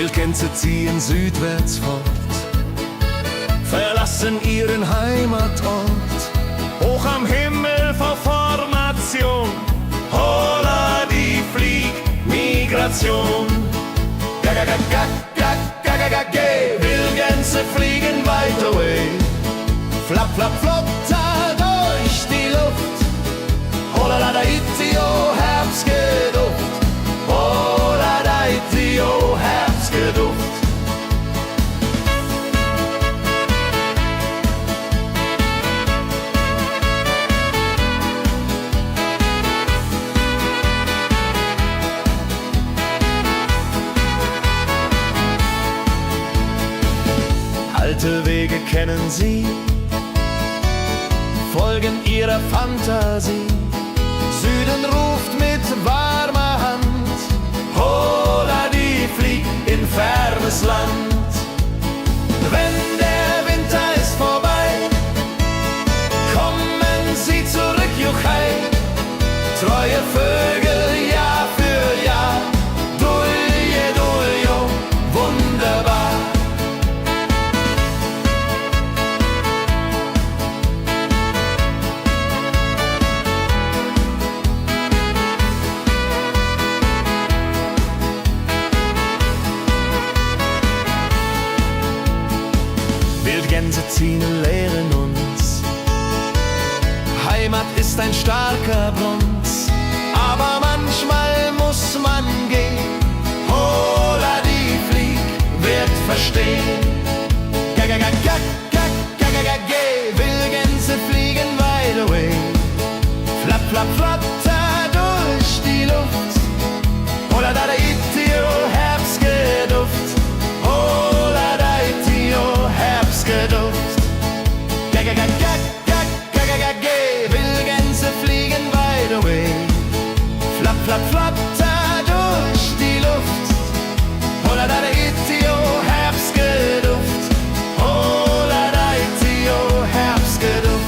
Wildgänse ziehen südwärts fort, verlassen ihren Heimatort. Hoch am Himmel vor Formation, holla die Fliegmigration. Gag, Wildgänse fliegen weit away. Flap, flap, flop, da durch die Luft. Holla da itio, Herbstgeduft. Holla da itio, Herbstgeduft. Alte Wege kennen sie, folgen ihrer Fantasie. Süden ruft mit warmer Hand, holla die flieg in fernes Land. Wenn der Winter ist vorbei, kommen sie zurück, Juchai. Treue Vögel Jahr für Jahr, Dulje, Duljo, wunderbar. Wildgänse ziehen, lehren uns. Heimat ist ein starker Bronz, aber manchmal muss man gehen. Holla die Flieg wird verstehen. Wildgänse fliegen wide away. Flap, flap, flatter durch die Luft. Holla da itio, Herbstgeduft. Holla da itio, Herbstgeduft. Wildgänse fliegen wide away. Flap, flap, flatter durch die Luft. Holla da itio, Herbstgeduft. Holla da itio, Herbstgeduft.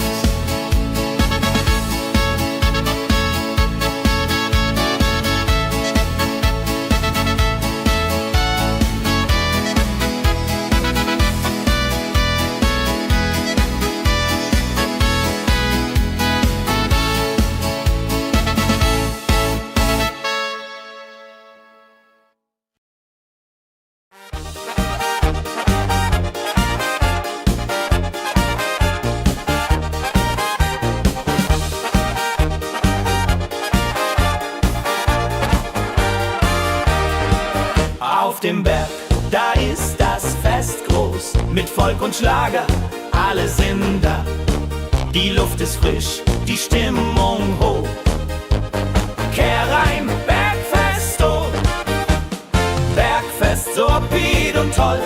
Auf dem Berg, da ist das Fest groß, mit Volk und Schlager, alle sind da. Die Luft ist frisch, die Stimmung hoch. Kehrreim, Bergfest, oh. Bergfest, so upbeat und toll.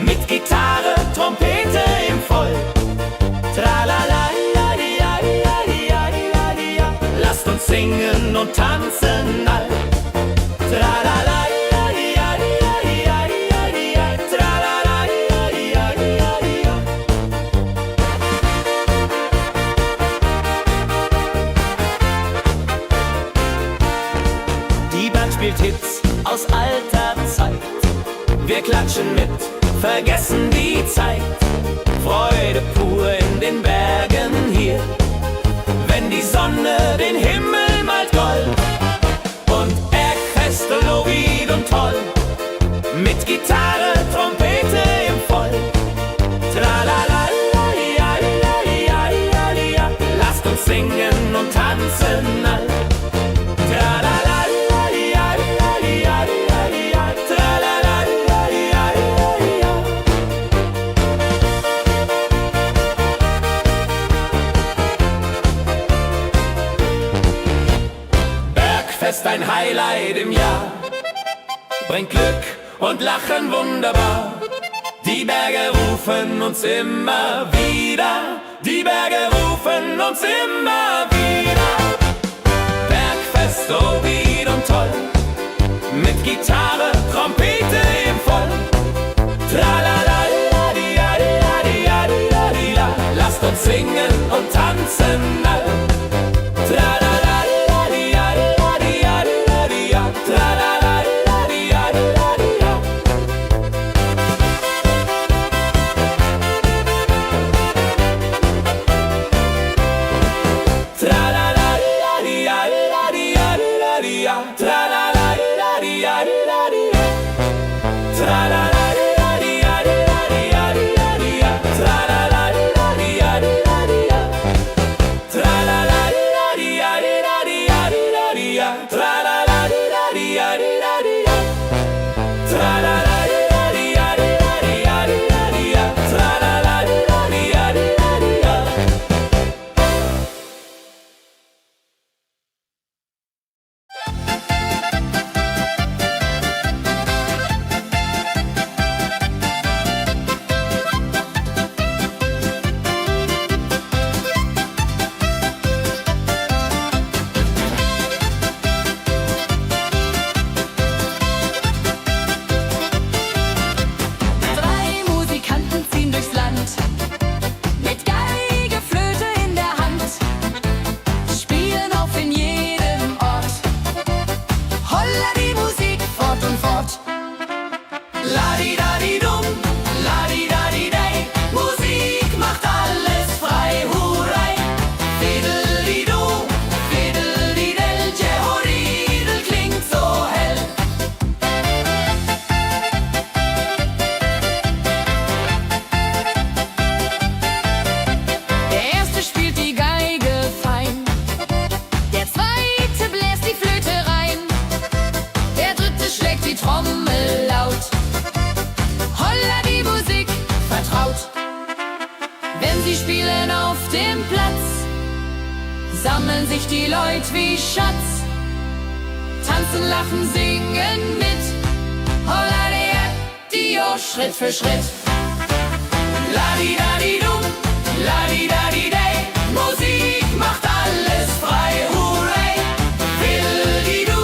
Mit Gitarre, Trompete im Voll. Tralala, lasst uns singen und tanzen all. Tralala. Spielt Hits aus alter Zeit. Wir klatschen mit, vergessen die Zeit. Freude pur in den Bergen hier, wenn die Sonne den Himmel malt gold. Und Bergfest, lobig und toll, mit Gitarre, Trompete im Voll. Tralala, lasst uns singen und tanzen all. Tralala. Bergfest, ein Highlight im Jahr, bringt Glück und Lachen wunderbar. Die Berge rufen uns immer wieder, die Berge rufen uns immer wieder. Bergfest, so wied und toll, mit Gitarre, Trompete im Voll. Tralala, lasst uns singen und tanzen all. Tralala, tralala. sammeln sich die Leute wie Schatz, tanzen, lachen, singen mit. Holla der Dio, Schritt für Schritt. Ladi-dadi-dum, ladi-dadi-day, Musik macht alles frei, hurray. Fiddle-di-du,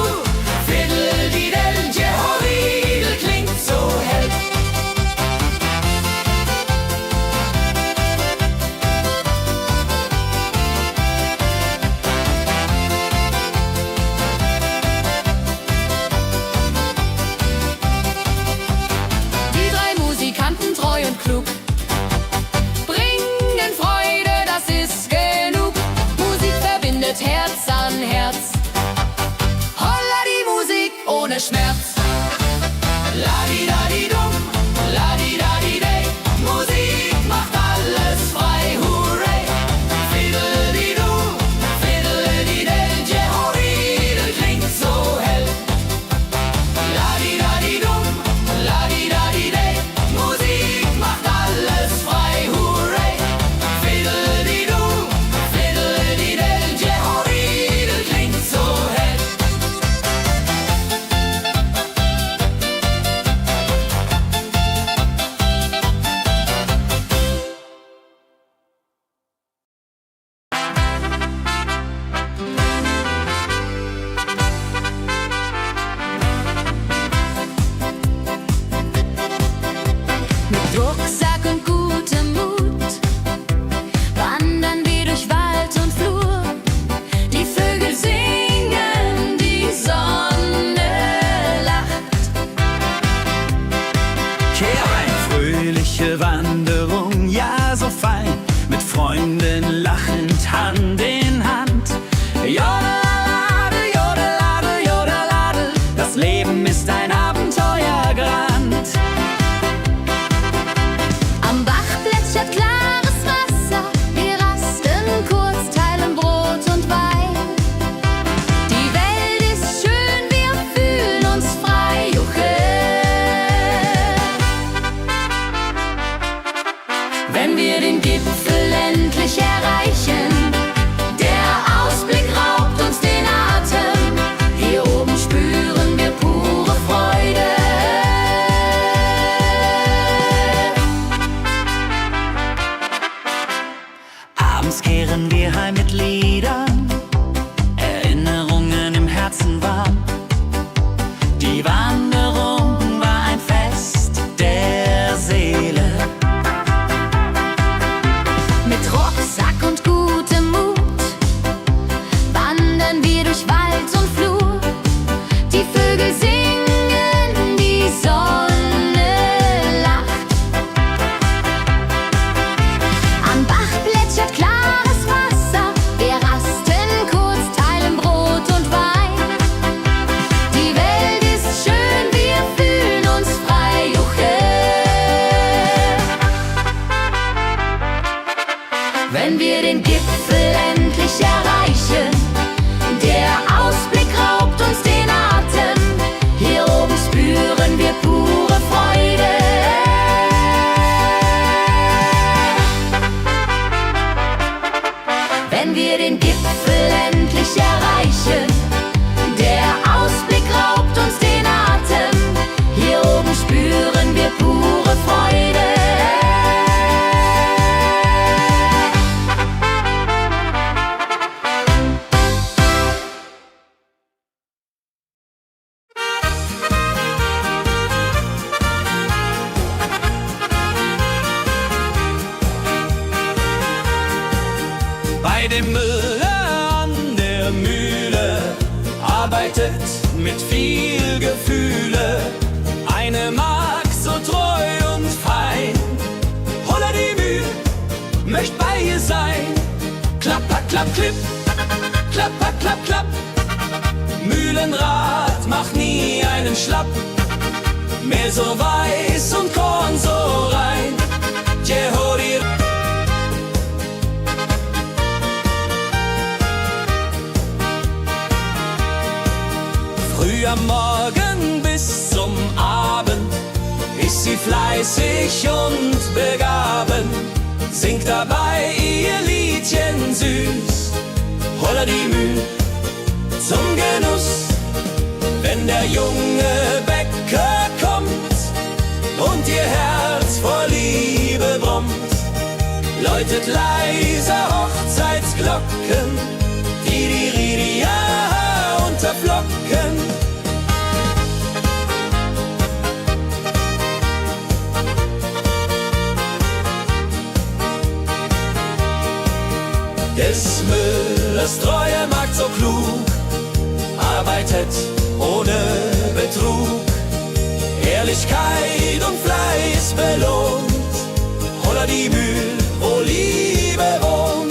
fiddle-di-del, Jehoridel klingt so hell. Die drei Musikanten, treu und klug, bringen Freude, das ist genug. Musik verbindet Herz an Herz. Holla die Musik ohne Schmerz. Ladi-dadi-dum, ladi-dadi-day, Musik macht alles frei, hurray. Fiddle-di-du, fiddle-di-del, Jehoridel klingt so hell. Ladi-dadi-dum, ladi-dadi-day, Musik macht alles frei, hurray. Fiddle-di-du, fiddle-di-del, Jehoridel klingt so hell. Mit Rucksack und gutem Mut wandern wir durch Wald und Flur. Die Vögel singen, die Sonne lacht. Eine fröhliche Wanderung, ja so fein, mit Freunden lachend Hand in Hand. Jodelade, jodelade, jodelade, das Leben ist ein Abenteuergrand. Am Bach plätschert klares Wasser, wir rasten kurz, teilen Brot und Wein. Die Welt ist schön, wir fühlen uns frei, juche. Wenn wir den Gipfel endlich erreichen, der Ausblick raubt uns den Atem. Hier oben spüren wir pure Freude. spüren wir pure Freude. Wenn wir den Gipfel endlich erreichen, der Ausblick raubt uns den Atem. Hier oben spüren wir pure Freude. Bei dem Müller an der Mühle arbeitet mit viel Gefühle eine Magd so treu und fein. Holla die Mühl, möcht bei ihr sein. Klapper, klapp, klipp, klapper, klapp, klapp. Mühlenrad macht nie einen Schlapp. Mehr so weiß und Korn so rein. Jehori. Früh am Morgen bis zum Abend ist sie fleißig und begaben, singt dabei ihr Liedchen süß. Holla die Mühl zum Genuss, wenn der junge Bäcker kommt und ihr Herz vor Liebe brummt, läutet leise Hochzeitsglocken, die Ridia unterflocken. Des Müllers treue Magd so klug, arbeitet ohne Betrug, Ehrlichkeit und Fleiß belohnt. Holla die Mühl, wo Liebe wohnt.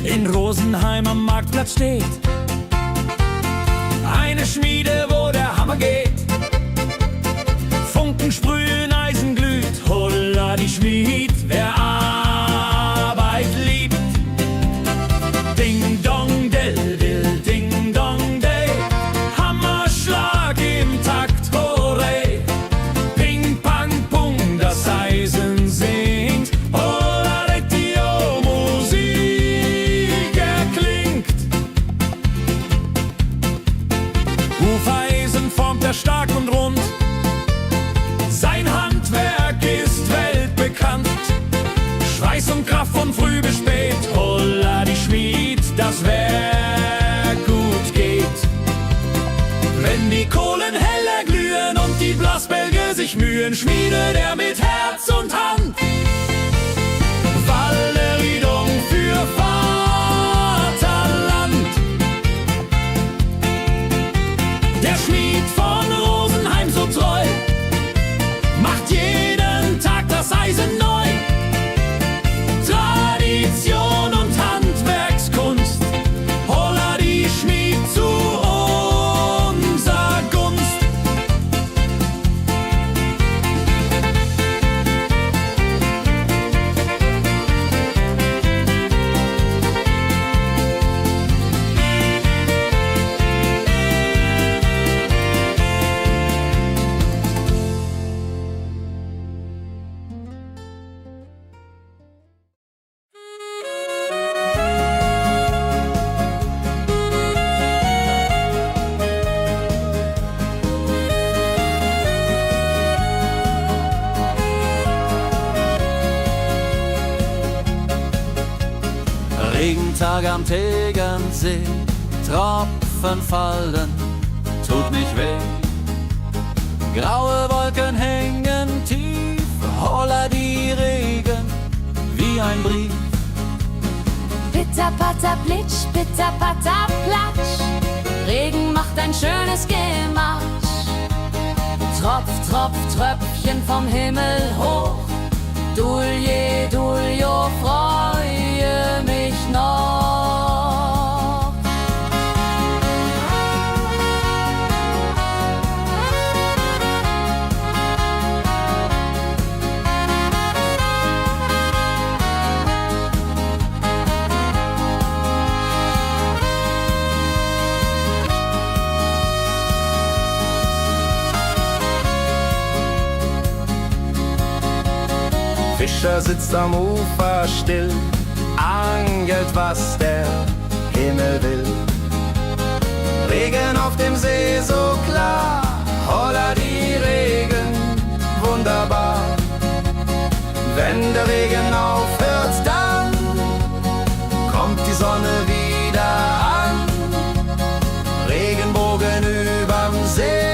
In Rosenheim am Marktplatz steht eine Schmiede, wo der Hammer geht. Funken sprühen, Eisen glüht, holla die Schmied, wer Arbeit liebt. Ding dong del dill, ding dong day, Hammerschlag im Takt, hurray. Ping pang pung, das Eisen singt, holla retio, Musik erklingt. Hufeisen formt er stark und rund, sein Handwerk ist weltbekannt. Schweiß und Kraft von früh bis spät, holla die Schmied, das Werk gut geht. Wenn die Kohlen heller glühen und die Blasbälge sich mühen, schmiedet er mit Herz und Hand Walleriedung für Vaterland. Der Schmied von Rosenheim so treu macht jeden Tag das Eisen neu. Tradition und Handwerkskunst, holla die Schmied zu unser Gunst. Regentag am Tegernsee, Tropfen fallen, tut nicht weh. Graue Wolken hängen tief, holla die Regen wie ein Brief. Pitter, patter, plitsch, pitter, patter, platsch. Regen macht macht ein schönes Gemarsch. Tropf, Tropf, Tröpfchen vom Himmel hoch. Dulje, Duljo, freue mich noch. Fischer sitzt am Ufer still, angelt, was der Himmel will. Regen auf dem See so klar, holla die Regen, wunderbar. Wenn der Regen aufhört, dann kommt die Sonne wieder an. Regenbogen überm See.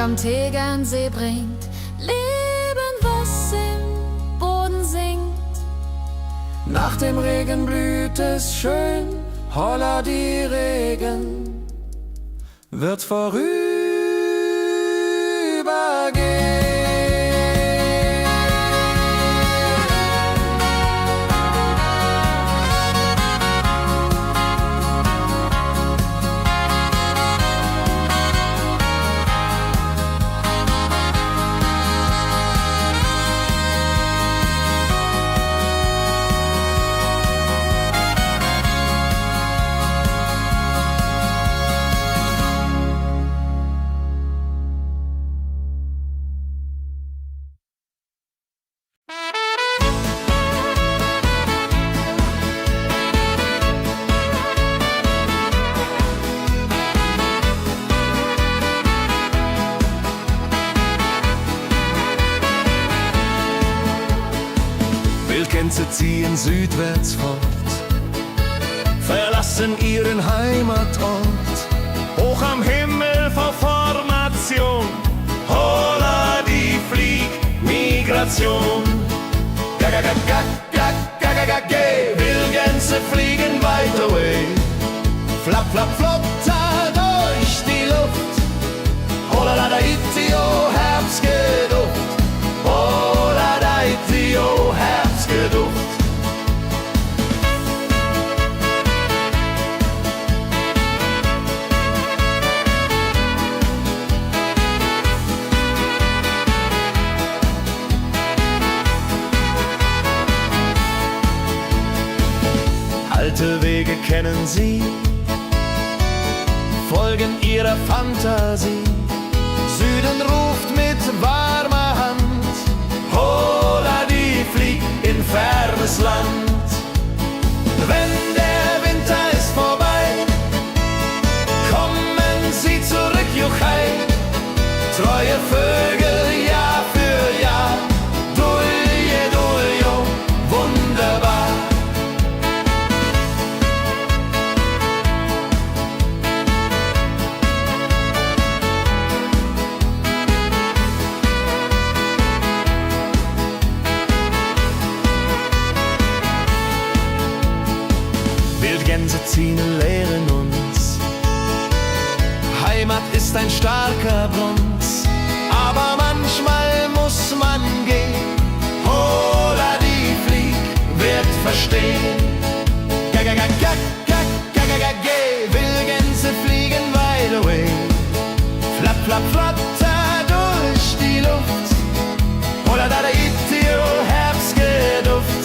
Am Tegernsee bringt Leben, was im Boden singt. Nach dem Regen blüht es schön, holla die Regen wird vorübergehen. Wildgänse ziehen südwärts fort, verlassen ihren Heimatort. Hoch am Himmel vor Formation, holla die Fliegmigration. Wildgänse fliegen weit away, flap, flap, flop, da durch die Luft. Holla da itio, Herbstgeduft. Holla da itio, Herbstgeduft. Alte Wege kennen sie, folgen ihrer Fantasie. Süden ruft mit warmer Hand, holla die flieg in fernes Land. Wenn der Winter ist vorbei, kommen sie zurück, Juchai. Treue Vögel Jahr für Jahr, Dulje, Duljo, wunderbar. Wildgänse ziehen, lehren uns. Heimat ist ein starker Bund, aber manchmal muss man gehen. Holla die Flieg wird verstehen. Wildgänse fliegen wide away. Flap, flap, flatter durch die Luft. Holla da itio, Herbstgeduft.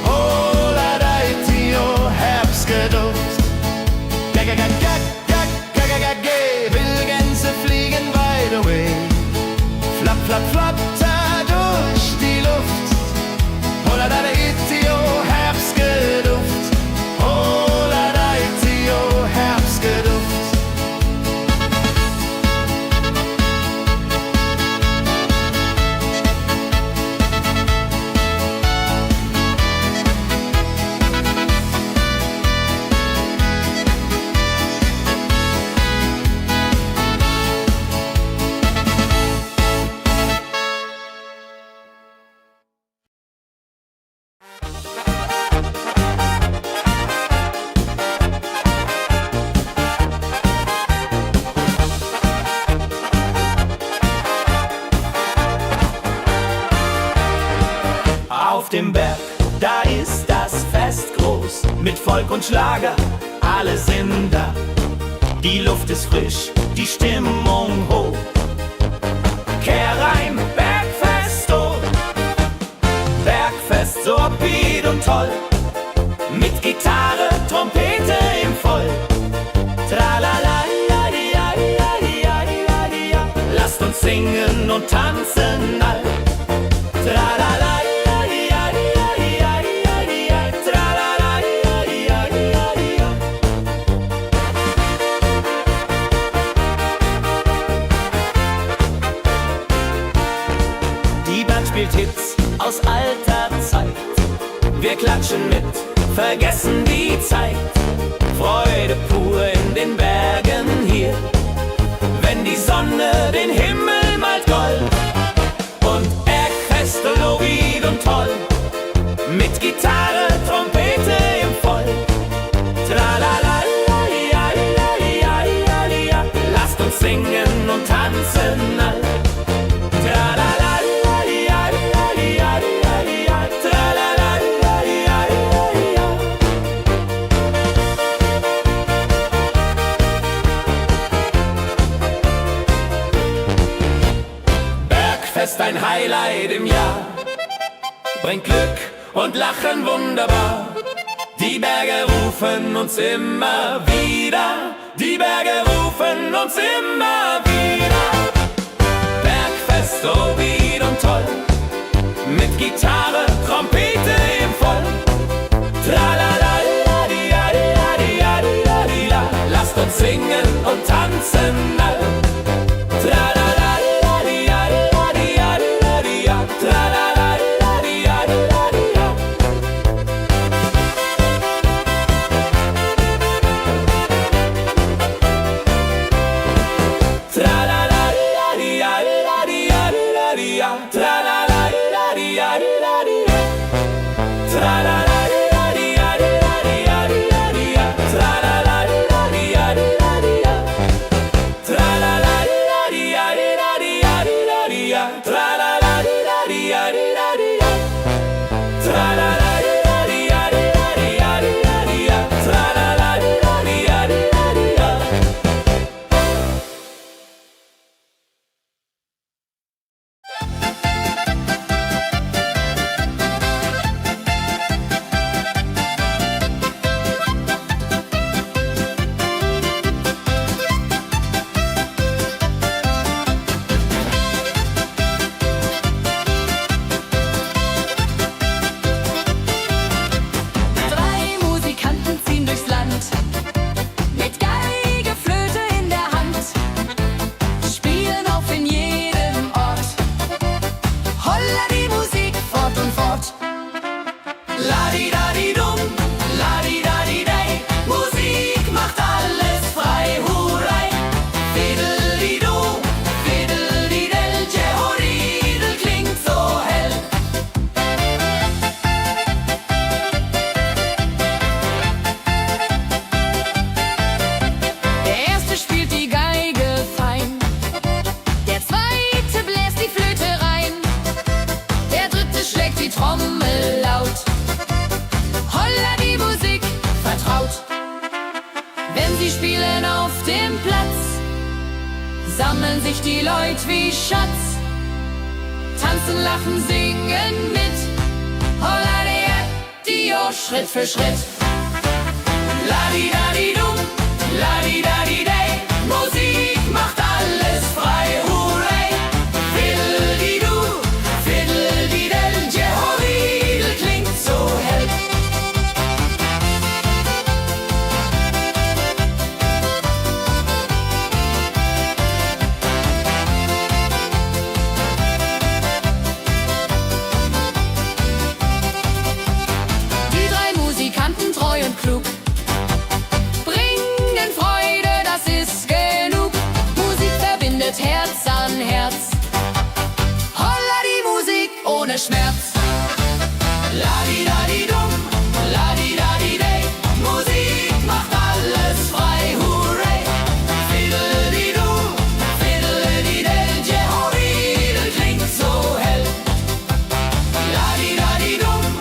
Holla da itio, Herbstgeduft. Wildgänse fliegen wide away. Flap, flap, flatter durch die Luft. Holla da itio, Herbstgeduft. dem Berg, da ist das Fest groß, mit Volk und Schlager, alle sind da. Die Luft ist frisch, die Stimmung hoch. Kehr rein, Bergfest, oh. Bergfest, so upbeat und toll. Mit Gitarre, Trompete im Voll. Tralala, lasst uns singen und tanzen all. Tralala, die Band spielt Hits aus alter Zeit. Wir klatschen mit, vergessen die Zeit. Freude pur in den Bergen hier, wenn die Sonne den Himmel malt gold. Und Bergfest, Lovid und toll, mit Gitarre, Trompete im Voll. Tralala, lasst uns singen und tanzen all. Tralala, Bergfest, ein Highlight im Jahr, bringt Glück und Lachen wunderbar. Die Berge rufen uns immer wieder, die Berge rufen uns immer wieder. Bergfest, so wied und toll, mit Gitarre, Trompete im Voll. Tralala, lasst uns singen und tanzen all. Tralala, sammeln sich die Leute wie Schatz, tanzen, lachen, singen mit. Holla Dio, Schritt für Schritt. Ladi-dadi-dum, ladi-dadi-day, Musik macht alles frei, hurray. Fiddle-di-du, fiddle-di-del, Jehoridel klingt so hell. Die drei Musikanten, treu und klug, bringen Freude, das ist genug. Musik verbindet Herz an Herz. Holla die Musik ohne Schmerz. Ladi-dadi-dum, ladi-dadi-day, Musik macht alles frei, hurray. Fiddle-di-du, fiddle-di-del, Jehoridel klingt so hell. Ladi-dadi-dum,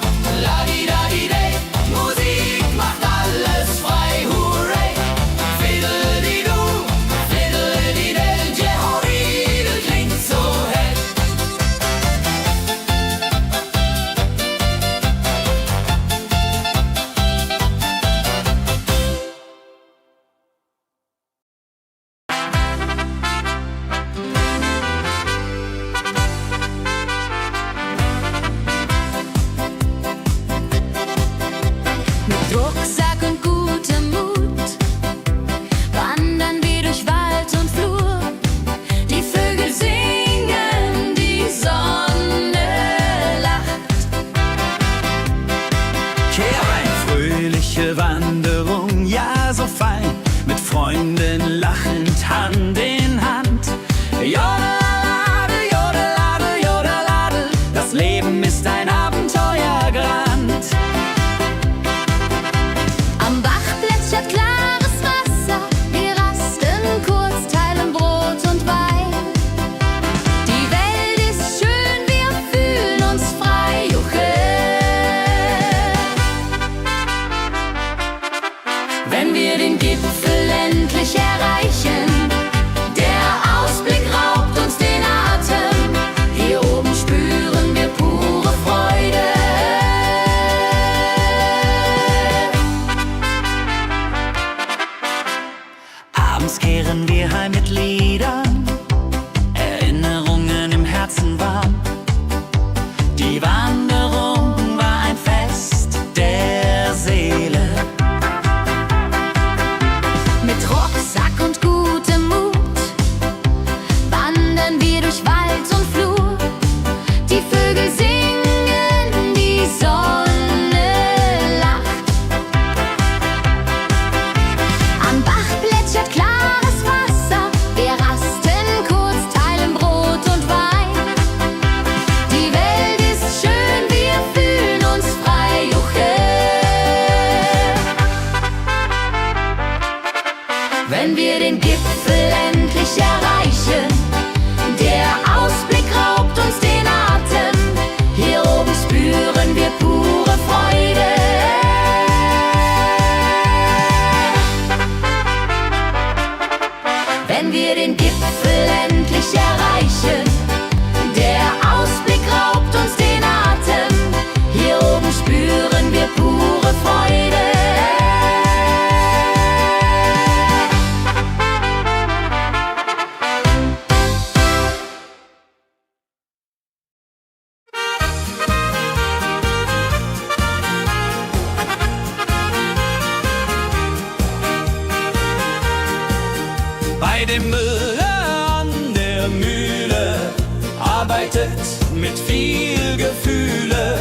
arbeitet mit viel Gefühle.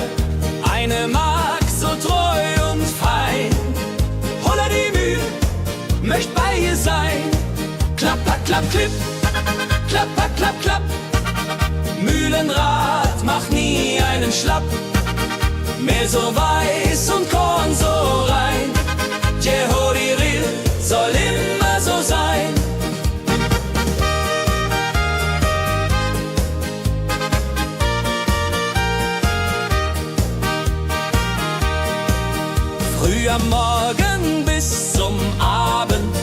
Eine Magd so treu und fein. Holla die Mühl, möcht bei ihr sein. Klapper, klapp, klipp, klapper, klapp, klapp. Mühlenrad macht nie einen Schlapp. Mehl so weiß und Korn so rein. Jehodiril soll immer so sein. Früh am Morgen bis zum Abend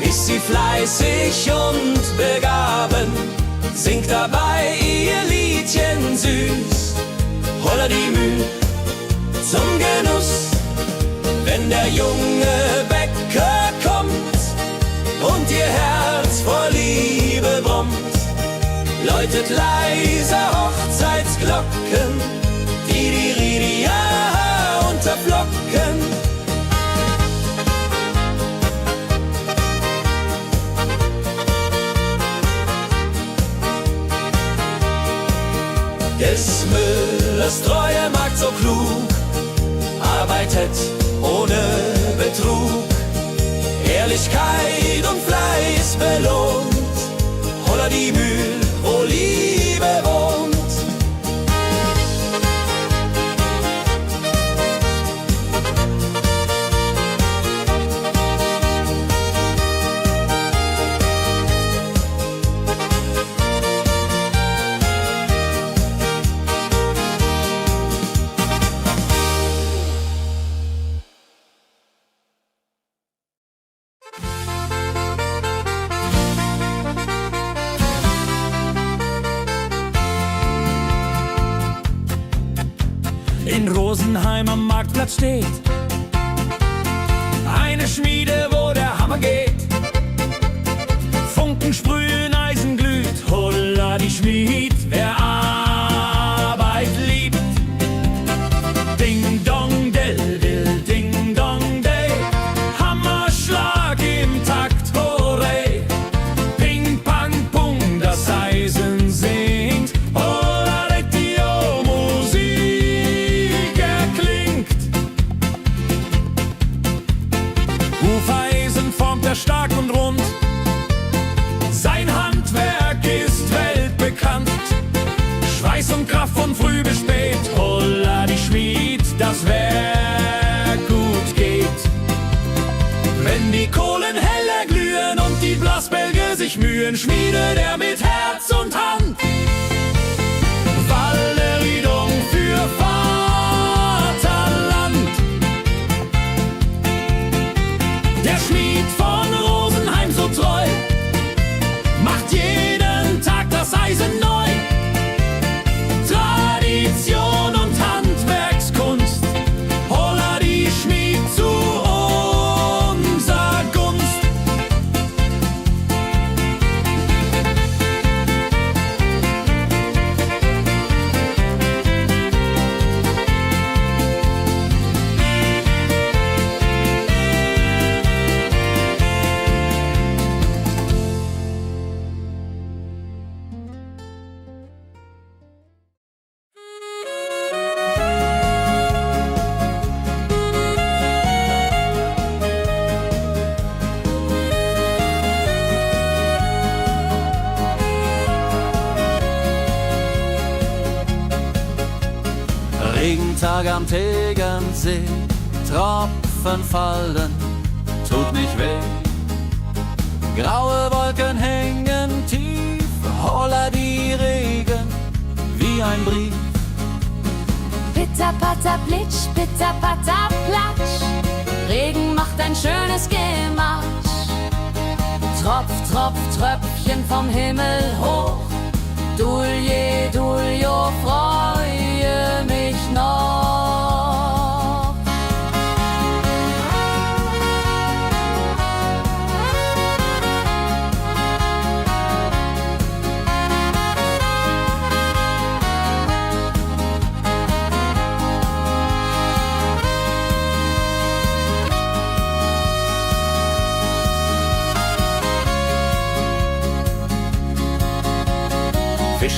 ist sie fleißig und begaben, singt dabei ihr Liedchen süß. Holla die Mühl zum Genuss, wenn der junge Bäcker kommt und ihr Herz vor Liebe brummt, läutet leise Hochzeitsglocken, die Ridia unterflocken. Des Müllers treue Magd so klug, arbeitet ohne Betrug, Ehrlichkeit und Fleiß belohnt. Holla die Mühl, wo Liebe wohnt. In Rosenheim am Marktplatz steht eine Schmiede, wo der Hammer geht. Funken sprühen, Eisen glüht, holla die Schmied, wer Arbeit liebt. Ding dong del dill, ding dong day, Hammerschlag im Takt, hurray. Ping pang pung, das Eisen singt, holla Retio, Musik erklingt. Hufeisen formt er stark und rund, sein Handwerk ist weltbekannt. Schweiß und Kraft von früh bis spät, holla die Schmied, das Werk gut geht. Wenn die Kohlen heller glühen und die Blasbälge sich mühen, schmiedet er mit Herz und Hand Walleriedung für Vaterland. Der Schmied von Rosenheim so treu macht jeden Tag das Eisen neu. Tradition und Handwerkskunst, holla die Schmied zu unser Gunst. Regentag am Tegernsee, Tropfen fallen, tut nicht weh. Graue Wolken hängen tief, holla die Regen wie ein Brief. Pitter, patter, plitsch, pitter, patter, platsch. Regen macht ein schönes Gematsch. Tropf, Tropf, Tröpfchen vom Himmel hoch. Dulje, Duljo, freue mich noch.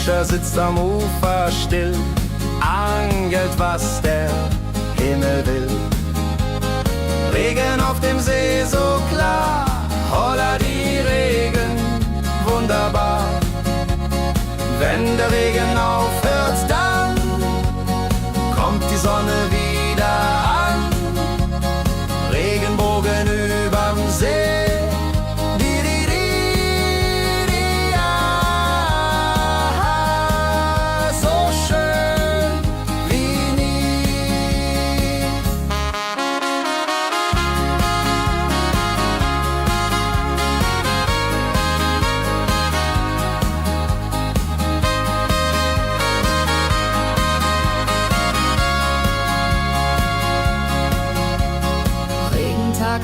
Fischer sitzt am Ufer still, angelt, was der Himmel will. Regen auf dem See so klar, holla die Regen, wunderbar. Wenn der Regen aufhört, dann kommt die Sonne wieder an. Regenbogen überm See.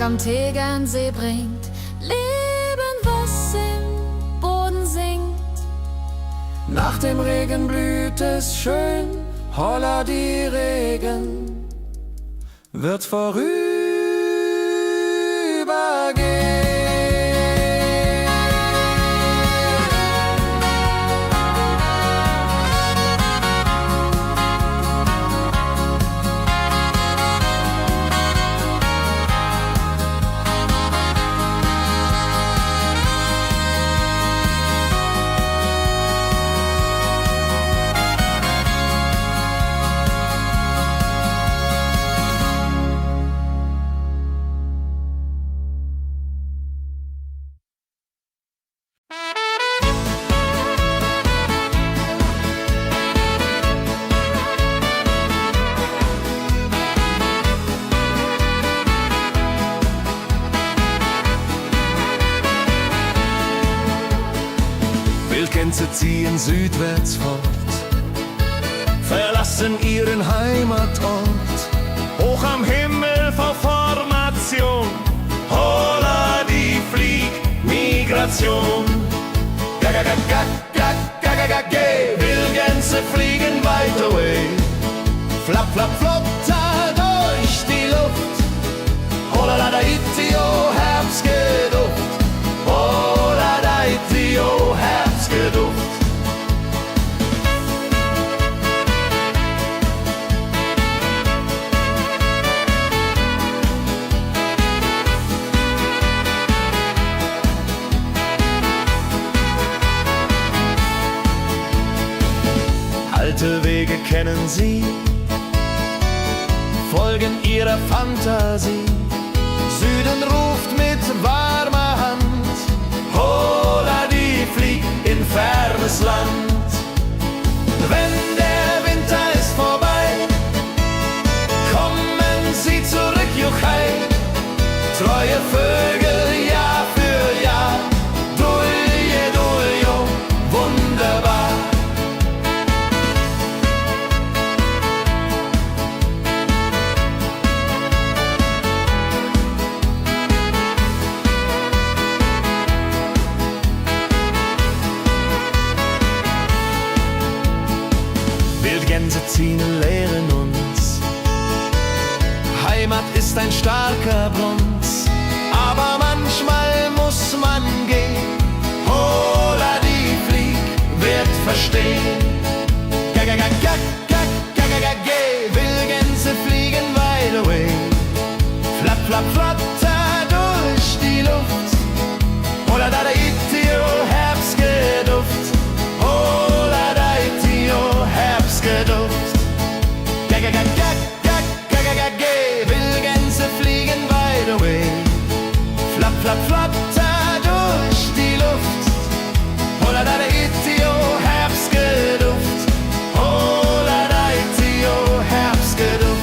Am Tegernsee bringt Leben, was im Boden singt. Nach dem Regen blüht es schön, holla die Regen wird vorübergehen. Wildgänse ziehen südwärts fort, verlassen ihren Heimatort. Hoch am Himmel vor Formation, holla die Fliegmigration. Wildgänse fliegen weit away, flap, flap, flop, da durch die Luft. Holla la da itio, Herbstgeduft. Holla da itio, Herbstgeduft. Alte Wege kennen sie, folgen ihrer Fantasie. Süden ruft mit warmer Hand, holla die flieg in fernes Land. Wenn der Winter ist vorbei, kommen sie zurück, Juchai. Treue Vögel Jahr für Jahr, dulje, duljo, wunderbar. Wildgänse ziehen, lehren uns, Heimat ist ein starker Bronz, aber manchmal muss man gehen. Holla die Flieg wird verstehen. Wildgänse fliegen wide away, flap, flap, flatter durch die Luft. Holla da da itio, Herbstgeduft. Holla da itio, Herbstgeduft. Wildgänse fliegen wide away, flap, flap, flatter durch die Luft. Holla da itio, Herbstgeduft. Holla da itio, Herbstgeduft.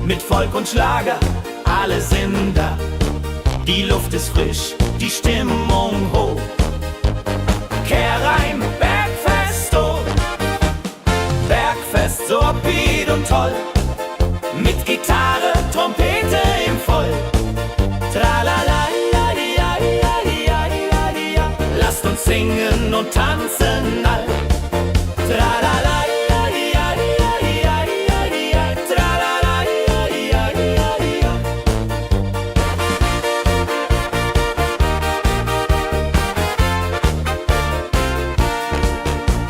mit Volk und Schlager, alle sind da. Die Luft ist frisch, die Stimmung hoch. Kehr rein, Bergfest, oh. Bergfest, so upbeat und toll. Mit Gitarre, Trompete im Voll. Tralala, ja, ja, ja, ja, ja, ja. Lasst uns singen und tanzen all. Tralala, ja, ja, ja, ja, ja, ja. Tralala, ja, ja, ja, ja.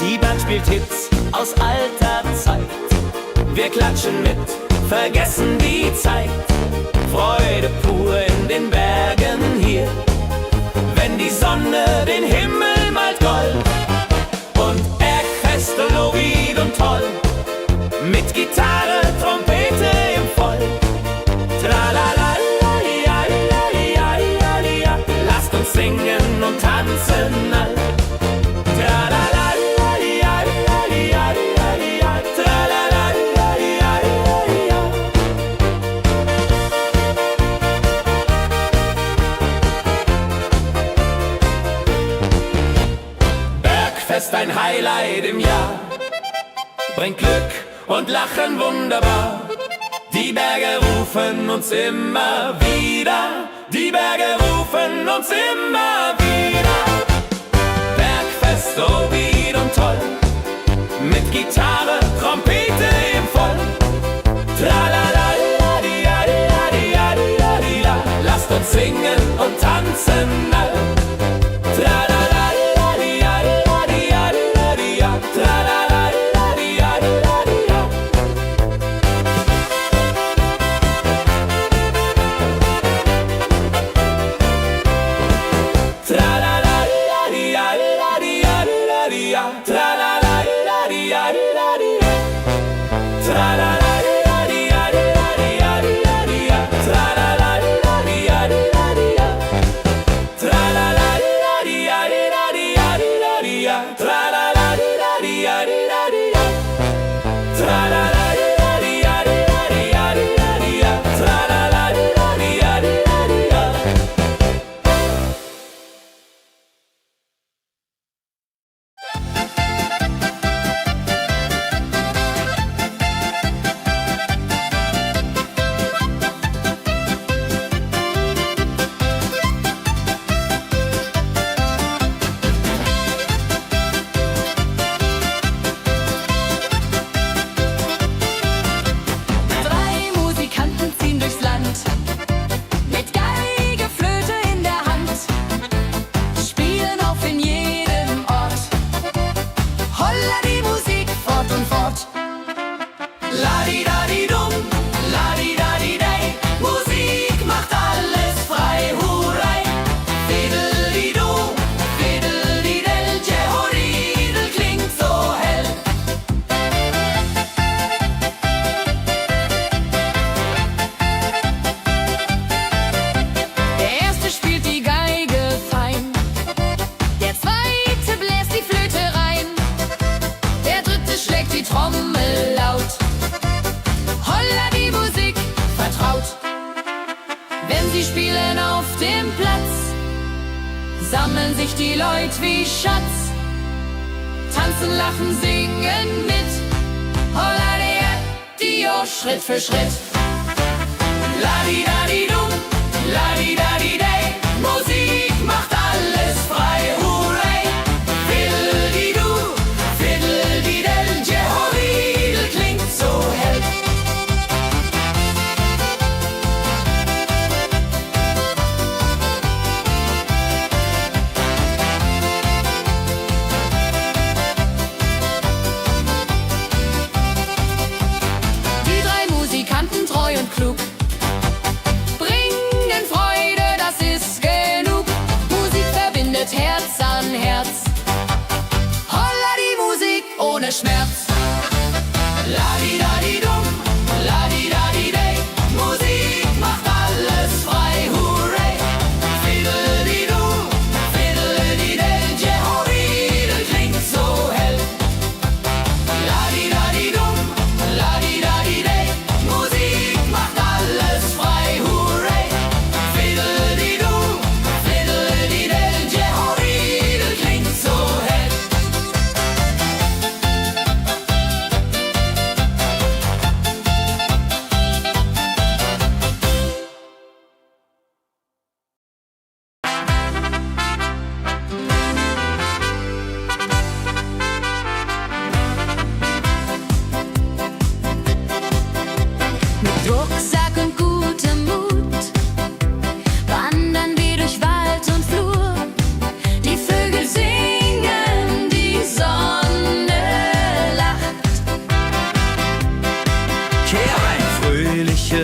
Die Band spielt Hits aus alter Zeit. Wir klatschen mit, vergessen die Zeit. Freude pur in den Bergen hier, wenn die Sonne den Himmel malt gold. Und Bergfest, Lovid und toll, mit Gitarre, Trompete im Voll. Tralala, ja, ja, ja, ja, ja. Lasst uns singen und tanzen all. Tralala, ja, ja, ja, ja, ja. Tralala, ja, ja, ja. Bergfest, ein Highlight im Jahr, bringt Glück und Lachen wunderbar. Die Berge rufen uns immer wieder, die Berge rufen uns immer wieder. Bergfest, so wied und toll, mit Gitarre, Trompete im Voll. Tralala, ja, ja, ja, ja, ja. Lasst uns singen und tanzen all. Tralala, ja, ja, ja, ja, ja. Tralala, ja, ja, ja. Tralala, ja, ja, ja, ja. Tralala, ja, ja, ja. Tralala, ja, ja, ja. Tralala, ja, ja, ja. Tralala, ja, ja, ja. Tralala, ja, ja, ja. Tralala, ja, ja, ja. Tralala, ja, ja, ja. Drei Musikanten ziehen durchs Land, mit Geige, Flöte in der Hand, spielen auf in jedem Ort. Holla die Musik fort und fort. Ladi-dadi-dum, ladi-dadi-dei, Musik macht alles frei, hurray. Fiddeli-du, fiddeli-del, Jehoridel klingt so hell. Der erste spielt die Geige fein, der zweite bläst die Flöte rein, der dritte schlägt die Trommel laut. Holla die Musik vertraut. Wenn sie spielen auf dem Platz, sammeln sich die Leute wie Schatz, tanzen, lachen, singen mit. Holla der Dio, Schritt für Schritt. Ladi-dadi-dum, ladi-dadi-dei, Musik macht alles frei, hurray. Fiddeli-du, fiddeli-del, Jehoridel klingt so hell. Die drei Musikanten, treu und klug, bringen Freude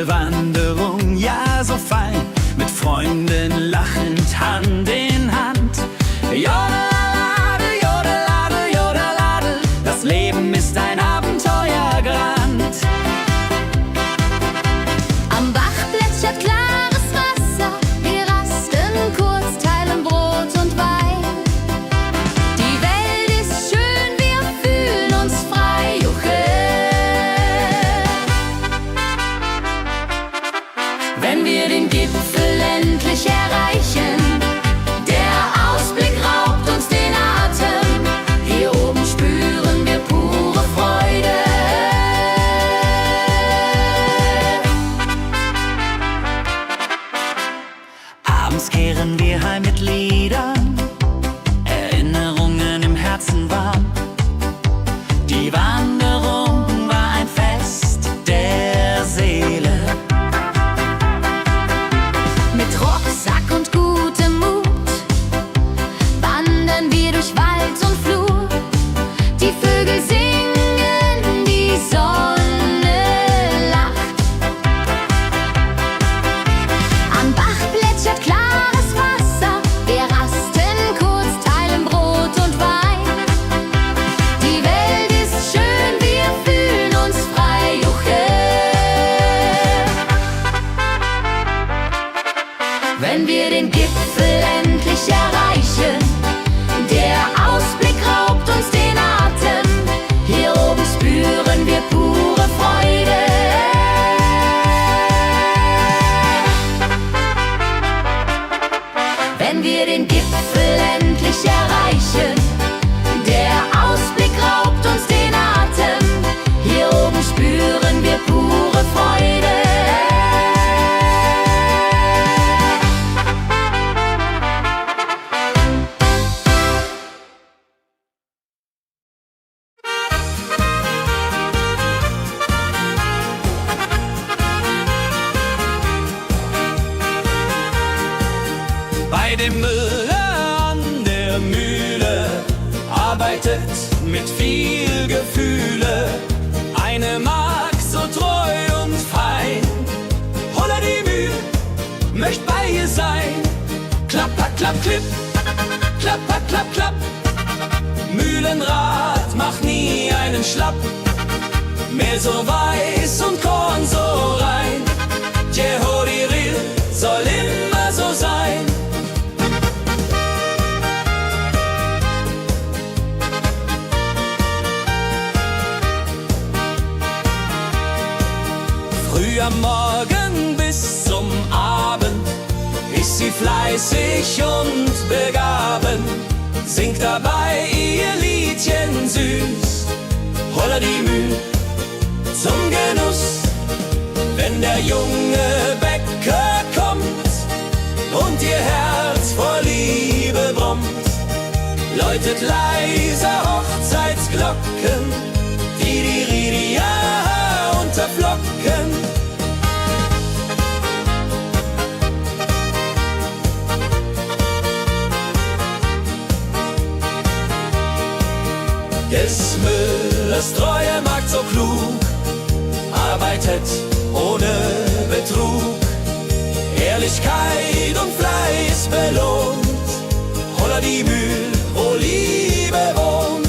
Wanderung, ja so fein, mit Freunden lachend Hand in Hand. Jodelade, jodelade, jodelade, das Leben ist ein Abenteuergrand. Am Bach plätschert klares Wasser, wir rasten kurz, teilen Brot und Wein. Die Welt ist schön, wir fühlen uns frei, juche. Wenn wir den Gipfel endlich erreichen, der Ausblick raubt uns den Atem. Hier oben spüren wir pure Freude. Abends kehren wir heim mit Liedern, Erinnerungen im Herzen warm. Die Wanderung war ein Fest der Seele. Mit Rucksack und gutem Mut wandern wir durch Wald und Flur. Die Vögel singen, die Sonne lacht. Am Bach plätschert klares Wasser, wir rasten kurz, teilen Brot und Wein. Die Welt ist schön, wir fühlen uns frei, juche. Wenn wir den Gipfel endlich erreichen, der Ausblick raubt uns den Atem. Hier oben spüren wir pure Freude. Wenn wir den Gipfel endlich erreichen, der Ausblick raubt uns den Atem. Hier oben spüren wir pure Freude. Bei dem Müller an der Mühle arbeitet mit viel Gefühle eine Magd so treu und fein. Holla die Mühl, möcht bei ihr sein. Klapper, klapp, klipp, klapper, klapp, klapp. Mühlenrad macht nie einen Schlapp. Mehl so weiß und Korn so rein. Jehodiril soll immer so sein. Früh am Morgen bis zum Abend ist sie fleißig und begaben, singt dabei ihr Liedchen süß. Holla die Mühl zum Genuss, wenn der junge Bäcker kommt und ihr Herz vor Liebe brummt, läutet leise Hochzeitsglocken, die Ridia unterflocken. Des Müllers treue Magd so klug, arbeitet ohne Betrug, Ehrlichkeit und Fleiß belohnt. Holla die Mühl, wo Liebe wohnt.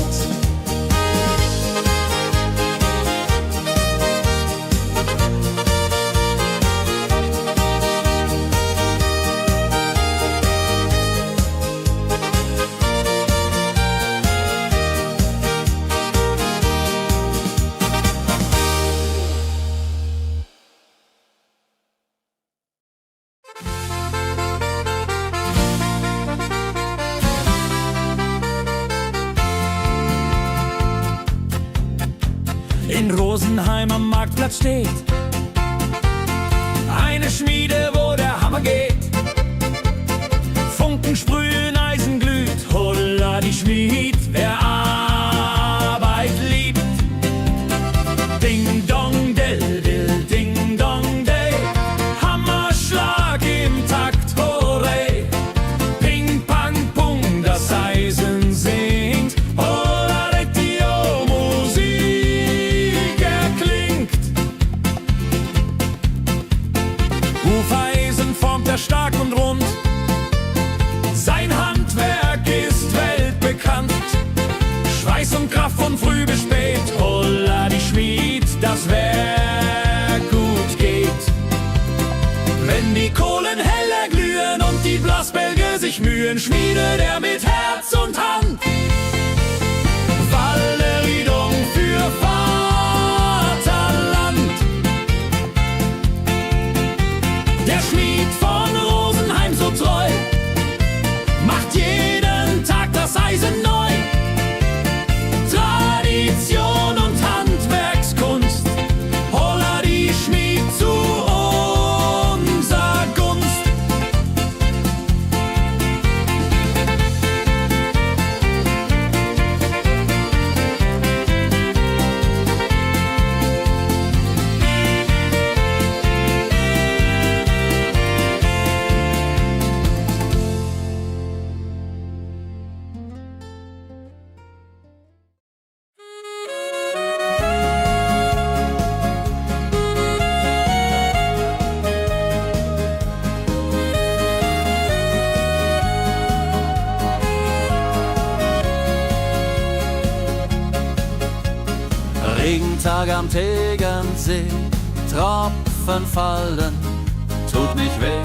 In Rosenheim am Marktplatz steht eine Schmiede, wo der Hammer geht. Funken sprühen, Eisen glüht, holla die Schmied, wer Arbeit liebt. Ding dong del dill, ding dong day, Hammerschlag im Takt, hooray. Ping pang pung, das Eisen singt, holla die Musik erklingt. er stark und rund. Sein Handwerk ist weltbekannt. Schweiß und Kraft von früh bis spät. Holla die Schmied, das Werk gut geht. Wenn die Kohlen heller glühen und die Blasbälge sich mühen, schmiedet er mit Herz und Hand Walleriedung für Vaterland. Der Schmied von Rosenheim so treu macht jeden Tag das Eisen neu. Tradition und Handwerkskunst, holla die Schmied zu unser Gunst. Regentag am Tegernsee, Tropfen fallen, tut nicht weh.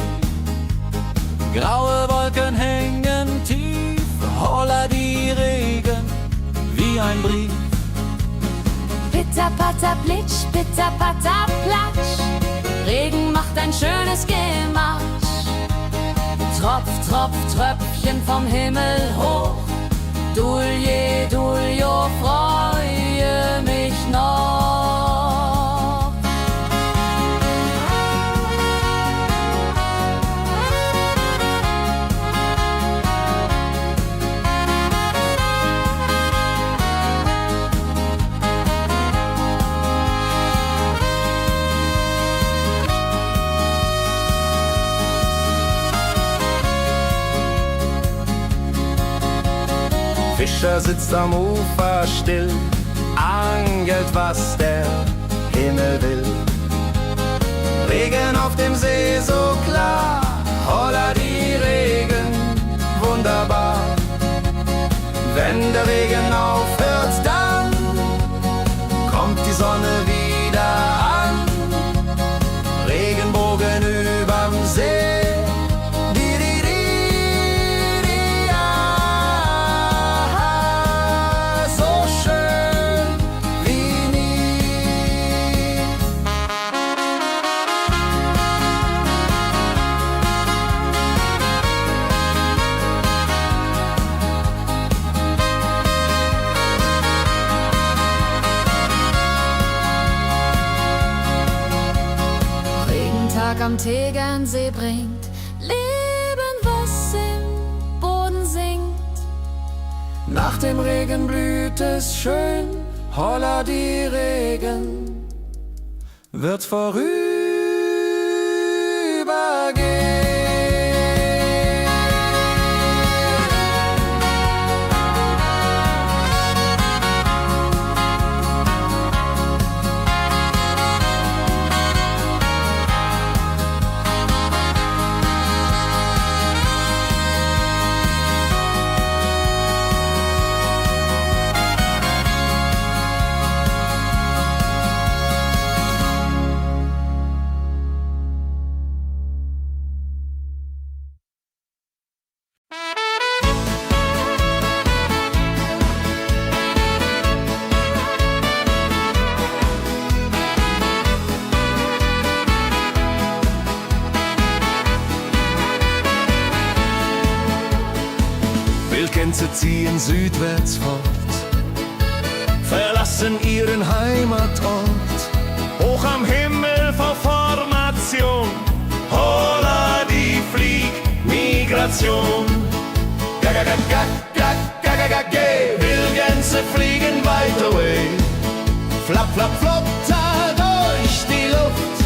Graue Wolken hängen tief, holla die Regen wie ein Brief. Pitter, patter, plitsch, pitter, patter, platsch. Regen macht ein schönes Gematsch. Tropf, Tropf, Tröpfchen vom Himmel hoch. Dulje, Duljo, freue mich noch. Fischer sitzt am Ufer still, angelt, was der Himmel will. Regen auf dem See so klar, holla die Regen, wunderbar. Wenn der Regen aufhört, dann kommt die Sonne wieder an. Regenbogen überm See. Am Tegernsee bringt Leben, was im Boden singt. Nach dem Regen blüht es schön, holla die Regen wird vorübergehen. Gänse ziehen südwärts fort, verlassen ihren Heimatort. Hoch am Himmel vor Formation, holla die Fliegmigration. Wildgänse fliegen weit away, flapp, flapp, flop, da durch die Luft.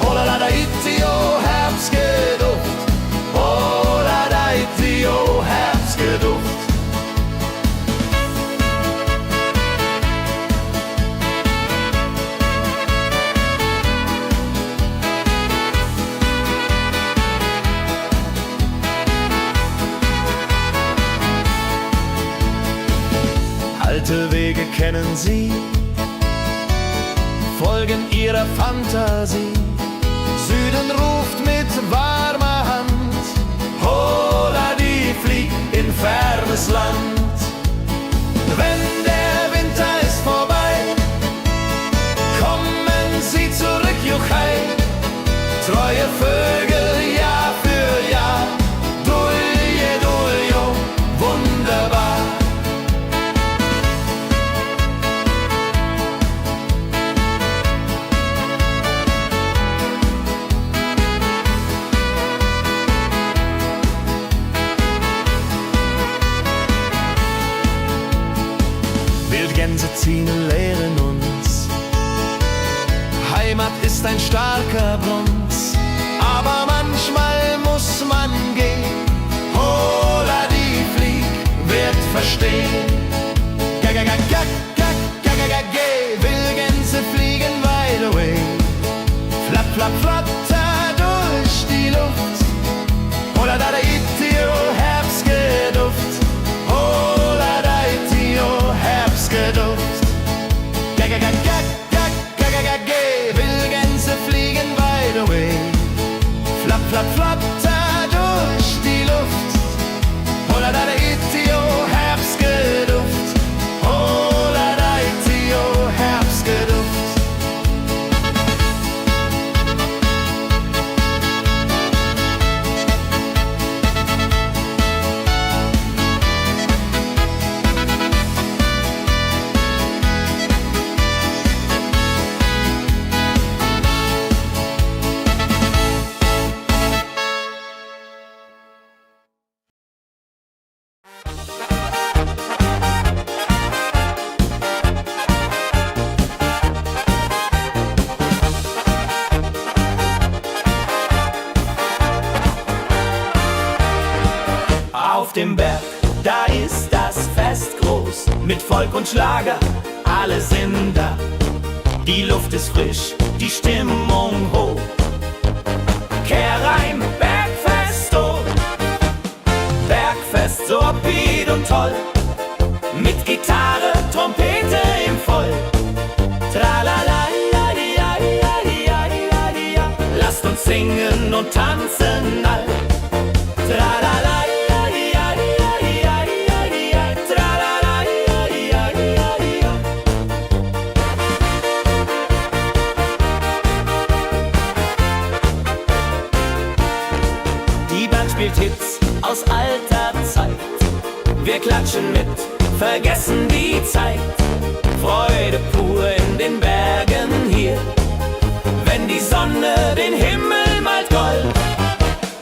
Holla la da itio, Herbstgeduft. Holla da itio, Herbstgeduft. kennen sie, folgen ihrer Fantasie. Süden ruft mit warmer Hand, hola die flieg in fernes Land. Wenn der Winter ist vorbei, kommen sie zurück, Juchai. Treue Vögel, Jahr für Jahr, Dulje, Duljo, wunderbar. Wildgänse ziehen, lehren uns, Heimat ist ein starker Bronz, aber manchmal muss man gehen. Hola die flieg, wird verstehen. Wildgänse fliegen weit away, flapp, flapp, flatter durch die Luft. Hola da itio, Herbstgeduft. Hola da itio, Herbstgeduft. Wildgänse fliegen weit away, flapp, flapp, flatter durch die Luft. Hola da itio, Herbstgeduft. Hola da itio, Herbstgeduft. Auf dem Berg, da ist das Fest groß, mit Volk und Schlager, alle sind da. Die Luft ist frisch, die Stimmung hoch. Kehr rein, Bergfest, oh. Bergfest, so upbeat und toll. Mit Gitarre, Trompete im Voll. Tralala, lasst uns singen und tanzen all. Tralala. Spielt Hits aus alter Zeit. Wir klatschen mit, vergessen die Zeit. Freude pur in den Bergen hier, wenn die Sonne den Himmel malt gold.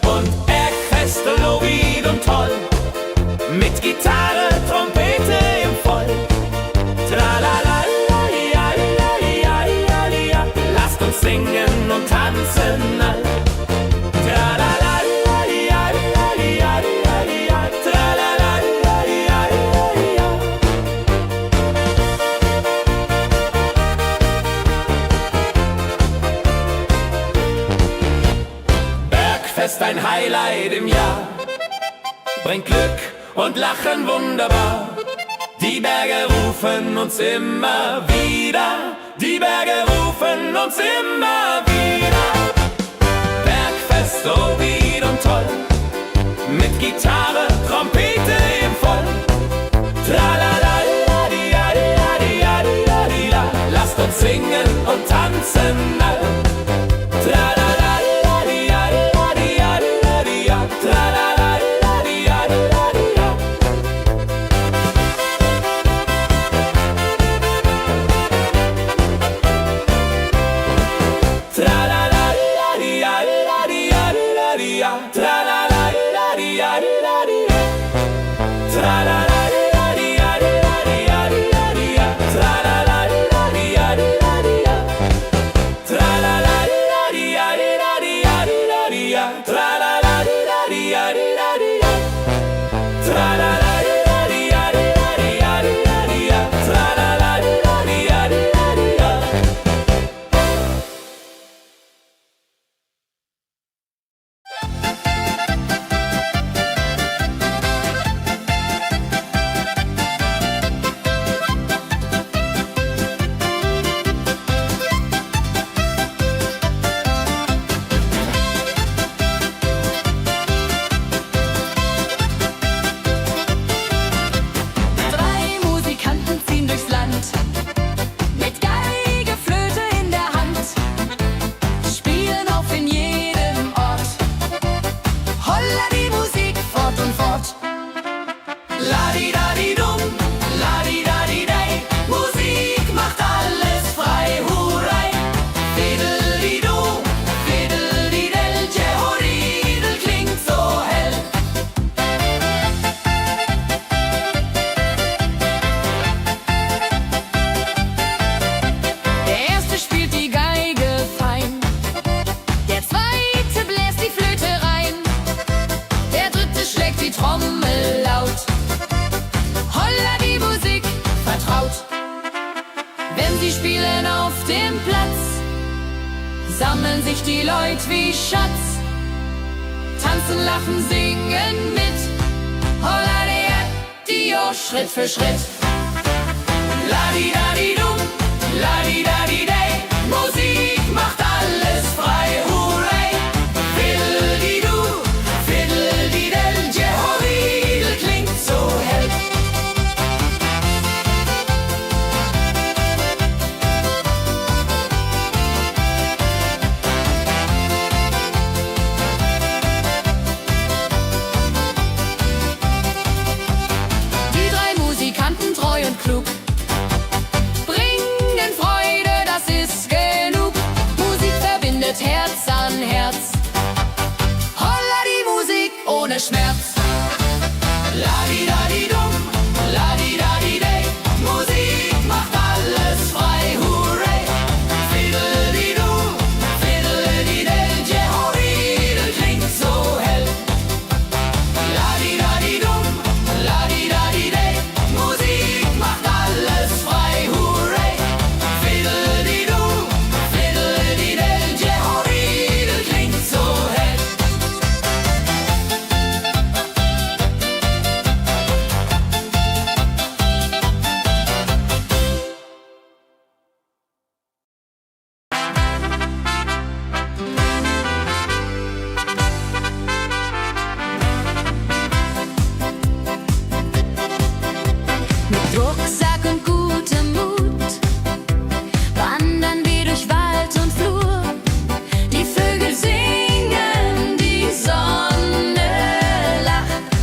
Und Bergfest, Lovid und toll, mit Gitarre, Trompete im Voll. Tralala, lasst uns singen und tanzen all. Bergfest, ein Highlight im Jahr, bringt Glück und Lachen wunderbar. Die Berge rufen uns immer wieder, die Berge rufen uns immer wieder. Bergfest, so wied und toll, mit Gitarre, Trompete im Voll. Tralala, lasst uns singen und tanzen all. Trommel laut. Holla die Musik vertraut. Wenn sie spielen auf dem Platz, sammeln sich die Leute wie Schatz. Tanzen, lachen, singen mit. Holla die Schritt für Schritt. Ladi-dadi-dum, ladi-dadi-day. Musik macht alles frei, hurray. Fiddle-di-du, fiddle-di-del. Jehoridel klingt so hell. Die drei Musikanten, treu und klug, bringen Freude, das ist genug. Musik verbindet Herz an Herz. Holla die Musik ohne Schmerz. Ladi-dadi-dum, ladi-dadi-day. Musik macht alles frei, hurray. Fiddle-di-du, fiddle-di-del. Jehoridel klingt so hell. Ladi-dadi-dum, ladi-dadi-day. Musik macht alles frei, hurray. Fiddle-di-du, fiddle-di-del. Jehoridel klingt so hell. Mit Rucksack und gutem Mut wandern wir durch Wald und Flur. Die Vögel singen, die Sonne lacht.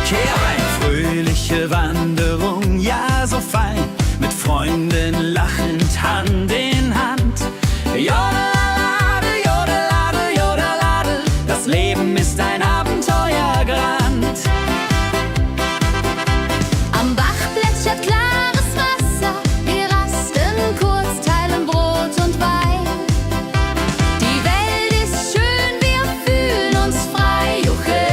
Eine fröhliche Wanderung, ja so fein, mit Freunden lachend Hand in Hand. Jodelade, jodelade, jodelade, das Leben ist ein Abenteuergrand. Am Bach plätschert klares Wasser, wir rasten kurz, teilen Brot und Wein. Die Welt ist schön, wir fühlen uns frei, juche.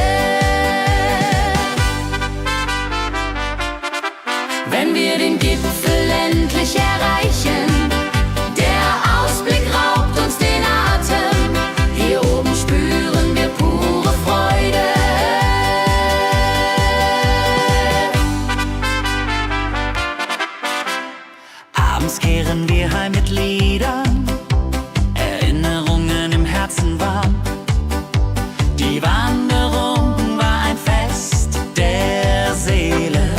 Wenn wir den Gipfel endlich erreichen, der Ausblick raubt uns den Atem. Hier oben spüren wir pure Freude. Abends kehren wir heim mit Liedern, Erinnerungen im Herzen warm. Die Wanderung war ein Fest der Seele.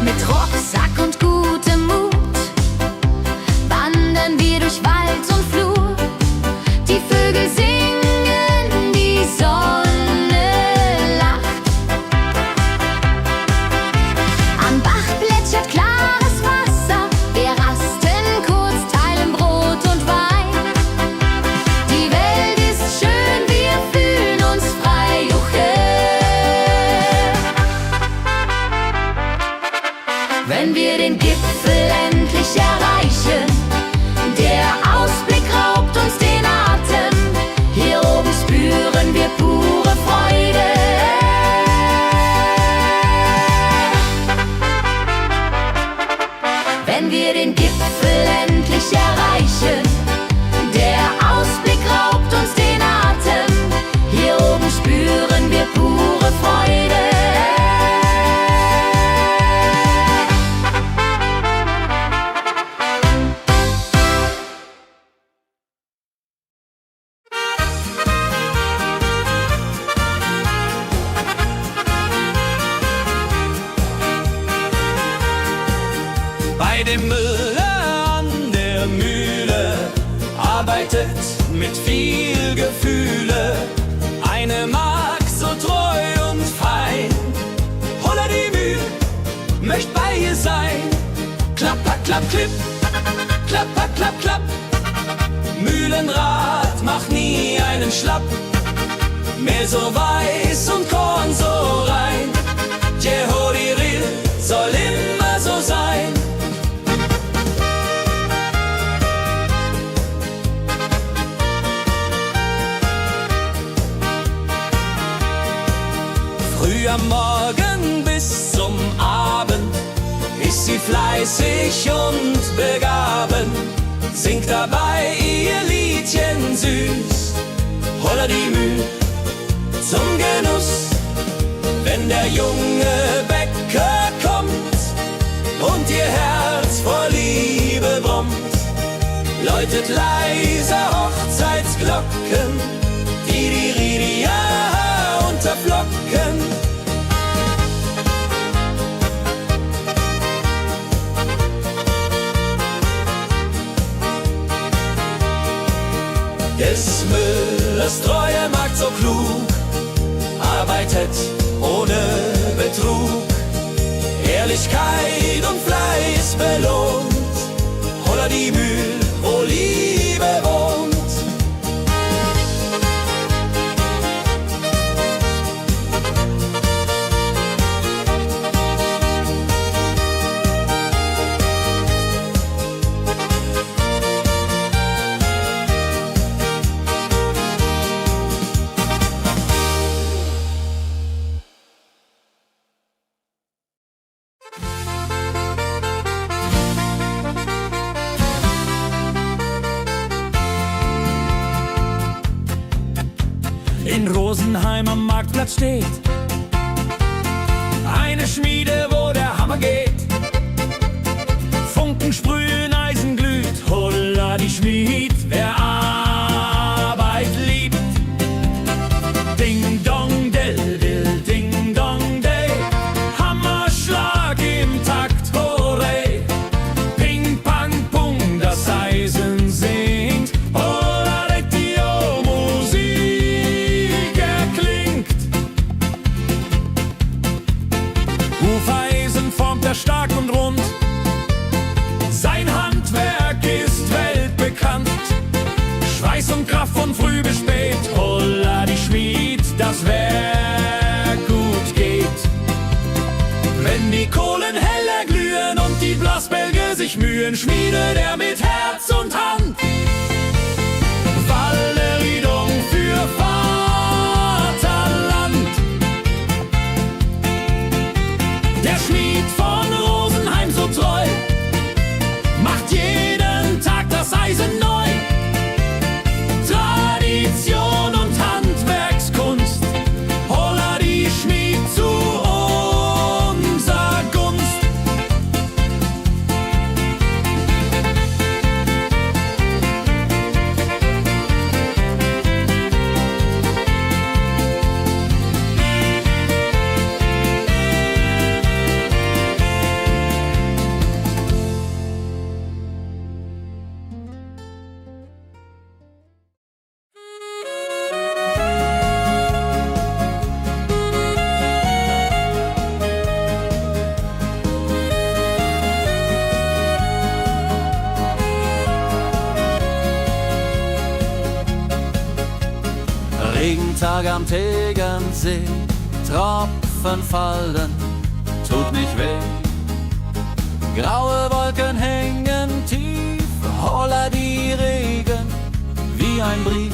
Mit Rucksack und gutem Mut wandern wir durch Wald und Flur. Die Vögel singen, die Sonne lacht. Am Bach plätschert klares Wasser, wir rasten kurz, teilen Brot und Wein. Die Welt ist schön, wir fühlen uns frei, juche. Wenn wir den Gipfel endlich erreichen, der Ausblick raubt uns den Atem. Hier oben spüren wir pure Freude. Wenn wir den Gipfel endlich erreichen, der Ausblick raubt uns den Atem. Hier oben spüren wir pure Freude. Bei dem Müller an der Mühle arbeitet mit viel Gefühle eine Magd so treu und fein. Holla die Mühle, möcht bei ihr sein. Klapper, klapp, klipp, klapper, klapp, klapp. Mühlenrad macht nie einen Schlapp. Mehl so weiß und Korn so rein. Jehoridel soll immer so sein. Morgen bis zum Abend ist sie fleißig und begaben, singt dabei ihr Liedchen süß, holla die Müh zum Genuss. Wenn der junge Bäcker kommt und ihr Herz vor Liebe brummt, läutet leise Hochzeitsglocken, die Ridia unterflocken. Des Müllers treue Magd so klug, arbeitet ohne Betrug, Ehrlichkeit und Fleiß belohnt, holla die Mühl, wo Liebe wohnt. In Rosenheim am Marktplatz steht eine Schmiede, wo der Hammer geht. Funken sprühen, Eisen glüht, holla die Schmied, wer Arbeit liebt. Ding dong del dill, ding dong day, Hammerschlag im Takt, hooray. Ping pang pung, das Eisen singt, holla die Musik erklingt. Hufeisen formt er stark und rund, sein Handwerk ist weltbekannt. Schweiß und Kraft von früh bis spät, holla die Schmied, das Werk gut geht. Wenn die Kohlen heller glühen und die Blasbälge sich mühen, schmiedet er mit Herz und Hand Walleriedung für Vaterland. Der Schmied von Rosenheim so treu macht jeden Tag das Eisen neu. Tradition und Handwerkskunst, holla die Schmied zu unser Gunst. Regentag am Tegernsee, Tropfen fallen, tut nicht weh. Graue Wolken hängen tief, holla die Regen wie ein Brief.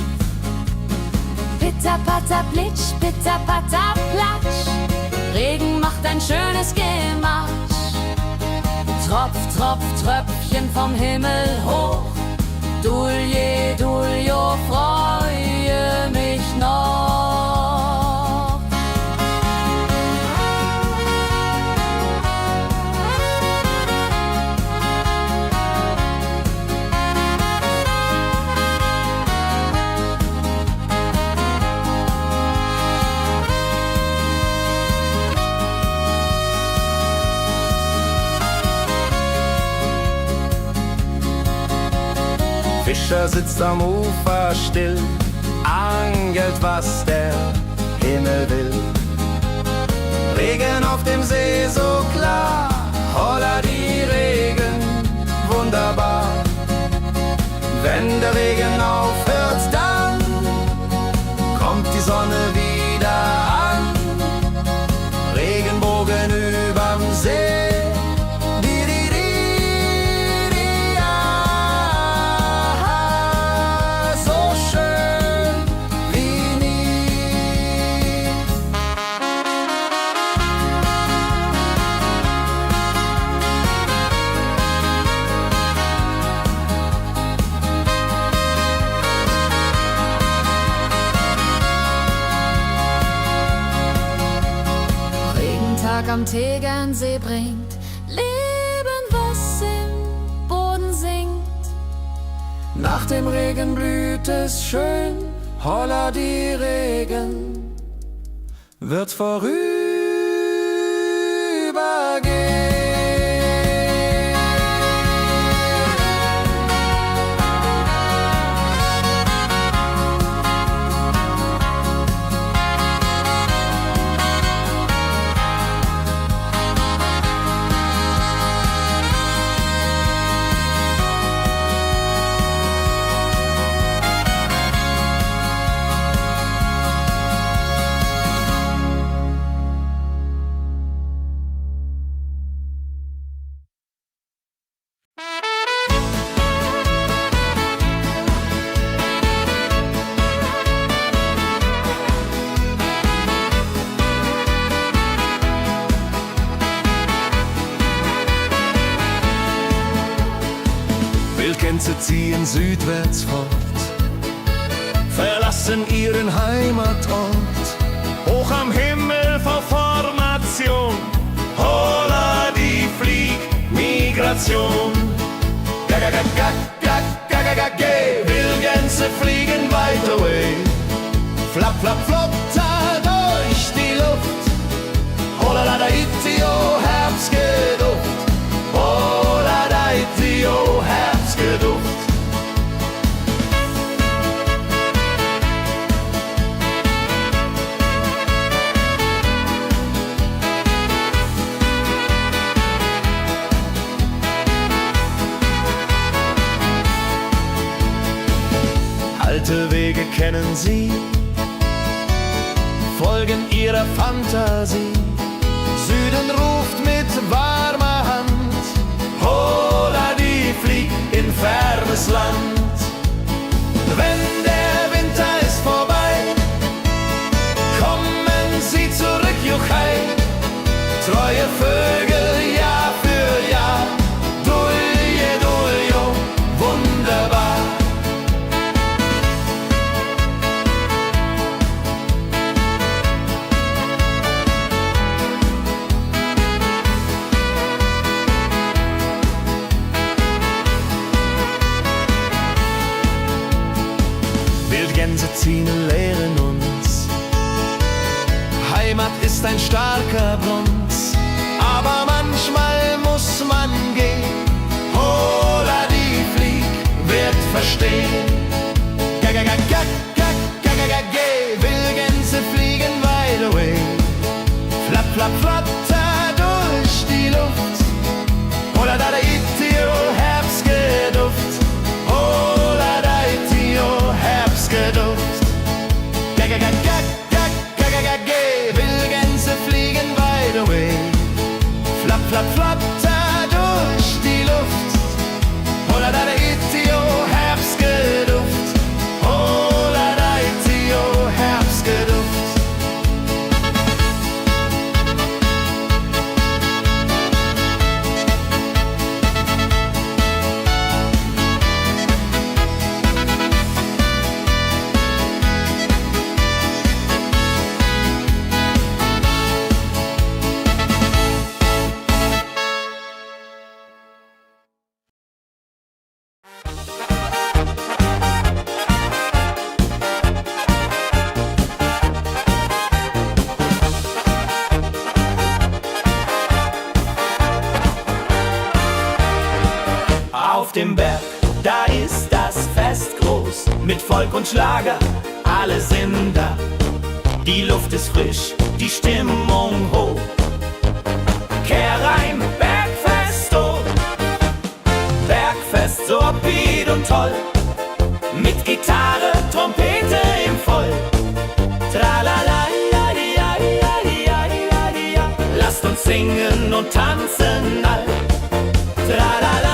Pitter, patter, plitsch, pitter, patter, platsch. Regen macht ein schönes Gematsch. Tropf, Tropf, Tröpfchen vom Himmel hoch. Dulje, Duljo, freue mich noch. Fischer sitzt am Ufer still, angelt, was der Himmel will. Regen auf dem See so klar, holla die Regen, wunderbar. Wenn der Regen aufhört, dann kommt die Sonne wieder an. Regenbogen überm See. am Tegernsee bringt Leben, was im Boden singt. Nach dem Regen blüht es schön, holla die Regen wird vorübergehen. Wildgänse ziehen südwärts fort, verlassen ihren Heimatort. Hoch am Himmel vor Formation, holla die Fliegmigration. Wildgänse fliegen weit away, flap, flap, flop, da durch die Luft. Holla da da itio, Herbstgeduft. Holla da itio, Herbstgeduft. Alte Wege kennen sie, folgen ihrer Fantasie. Süden ruft mit warmer Hand, holla die flieg in fernes Land. Wenn der Winter ist vorbei, kommen sie zurück, Juchai. Treue Vögel Jahr für Jahr, dulje, duljo, wunderbar. Wildgänse ziehen, lehren uns. Heimat ist ein starker Bund, aber manchmal muss man gehen. Holla die Flieg wird verstehen. Wildgänse fliegen wide away, flap, flap, flatter durch die Luft. Holla da da itio, Herbstgeduft. Holla da itio, Herbstgeduft. Wildgänse fliegen wide away, flap, flap, flatter durch die Luft. Holla da da itio, Herbstgeduft. Holla da itio, Herbstgeduft. Auf dem Berg, da ist das Fest groß, mit Volk und Schlager, alle sind da. Die Luft ist frisch, die Stimmung hoch. Kehr rein, Bergfest, oh. Bergfest, so upbeat und toll. Mit Gitarre, Trompete im Voll. Tralala, ja, ja, ja, ja, ja, ja. Lasst uns singen und tanzen all. Tralala.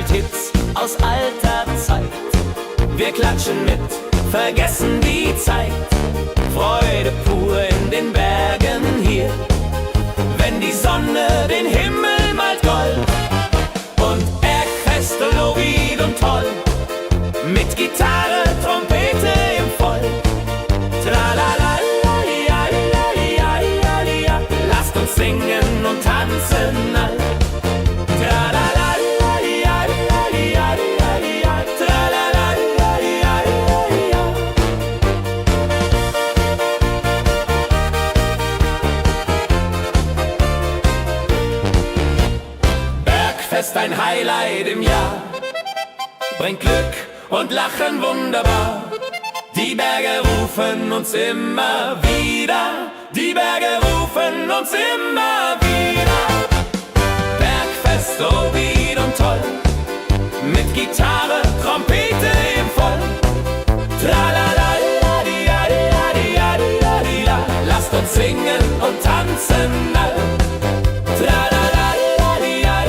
Hits aus alter Zeit. Wir klatschen mit, vergessen die Zeit. Freude pur in den Bergen hier. Wenn die Sonne den Himmel toll. Und Bergfest, Lovid und toll. Mit Gitarre, Trompete im Voll. Tralalalalialialialialialial. Lasst uns singen und tanzen all. Tralalalalialialialialial. Tralalalalialialial. Bergfest, ein Highlight im Jahr. Bringt Glück und Lachen wunderbar. Die Berge rufen uns immer wieder. Die Berge rufen uns immer wieder. Bergfest, Lovid und toll. Mit Gitarre, Trompete im Voll. Tralalalalialialialialial. Lasst uns singen und tanzen all. Tralalalalialialialial.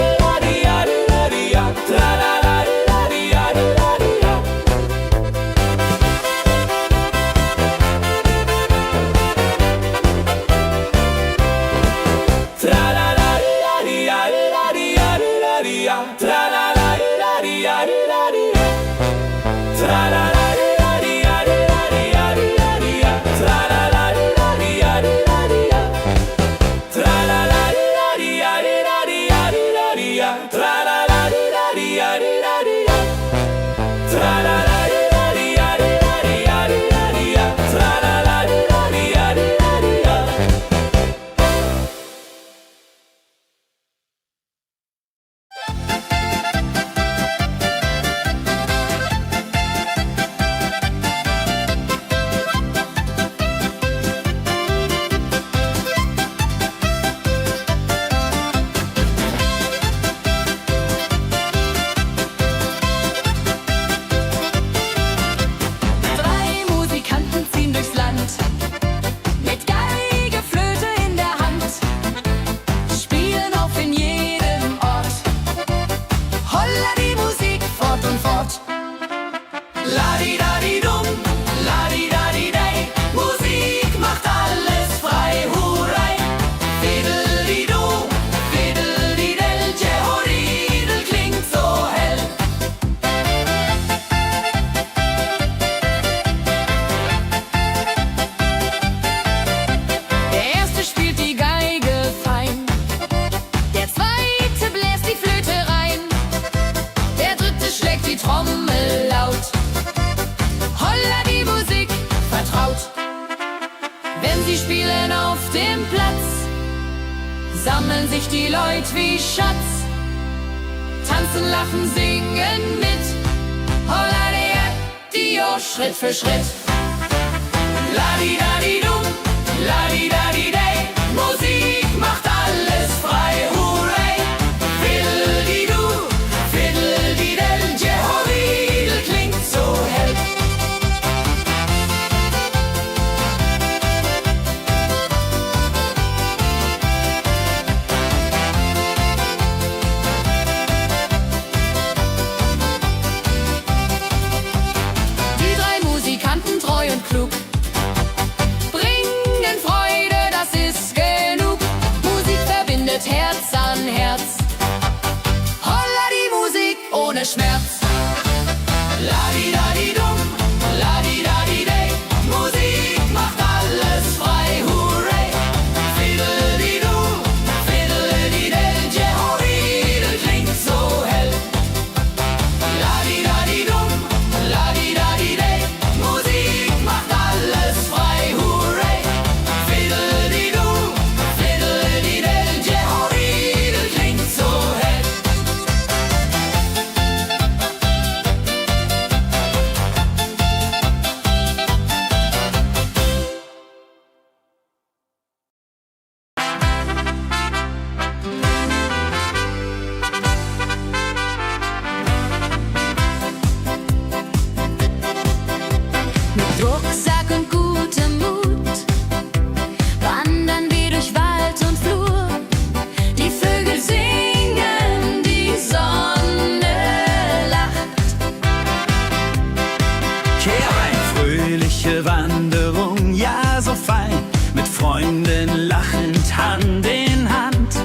Tralalalalialialial. Tralalalalialialialial. Tralalalalialialial. Tralalalalialialialial. Tralalalalialialial. Tralalalalialialialial. Tralalalalialialial. Tralalalalialialialial. Tralalalalialialial. Drei Musikanten ziehen durchs Land, mit Geige, Flöte in der Hand, spielen auf in jedem Ort. Holla die Musik fort und fort. Ladi-dadi-dum, ladi-dadi-dei, Musik macht alles frei, hurrei. Fiddle-di-du, fiddle-di-del, Jehoridel klingt so hell. Der erste spielt die Geige fein, der zweite bläst die Flöte rein, der dritte schlägt die Trommel laut. Holla die Musik vertraut. Wenn sie spielen auf dem Platz, sammeln sich die Leute wie Schatz, tanzen, lachen, singen mit. Holla die Schritt für Schritt. Ladi-dadi-dum, ladi-dadi-dei, Musik macht alles frei, hurray. Fiddle-di-du, fiddle-di-del, Jehoridel klingt so hell. Die drei Musikanten, treu und klug, bringen Freude, das ist genug. Musik verbindet Herz an Herz. Holla die Musik ohne Schmerz. Ladi-dadi-dum, ladi-dadi-dei, Musik macht alles frei, hurray. Fiddle-di-du, fiddle-di-del, Jehoridel klingt so hell. Ladi-dadi-dum, ladi-dadi-dei, Musik macht alles frei, hurray. Fiddle-di-du, fiddle-di-del, Jehoridel klingt so hell. Mit Rucksack und gutem Mut wandern wir durch Wald und Flur. Die Vögel singen, die Sonne lacht. Eine fröhliche Wanderung, ja so fein, mit Freunden lachend Hand in Hand.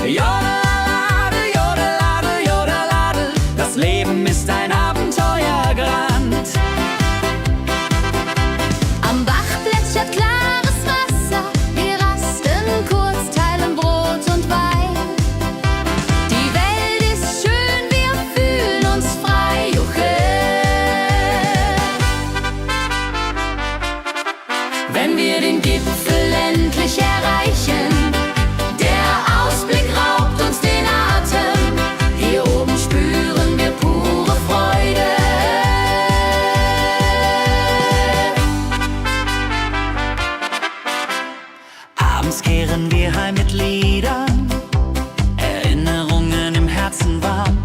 Jodelade, wenn wir den Gipfel endlich erreichen. Der Ausblick raubt uns den Atem, hier oben spüren wir pure Freude. Abends kehren wir heim mit Liedern, Erinnerungen im Herzen warm.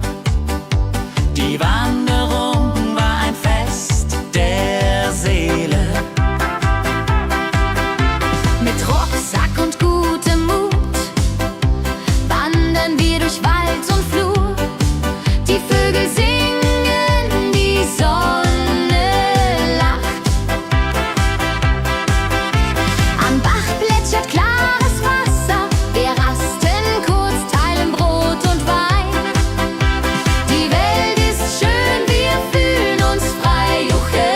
Die Wanderung war ein Fest der Seele. Mit Rucksack und gutem Mut wandern wir durch Wald und Flur. Die Vögel singen, die Sonne lacht. Am Bach plätschert klares Wasser, wir rasten kurz, teilen Brot und Wein. Die Welt ist schön, wir fühlen uns frei, juche.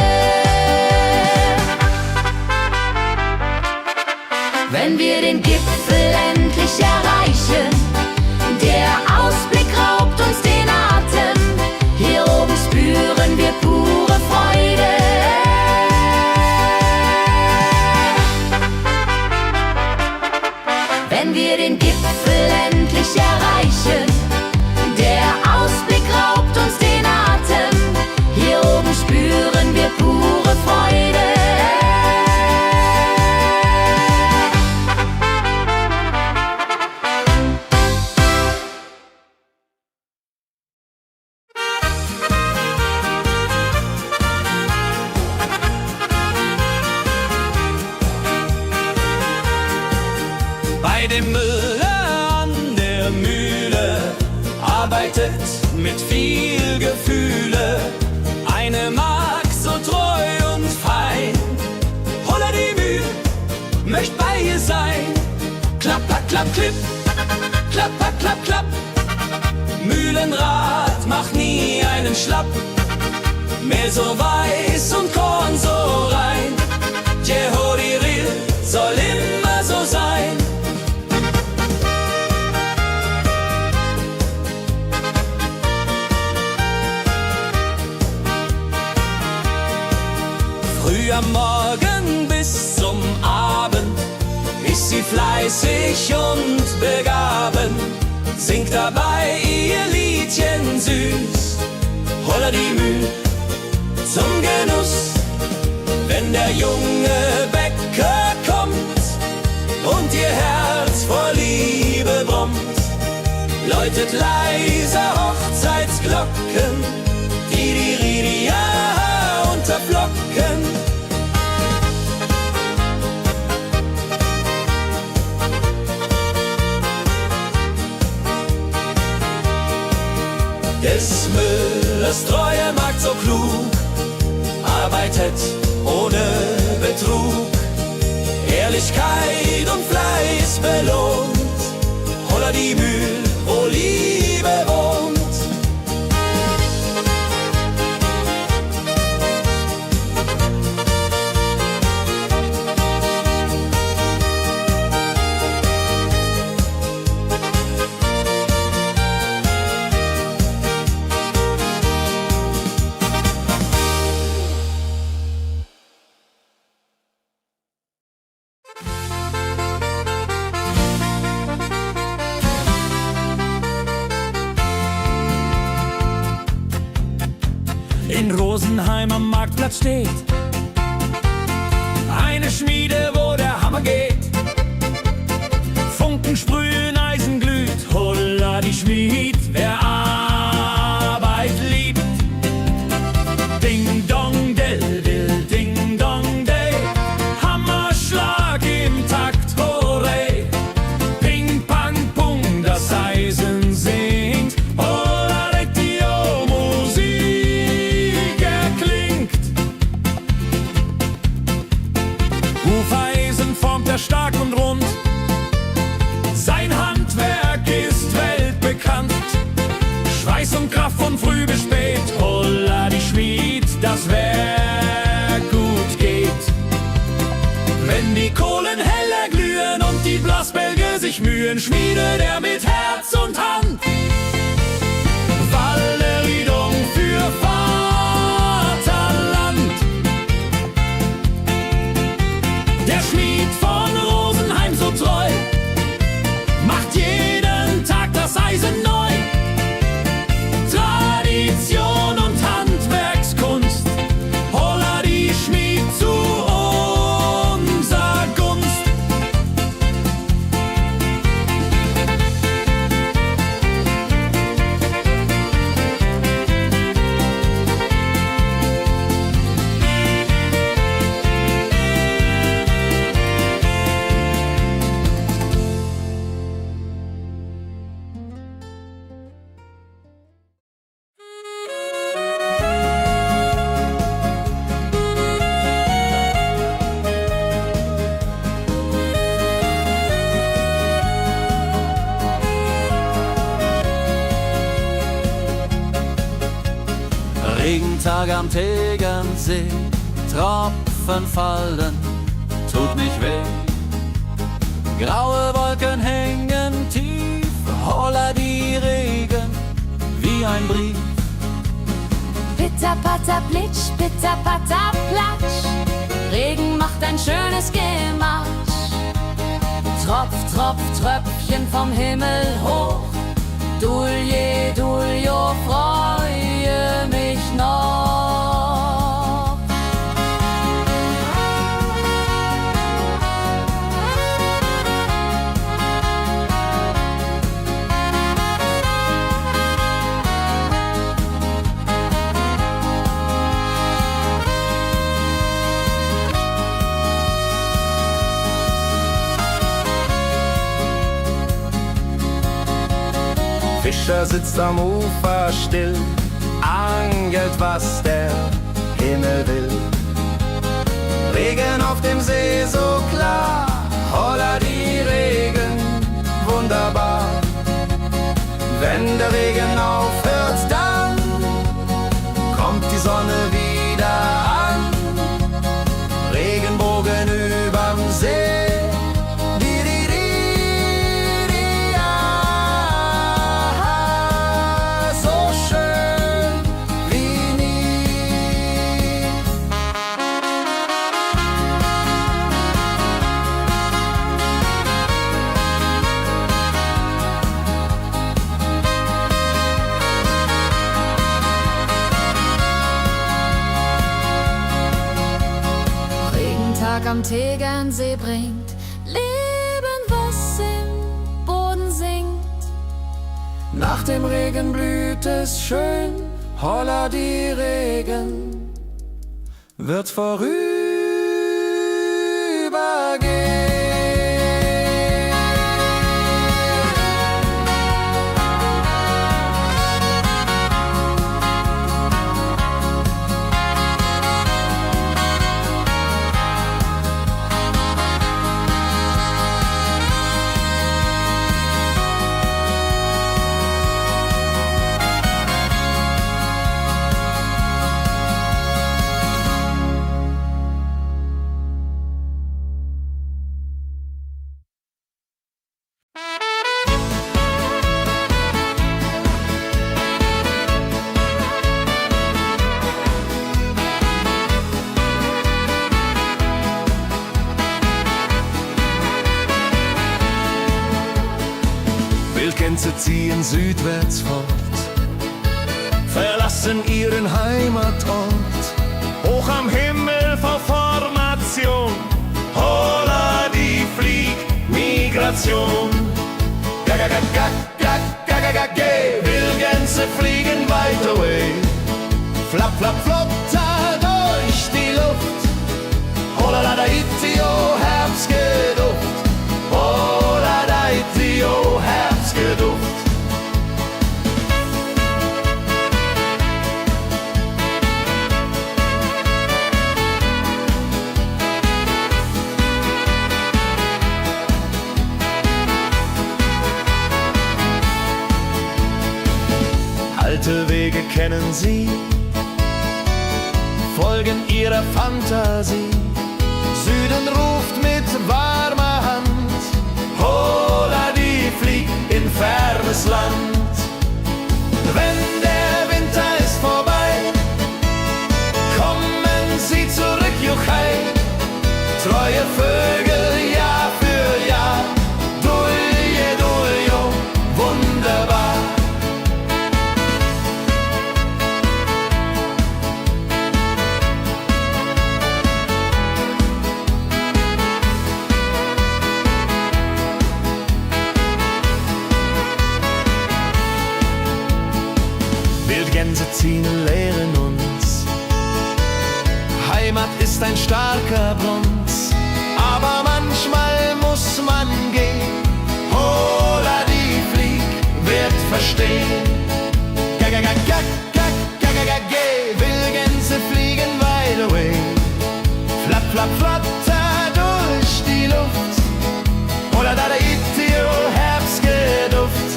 Wenn wir den Gipfel endlich erreichen, der Ausblick raubt uns den Atem, hier oben spüren wir pure Freude. Wenn wir den Gipfel endlich erreichen, der Ausblick raubt uns den Atem, hier oben spüren wir pure Freude. Bei dem Müller an der Mühle arbeitet mit viel Gefühle eine Magd so treu und fein. Holla die Mühl, möcht bei ihr sein. Klapper, klapp, klipp, klapper, klapp, klapp. Mühlenrad macht nie einen Schlapp. Mehl so weiß und Korn so rein. Jehodiril soll immer so sein. Früh am Morgen bis zum Abend ist sie fleißig und begaben, singt dabei ihr Liedchen süß. Holla die Mühl zum Genuss, wenn der junge Bäcker kommt und ihr Herz vor Liebe brummt, läutet leise Hochzeitsglocken, die Ridia unterflocken. Des Müllers treue Magd so klug, arbeitet ohne Betrug, Ehrlichkeit und Fleiß belohnt. Holla die Mühl, wo Liebe wohnt. In Rosenheim am Marktplatz steht eine Schmiede, wo der Hammer geht. Funken sprühen, Eisen glüht, holla die Schmied, wer Arbeit liebt. Ding dong del dill, ding dong day, Hammerschlag im Takt, hurray. Ping pang pung, das Eisen singt, holla Retio, Musik erklingt. Hufeisen formt er stark und rund, sein Handwerk ist weltbekannt. Schweiß und Kraft von früh bis spät, holla die Schmied, das Werk gut geht. Wenn die Kohlen heller glühen und die Blasbälge sich mühen, schmiedet er mit Herz und Hand Walleriedung für Vaterland. Der Schmied von Rosenheim so treu macht jeden Tag das Eisen neu. Tradition und Handwerkskunst, holla die Schmied zu unser Gunst. Regentag am Tegernsee, Tropfen fallen, tut nicht weh. Graue Wolken hängen tief, holla die Regen wie ein Brief. Pitter, patter, plitsch, pitter, patter, platsch. Regen macht ein schönes Gematsch. Tropf, Tropf, Tröpfchen vom Himmel hoch. Dulje, Duljo, freue mich noch. Fischer sitzt am Ufer still, angelt, was der Himmel will. Regen auf dem See so klar, holla die Regen, wunderbar. Wenn der Regen aufhört, dann kommt die Sonne wieder an. Regenbogen überm See. Am Tegernsee bringt Leben, was im Boden singt. Nach dem Regen blüht es schön, holla die Regen wird vorübergehen. Gänse ziehen südwärts fort, verlassen ihren Heimatort. Hoch am Himmel vor Formation, holla die Fliegmigration. Wildgänse fliegen weit away, flapp, flapp, flop, da durch die Luft. Holla la da itio, Herbstgeduft. Holla da itio, Herbstgeduft. Alte Wege kennen sie, folgen ihrer Fantasie. Süden ruft mit warmer Hand, holla die flieg in fernes Land. Wenn der Winter ist vorbei, kommen sie zurück, Juchai. treue Vögel Jahr für Jahr. Dulje, duljo, wunderbar. Wildgänse ziehen, lehren uns. Heimat ist ein starker Bund, aber manchmal muss man gehen. Hola, die Flieg wird verstehen. Wildgänse fliegen wide away. Flapp, flapp, flatter durch die Luft. Hola, da, da, itio, Herbstgeduft.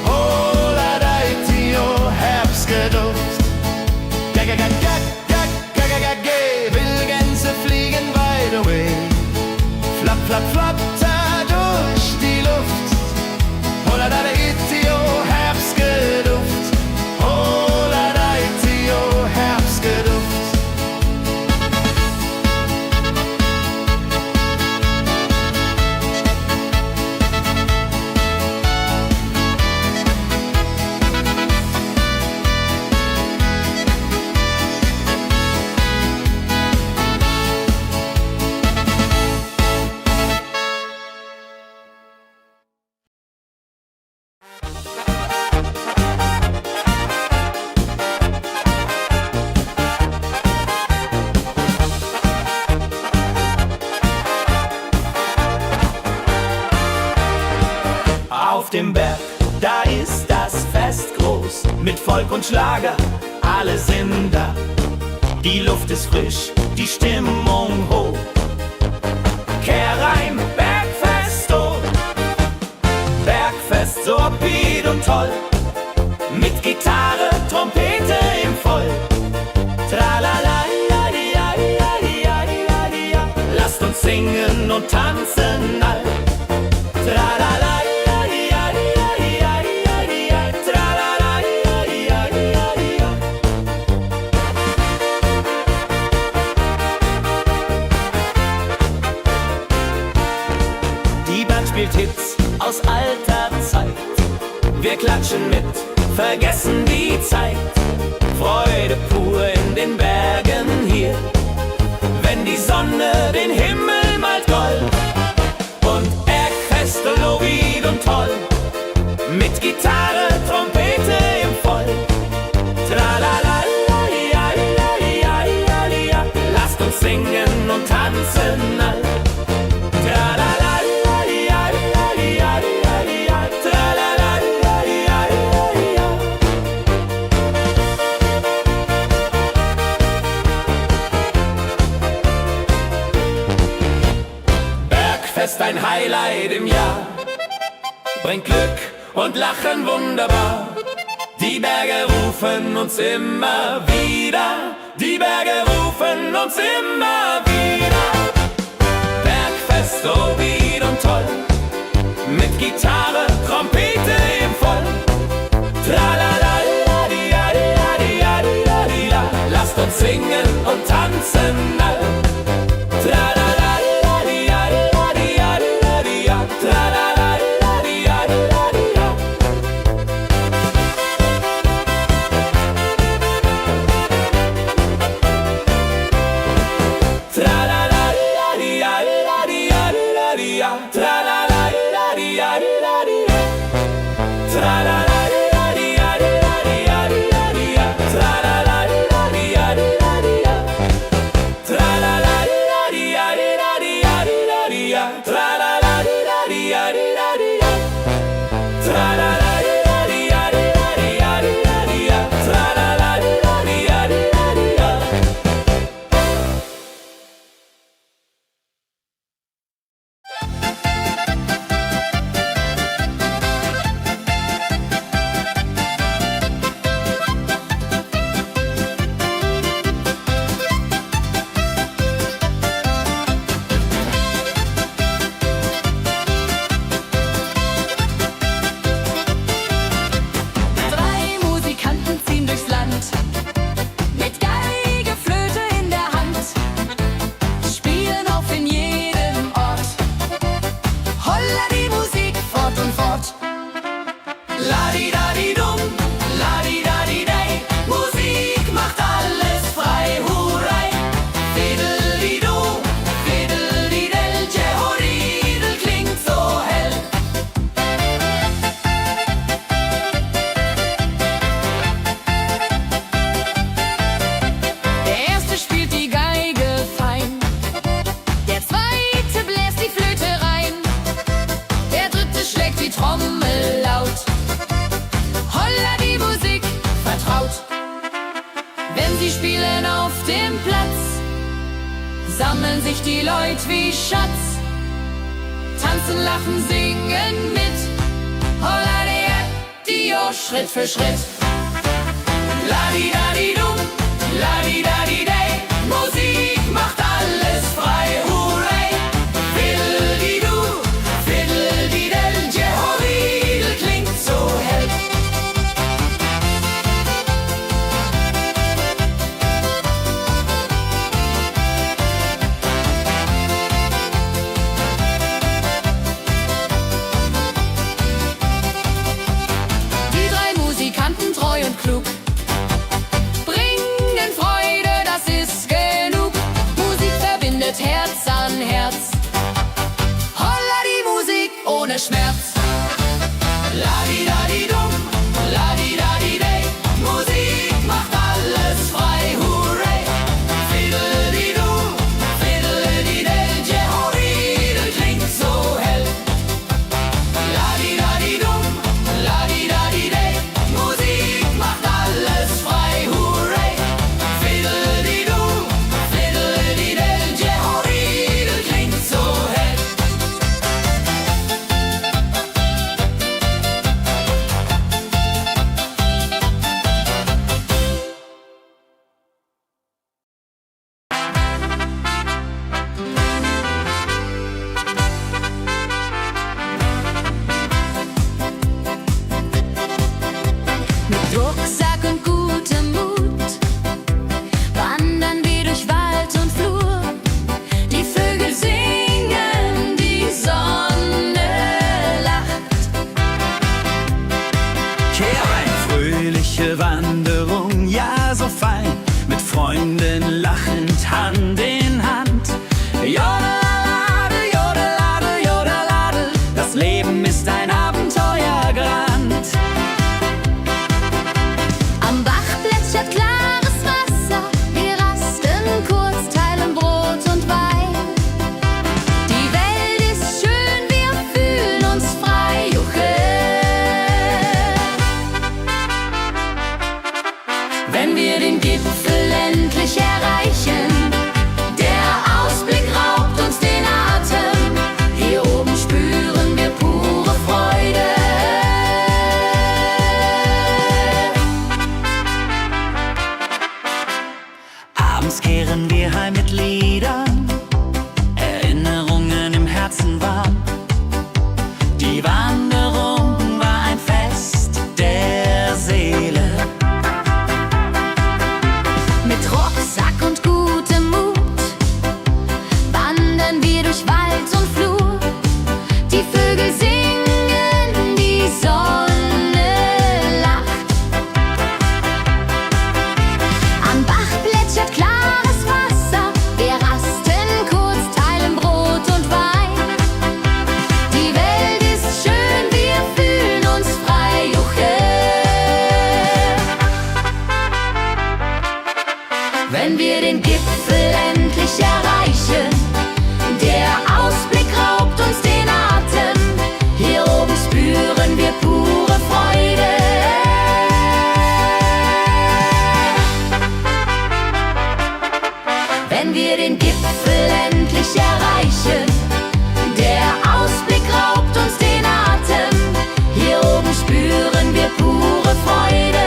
Hola, da, itio, Herbstgeduft. Wildgänse fliegen wide away. Flapp, flapp, flatter durch die Luft. Hola, da, da, itio, Herbstgeduft. Hola, da, itio, Herbstgeduft. Auf dem Berg, da ist das Fest groß, mit Volk und Schlager, alle sind da. Die Luft ist frisch, die Stimmung hoch. Kehr rein, Bergfest, oh. Bergfest, so upbeat und toll. Mit Gitarre, Trompete im Voll. Tralala, ja, ja, ja, ja, ja, ja. Lasst uns singen und tanzen all. Tralala. Spielt Hits aus alter Zeit. Wir klatschen mit, vergessen die Zeit. Freude pur in den Bergen hier. Wenn die Sonne den Himmel malt gold. Und Bergfest, Lovid und toll. Mit Gitarre, Trompete im Voll. Tralala, ja, ja, ja, ja, ja. Lasst uns singen und tanzen all. Tralala. Ist ein Highlight im Jahr, bringt Glück und Lachen wunderbar. Die Berge rufen uns immer wieder, die Berge rufen uns immer wieder. Bergfest, so weit und toll, mit Gitarre, Trompete im Voll. Tralala, dia, dia, dia, dia, dia. Lasst uns singen und tanzen all. Tralala. sich die Leute wie Schatz. Tanzen, lachen, singen mit. Holla die Schritt für Schritt. Ladi-dadi-dum, ladi-dadi-day. Musik macht alles frei, hurray. Fiddle-di-du, fiddle-di-del. Jehoridel klingt so hell. Die drei Musikanten, treu und klug, bringen Freude, das ist genug. Musik verbindet Herz an Herz. Holla die Musik ohne Schmerz. Ladi-dadi-dum, ladi-dadi-day. Musik macht alles frei, hurray. Fiddle-di-du, fiddle-di-del. Jehoridel klingt so hell. Ladi-dadi-dum, ladi-dadi-day. Musik macht alles frei, hurray. Fiddle-di-du, fiddle-di-del. Jehoridel klingt so hell. Mit Rucksack und gutem Mut wandern wir durch Wald und Flur. Die Vögel singen, die Sonne lacht. Eine fröhliche Wanderung, ja so fein, mit Freunden lachend Hand in Hand. Jodelade, jodelade, jodelade, das Leben ist ein Abenteuergrand. Am Bach plätschert klares Wasser, wir rasten kurz, teilen Brot und Wein. Die Welt ist schön, wir fühlen uns frei, juche. Wenn wir den Gipfel endlich erreichen, der Ausblick raubt uns den Atem. Hier oben spüren wir pure Freude. Abends kehren wir heim mit Liedern, Erinnerungen im Herzen warm. Die Wanderung war ein Fest der Seele. Mit Rucksack und gutem Mut wandern wir durch Wald und Flur. Die Vögel singen, die Sonne lacht. Am Bach plätschert klares Wasser, wir rasten kurz, teilen Brot und Wein. Die Welt ist schön, wir fühlen uns frei, juche. Wenn wir den Gipfel endlich erreichen, der Ausblick raubt uns den Atem. Hier oben spüren wir pure Freude. Wenn wir den Gipfel endlich erreichen, der Ausblick raubt uns den Atem. Hier oben spüren wir pure Freude.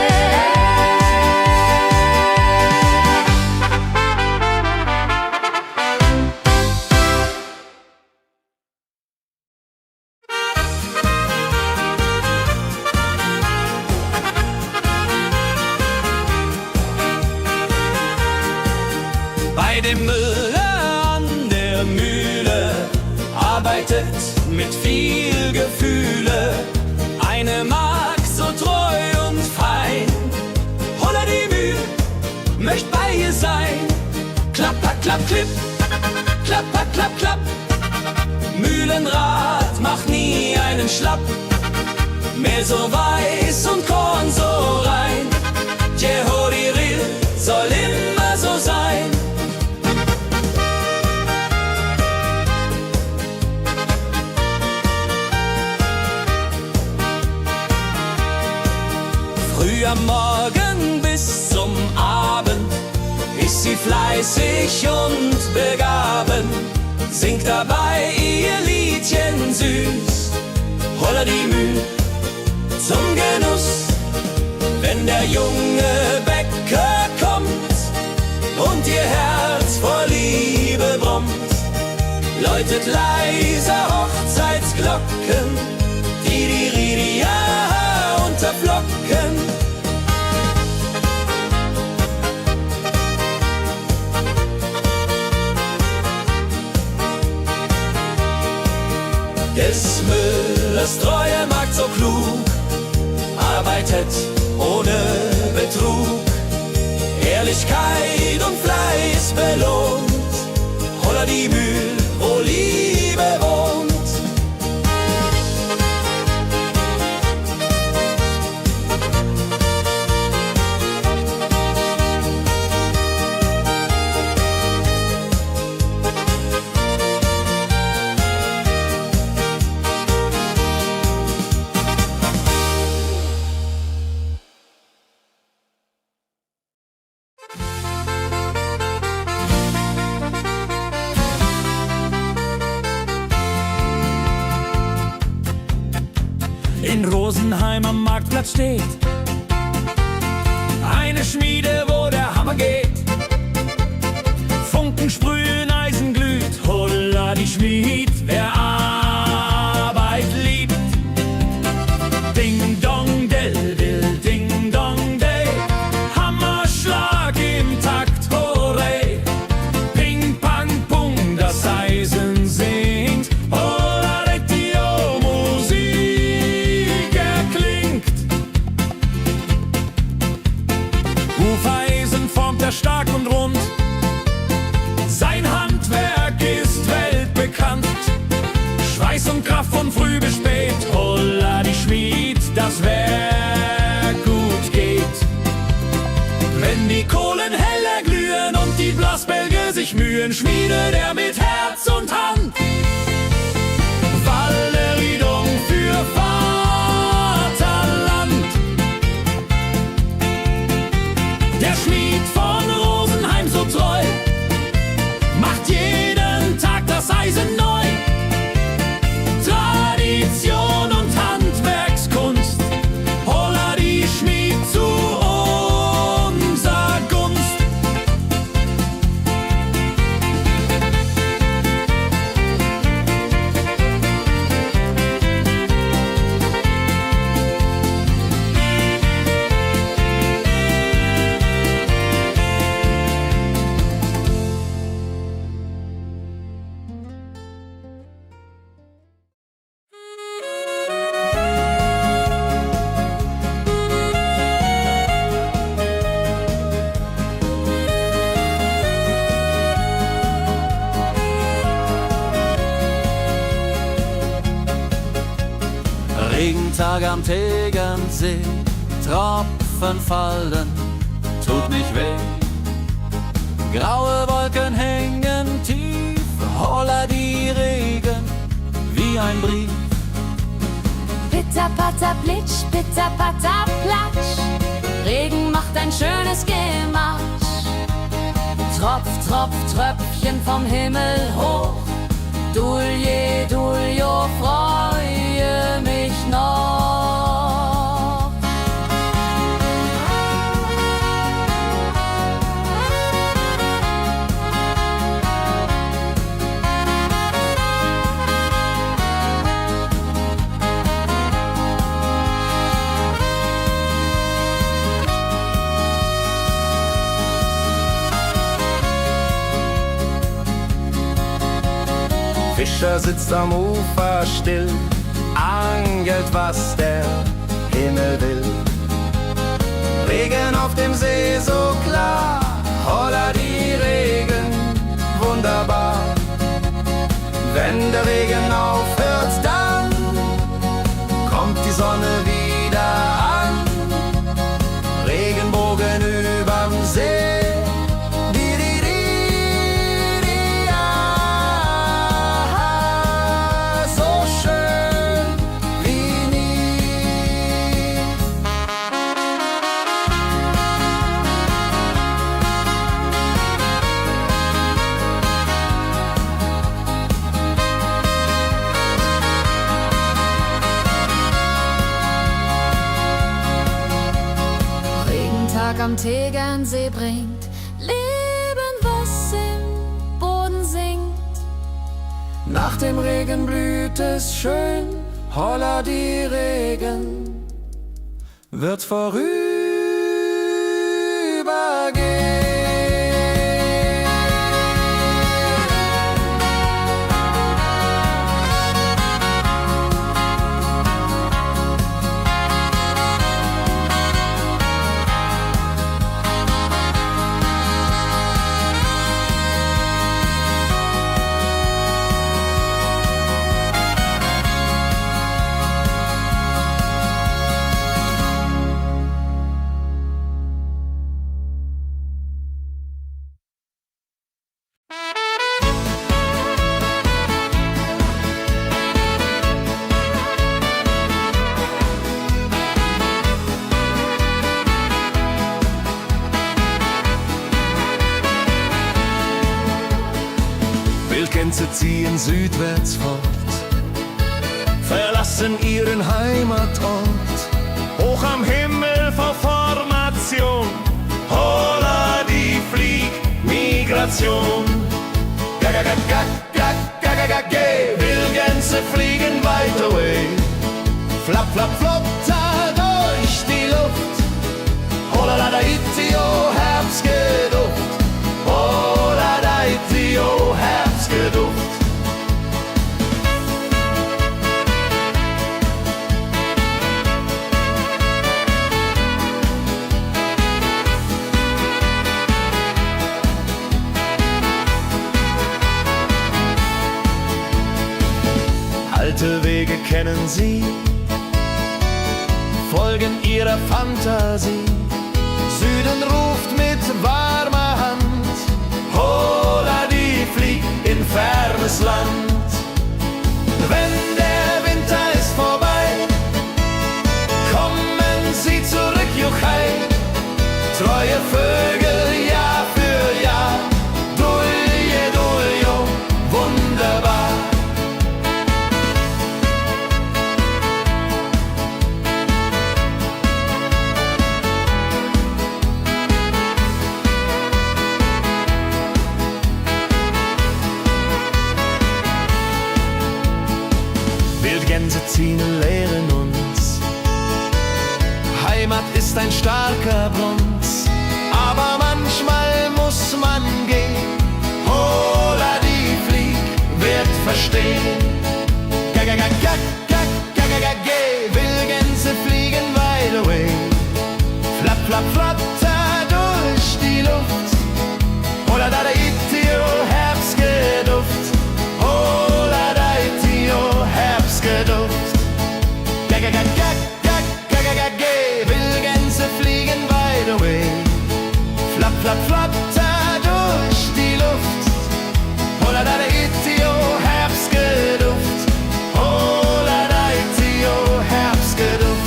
Bei dem Müller an der Mühle arbeitet mit viel Gefühle eine Magd so treu und fein. Holla die Mühle, möcht bei ihr sein. Klapper, klapp, klipp, klapper, klapp, klapp. Mühlenrad macht nie einen Schlapp. Mehr so weiß und Korn so rein. Jehoridel soll immer so sein. Früh am Morgen bis zum Abend ist ist sie fleißig und begaben, singt dabei ihr Liedchen süß. Holla die Müh zum Genuss, wenn der junge Bäcker kommt und ihr Herz vor Liebe brummt, läutet leise Hochzeitsglocken, die Ridia unterflocken. Des Müllers treue Magd so klug, arbeitet ohne Betrug, Ehrlichkeit und Fleiß belohnt. Holla die Mühl, wo Liebe wohnt. In Rosenheim am Marktplatz steht eine Schmiede, wo der Hammer geht. Funken sprühen, Eisen glüht, holla die Schmied, wer Arbeit liebt. Ding dong del dill, ding dong day, Hammerschlag im Takt, hooray. Ping pang pung, das Eisen singt, holla Retio, Musik erklingt. Hufeisen formt er stark und rund, sein Handwerk ist weltbekannt. Schweiß und Kraft von früh bis spät, holla die Schmied, das Werk gut geht. Wenn die Kohlen heller glühen und die Blasbälge sich mühen, schmiedet er mit Herz und Hand Walleriedung für Vaterland. Der Schmied von Rosenheim so treu macht jeden Tag das Eisen neu. Tradition und Handwerkskunst, holla die Schmied zu unser Gunst. Regentag am Tegernsee, Tropfen fallen, tut nicht weh. Graue Wolken hängen tief, holla die Regen wie ein Brief. Pitter, patter, plitsch, pitter, patter, platsch. Regen macht ein schönes Gematsch. Tropf, Tropf, Tröpfchen vom Himmel hoch. Dulje, Duljo, freue mich noch. Fischer sitzt am Ufer still, angelt, was der Himmel will. Regen auf dem See so klar, holla die Regen, wunderbar. Wenn der Regen aufhört, dann kommt die Sonne wieder an. Regenbogen überm See. am Tegernsee bringt Leben, was im Boden singt. Nach dem Regen blüht es schön, holla die Regen wird vorübergehen. Wildgänse ziehen südwärts fort, verlassen ihren Heimatort. Hoch am Himmel vor Formation, holla die Fliegmigration. Wildgänse fliegen weit away, flap, flap, flop, da durch die Luft. Holla da da itio, Herbstgeduft. Holla da itio, Herbstgeduft. Alte Wege kennen sie, folgen ihrer Fantasie. Süden ruft mit warmer Hand, holla die flieg in fernes Land. Wenn der Winter ist vorbei, kommen sie zurück, Juchai. Treue Vögel Jahr für Jahr, dulje, duljo, wunderbar. Wildgänse ziehen, lehren uns, Heimat ist ein starker Bund, aber manchmal muss man gehen. Holla die Flieg wird verstehen. Wildgänse fliegen wide away, flap, flap, flatter durch die Luft. Holla da da itio, Herbstgeduft. Holla da itio, Herbstgeduft. Wildgänse fliegen wide away, flap, flap, flatter durch die Luft. Holla da da itio, Herbstgeduft. Holla da itio, Herbstgeduft.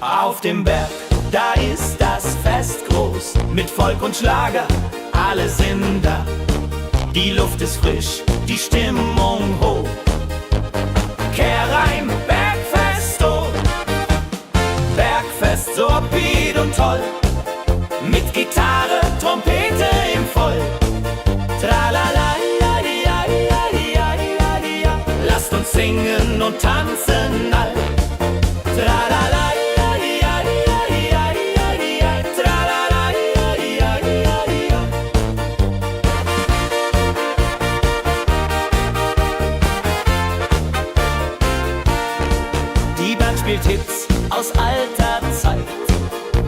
Auf dem Berg, da ist das Fest groß, mit Volk und Schlager, alle sind da. Die Luft ist frisch, die Stimmung hoch. Kehr rein, Bergfest, oh. Bergfest, so upbeat und toll, mit Gitarre, Trompete im Voll. Tralala, lasst uns singen und tanzen all. Tralala. Spielt Hits aus alter Zeit.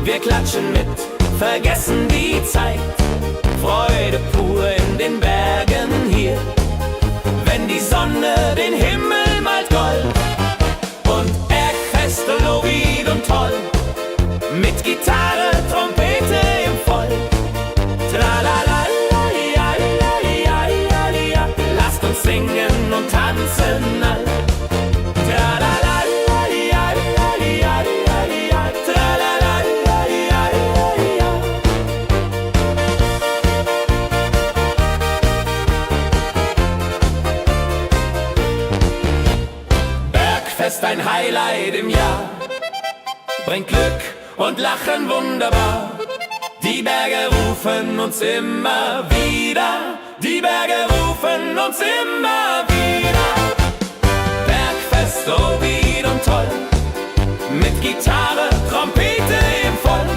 Wir klatschen mit, vergessen die Zeit. Freude pur in den Bergen hier. Wenn die Sonne den Himmel tanzen all. Tralalalalialialialialial, tralalalalialialial. Bergfest, ein Highlight im Jahr, bringt Glück und Lachen wunderbar. Die Berge rufen uns immer wieder, die Berge rufen uns immer wieder. Bergfest, oh wie und toll, mit Gitarre, Trompete im Voll.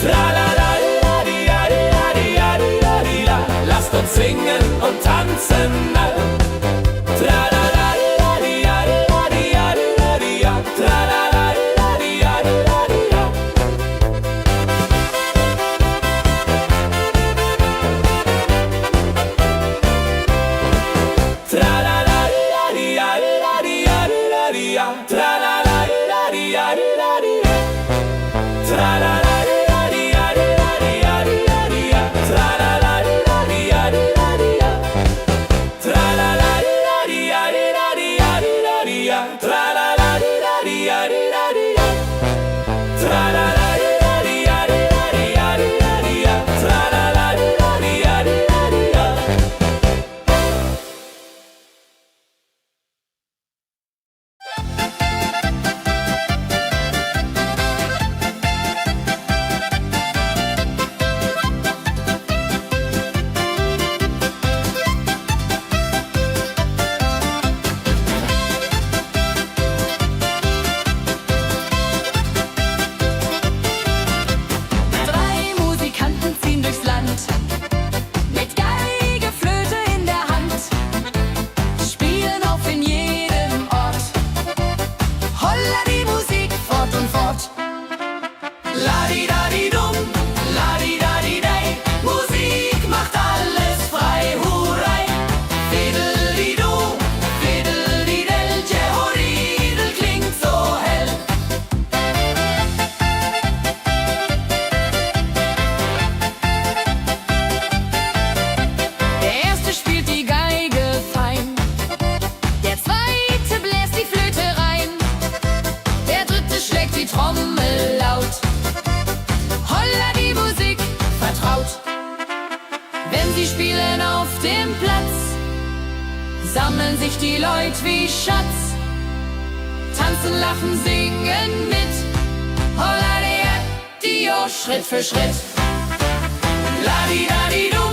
Tralalalalialialialial, lasst uns singen und tanzen all. Tralalalalialialial, tralalalalialial. Tralalalalialialial, tralalalalialial. Tralalalalialialial, tralalalalialial. Tralalalalialialial, tralalalalialial. Tralalalalialialial, tralalalalialial. Drei Musikanten ziehen durchs Land, mit Geige, Flöte in der Hand, spielen auf in jedem Ort. Holla die Musik fort und fort. Ladi-dadi-dum, ladi-dadi-dei, Musik macht alles frei, hurrei. Fiddeli-du, fiddeli-del, Jehoridel klingt so hell. Der erste spielt die Geige fein, der zweite bläst die Flöte rein, der dritte schlägt die Trommel laut. Holla die Musik vertraut. Wenn sie spielen auf dem Platz, sammeln sich die Leute wie Schatz, tanzen, lachen, singen mit. Holla die Schritt für Schritt. Ladi-dadi-dum,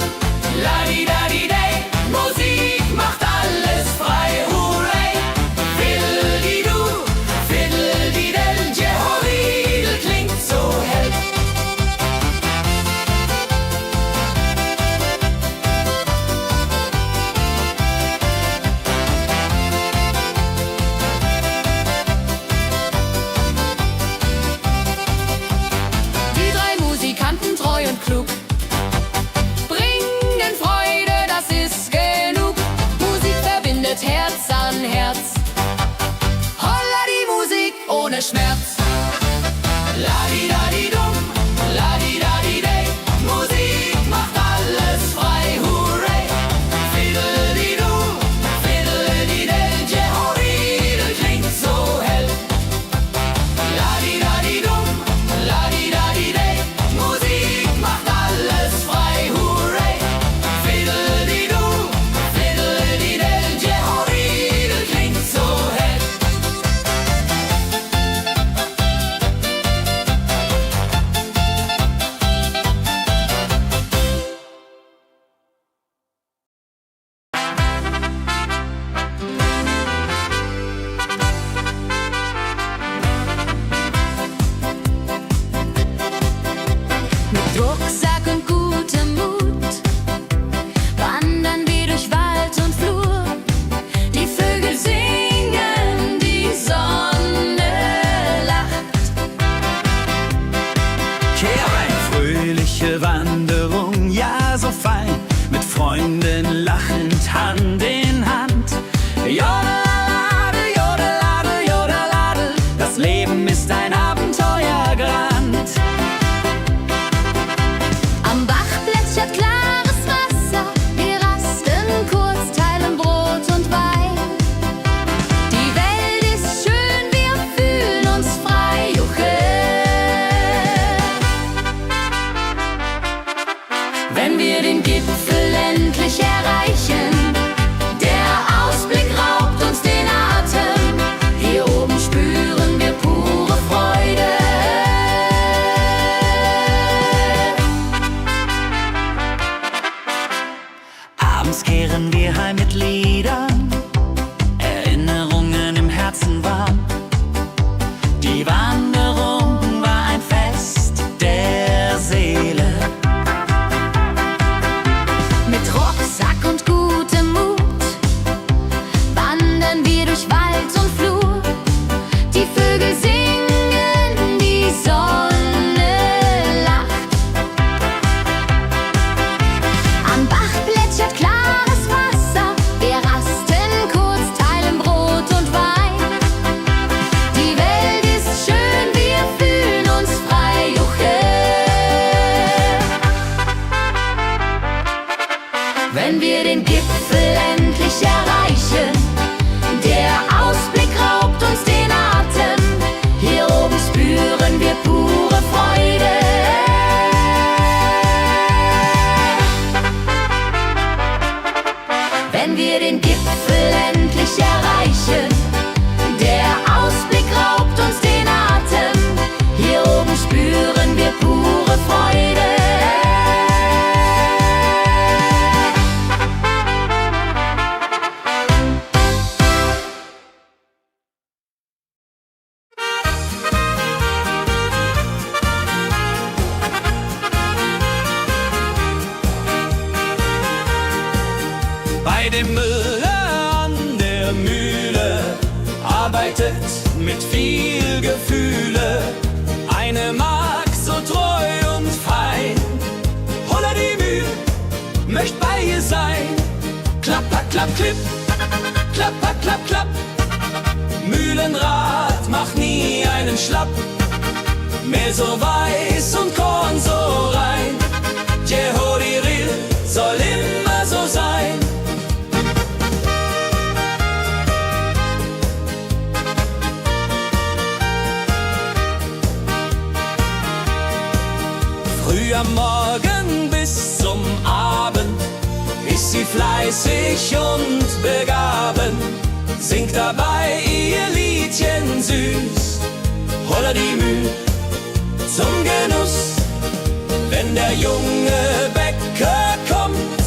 ladi-dadi-dei, Musik macht alles frei, hurray. Fiddeli-du, fiddeli-del, Jehoridel klingt so hell. Die drei Musikanten, treu und klug, bringen Freude, das ist genug. Musik verbindet Herz an Herz. Holla die Musik ohne Schmerz. Ladi-dadi-dum, ladi-dadi-dei, Musik macht alles frei, hurray. Fiddeli-du, fiddeli-del, Jehoridel klingt so hell. Ladi-dadi-dum, ladi-dadi-dei, Musik macht alles frei, hurray. Fiddeli-du, fiddeli-del, Jehoridel klingt so hell. Mit Rucksack und gutem Mut wandern wir durch Wald und Flur. Die Vögel singen, die Sonne lacht. Eine fröhliche Wanderung, ja so fein, mit Freunden lachend Hand in Hand. Jodelade, jodelade, jodelade, das Leben ist ein Abenteuer grand. Am Bach plätschert klares Wasser, wir rasten kurz, teilen Brot und Wein. pure Freude. Bei dem Müller an der Mühle arbeitet mit viel Gefühle eine Magd so treu und fein. Holla die Mühl, möcht bei ihr sein. Klapper, klapp, klipp, klapper, klapp, klapp. Mühlenrad macht nie einen Schlapp. Mehl so weiß und Korn so rein. Jehoriril soll immer so sein. Früh am Morgen bis zum Abend ist sie fleißig und begaben, singt dabei ihr Liedchen süß. Holla die Mühl zum Genuss, wenn der junge Bäcker kommt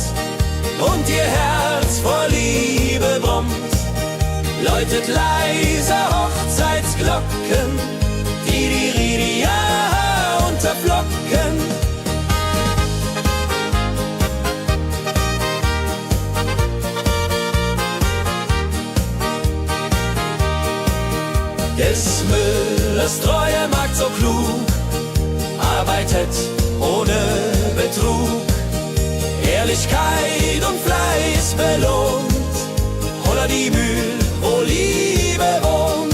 und ihr Herz vor Liebe brummt, läutet leise Hochzeitsglocken, die Ridia unterflocken. Des Müllers treue Magd so klug, arbeitet ohne Betrug, Ehrlichkeit und Fleiß belohnt. Holla die Mühl, wo Liebe wohnt.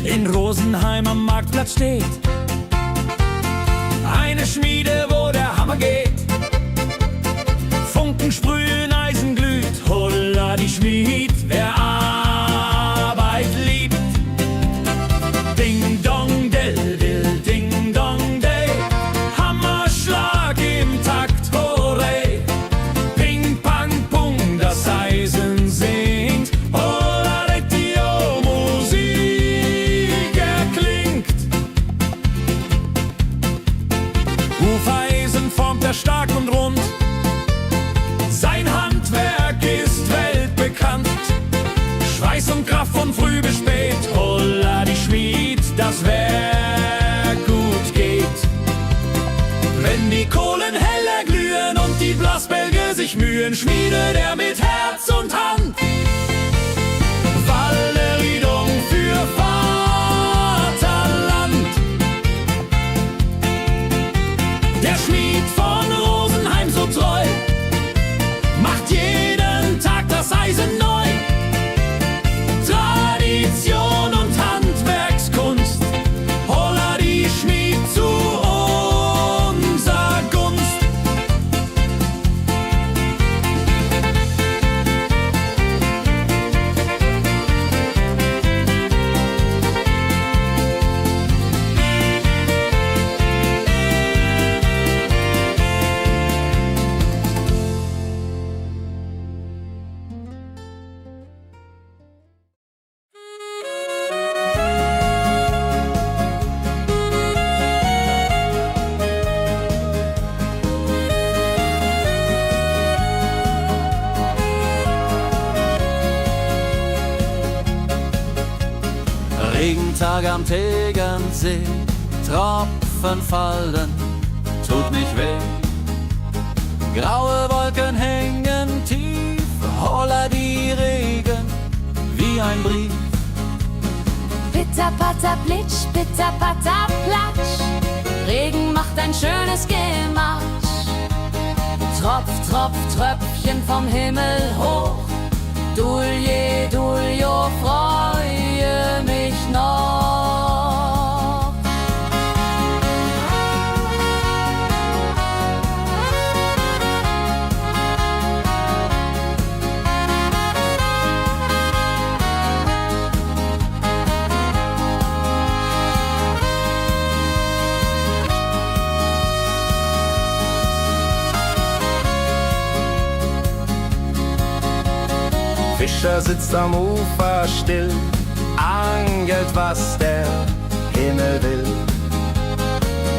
In Rosenheim am Marktplatz steht eine Schmiede, wo der Hammer geht. Funken sprühen, Eisen glüht, holla die Schmied, wer Arbeit liebt. Ding dong del dill, ding dong day, Hammerschlag im Takt, hooray. Ping pang pung, das Eisen singt, holla retio, Musik erklingt. Hufeisen formt er stark und rund, sein Handwerk ist weltbekannt. Schweiß und Kraft von früh bis spät, holla die Schmied, das Werk gut geht. Wenn die Kohlen heller glühen und die Blasbälge sich mühen, schmiedet er mit Herz und Hand Walleriedung für Vaterland. Der Schmied von Rosenheim so treu macht jeden Tag das Eisen neu. Tradition und Handwerkskunst, holla die Schmied zu unser Gunst. Regentag am Tegernsee, Tropfen fallen, tut nicht weh. Graue Wolken hängen tief, holla die Regen wie ein Brief. Pitter, patter, plitsch, pitter, patter, platsch. Regen macht ein schönes Gematsch. Tropf, Tropf, Tröpfchen vom Himmel hoch. Dulje, Duljo, freue mich noch. Fischer sitzt am Ufer still, angelt, was der Himmel will.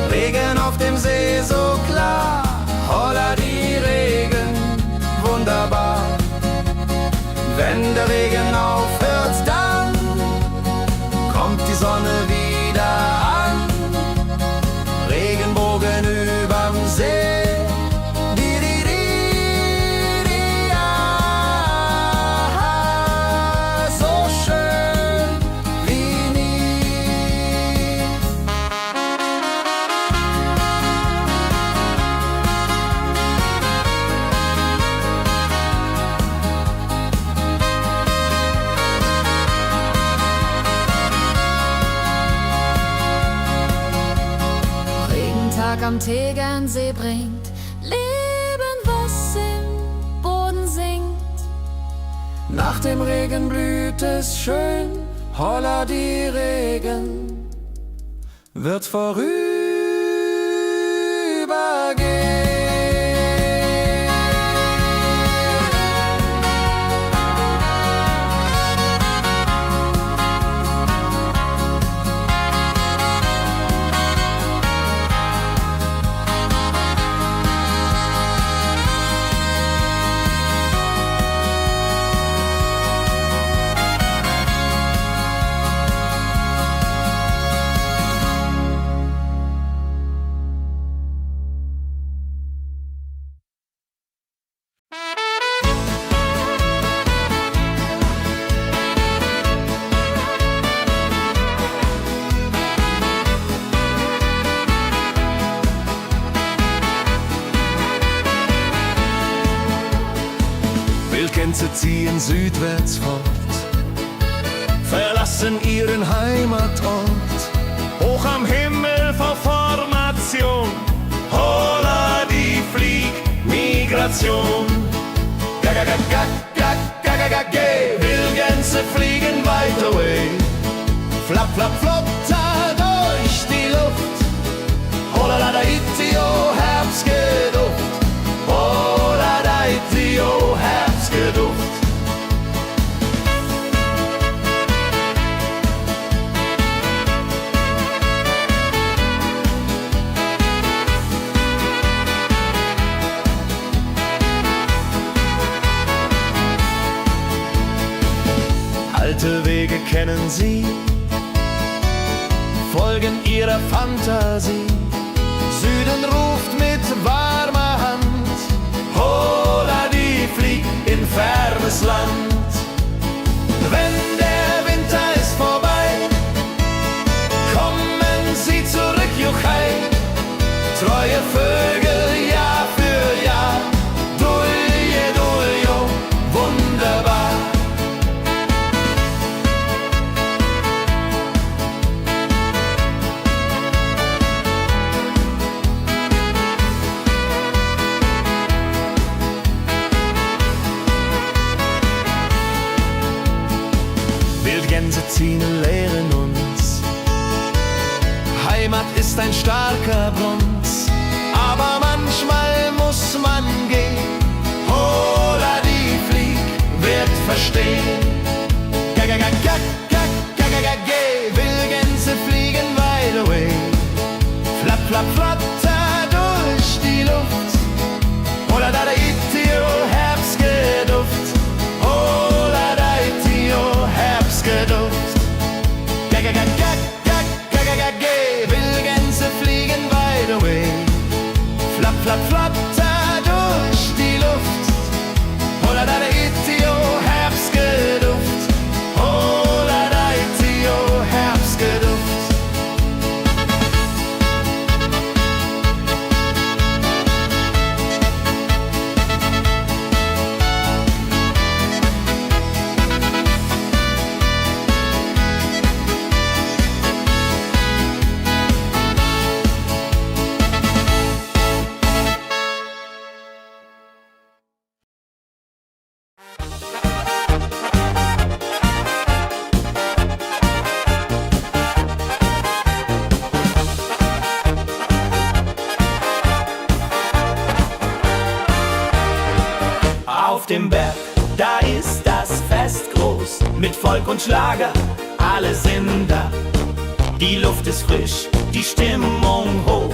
Regen auf dem See so klar, holla die Regen, wunderbar. Wenn der Regen aufhört, dann kommt die Sonne wieder an. Regenbogen überm See. Am Tegernsee bringt Leben, was im Boden singt. Nach dem Regen blüht es schön, holla die Regen wird vorübergehen. Wildgänse ziehen südwärts fort, verlassen ihren Heimatort. Hoch am Himmel vor Formation, holla die Fliegmigration. Wildgänse fliegen weit away, flap, flap, flop, da durch die Luft. Holla da itio, Herbstgeduft. Holla da itio, Herbstgeduft. Alte Wege kennen sie, folgen ihrer Fantasie. Süden ruft mit warmer Hand, holla die flieg in fernes Land. Wenn der Winter ist vorbei, kommen sie zurück, juchai. Treue Vögel Jahr für Jahr, dulje, duljo, wunderbar. Wildgänse ziehen, lehren uns, Heimat ist ein starker Bund, aber manchmal muss man gehen. Holla die Flieg wird verstehen. Wildgänse fliegen wide away, flap, flap, flatter durch die Luft. Holla da itio, Herbstgeduft. Holla da itio, Herbstgeduft. Wildgänse fliegen wide away, flap, flap, flatter durch die Luft. Holla da itio, Herbstgeduft. Holla da itio, Herbstgeduft. Auf dem Berg, da ist das Fest. mit Volk und Schlager, alle sind da. Die Luft ist frisch, die Stimmung hoch.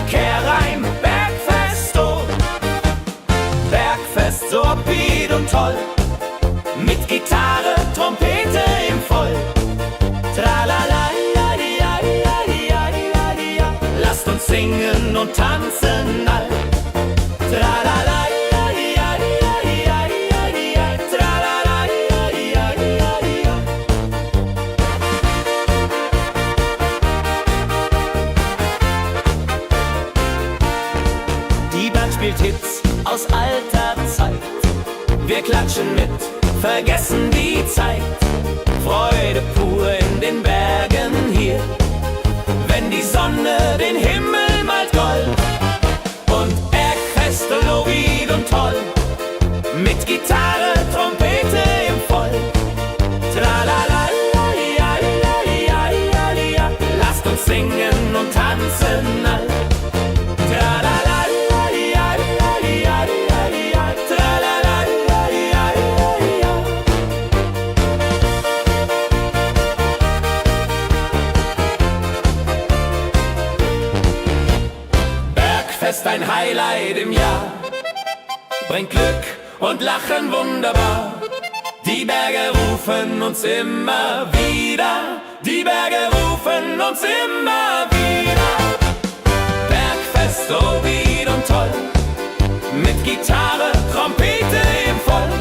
Kehr rein, Bergfest, oh. Bergfest, so upbeat und toll. Mit Gitarre, Trompete im Voll. Tralala, lasst uns singen und tanzen all. Tralala, die Band spielt Hits aus alter Zeit. Wir klatschen mit, vergessen die Zeit. Freude pur in den Bergen hier, wenn die Sonne den Himmel malt gold. Und Bergfest, Lovid und toll, mit Gitarre, Trompete im Voll. Tralala, lasst uns singen und tanzen all. Tralala, Bergfest, ein Highlight im Jahr, bringt Glück und Lachen wunderbar. Die Berge rufen uns immer wieder, die Berge rufen uns immer wieder. Bergfest, so wied und toll, mit Gitarre, Trompete im Voll.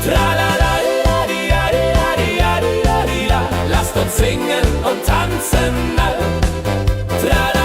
Tralala, lasst uns singen und tanzen all. Tralala,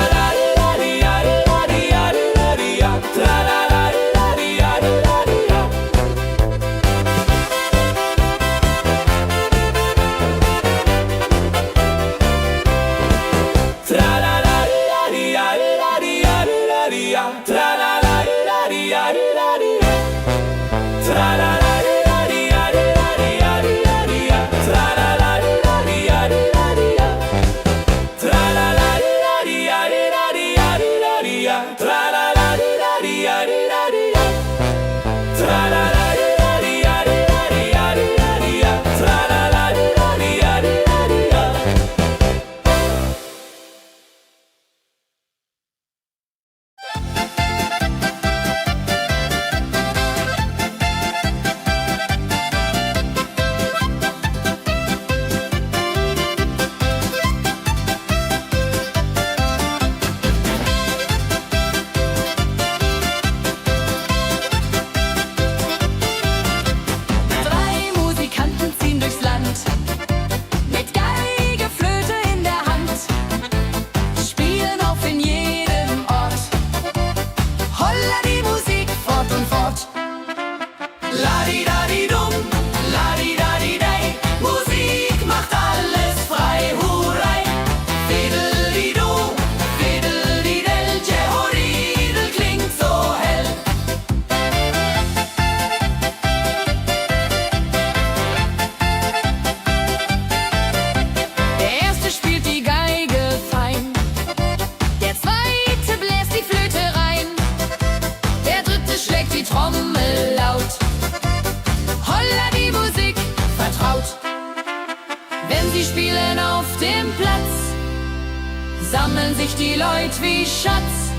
sammeln sich die Leute wie Schatz,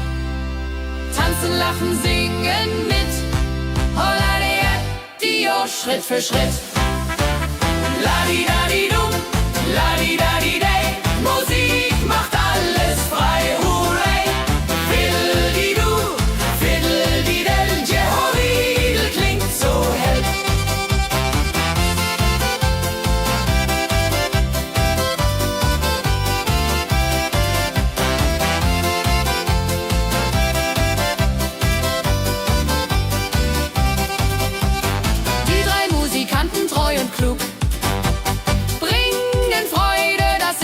tanzen, lachen, singen mit. Holla Dio, Schritt für Schritt. Ladi-dadi-dum, ladi-dadi-day, Musik macht alles frei, hurray. Fiddle-di-du, fiddle-di-del, Jehoridel klingt so hell. Die drei Musikanten, treu und klug, bringen Freude, das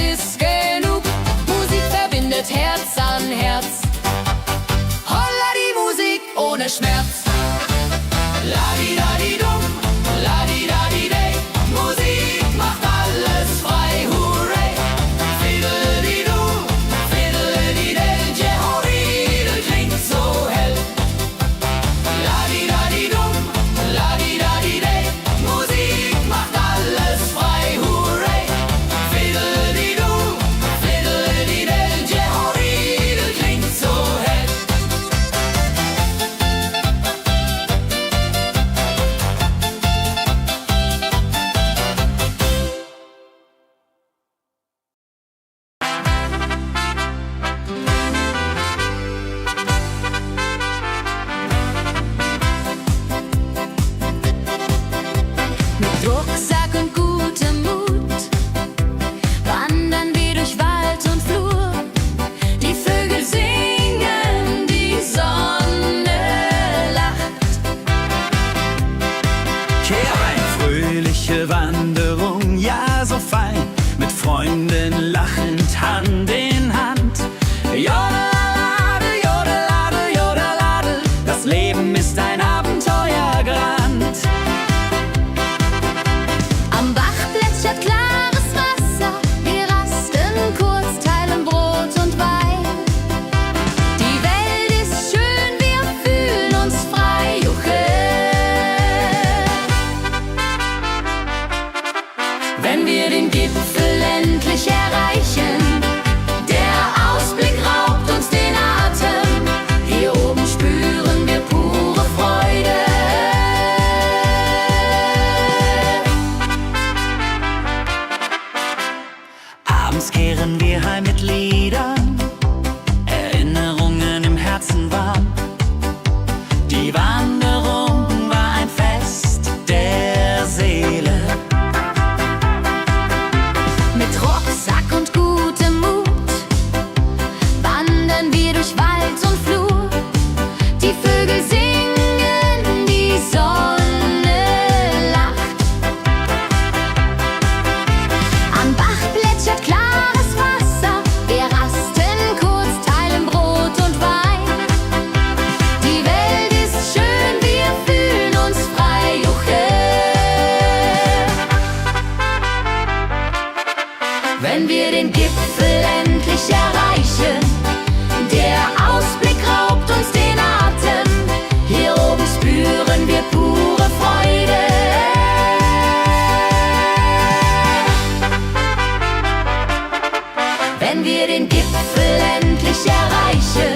Gipfel endlich erreichen.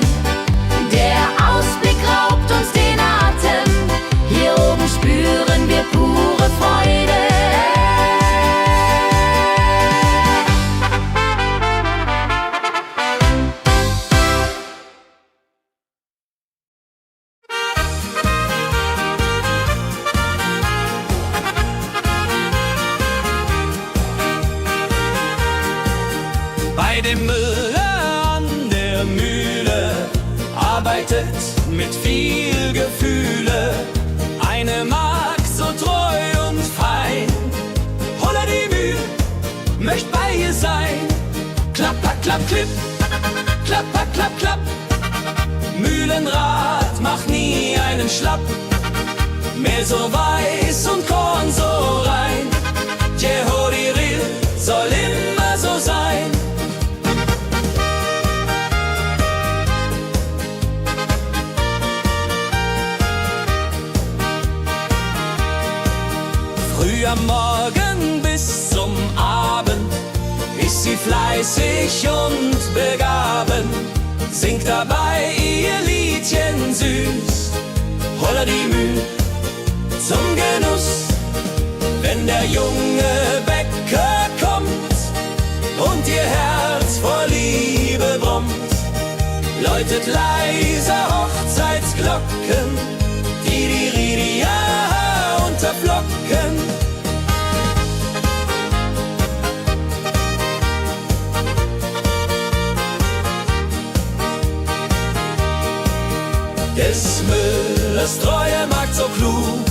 Der Ausblick raubt uns den Atem. Hier oben spüren wir pure Freude. Bei dem Müller an der Mühle arbeitet mit viel Gefühle eine Magd so treu und fein. Holla die Mühl, möcht bei ihr sein. Klapper, klapp, klipp, klapper, klapp, klapp. Mühlenrad macht nie einen Schlapp. Mehl so weiß und Korn so rein. Jehodiril soll immer so sein. Früh am Morgen bis zum Abend ist sie fleißig und begaben, singt dabei ihr Liedchen süß. Holla die Mühl zum Genuss, wenn der junge Bäcker kommt und ihr Herz vor Liebe brummt, läutet leise Hochzeitsglocken, die Ridia unterflocken. Des Müllers treue Magd so klug,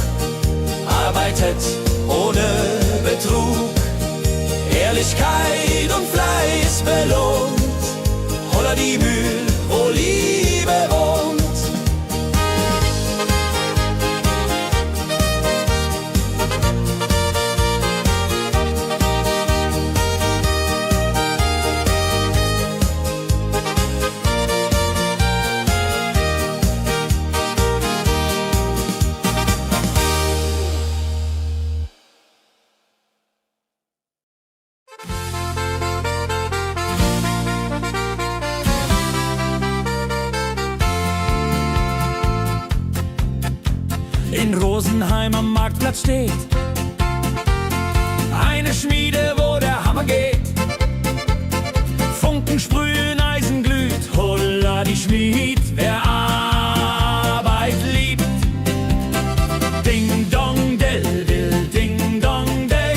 arbeitet ohne Betrug, Ehrlichkeit und Fleiß belohnt. Holla die Mühl, wo Liebe wohnt. In Rosenheim am Marktplatz steht eine Schmiede, wo der Hammer geht. Funken sprühen, Eisen glüht, holla die Schmied, wer Arbeit liebt. Ding dong del dill, ding dong day,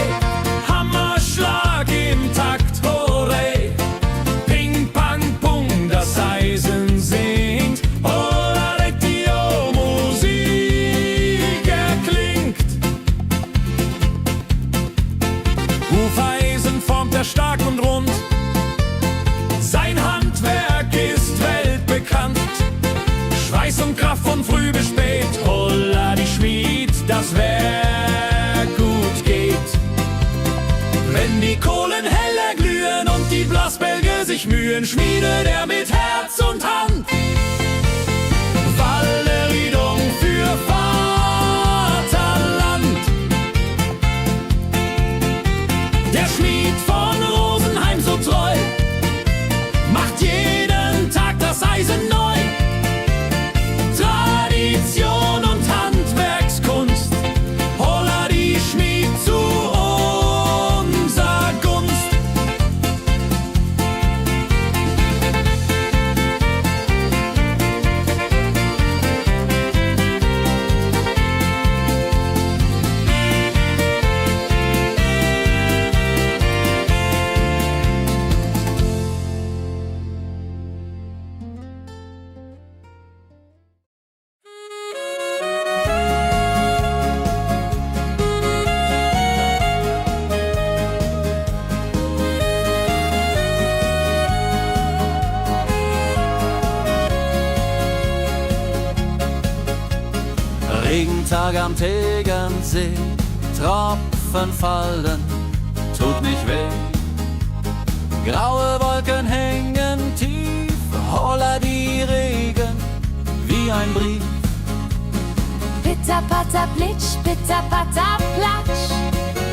Hammerschlag im Takt, hurray. Ping pang pung, das Eisen singt, holla Retio, Musik erklingt. Hufeisen formt er stark und rund, sein Handwerk ist weltbekannt. Schweiß und Kraft von früh bis spät, holla die Schmied, das Werk gut geht. Wenn die Kohlen heller glühen und die Blasbälge sich mühen, schmiedet er mit Herz und Hand Walleriedung für Vaterland. Der Schmied von Rosenheim so treu macht jeden Tag das Eisen neu. Tradition und Handwerkskunst, holla die Schmied zu unser Gunst. Regentag am Tegernsee, Tropfen fallen, tut nicht weh. Graue Wolken hängen tief, holla die Regen wie ein Brief. Pitter, patter, plitsch, pitter, patter, platsch.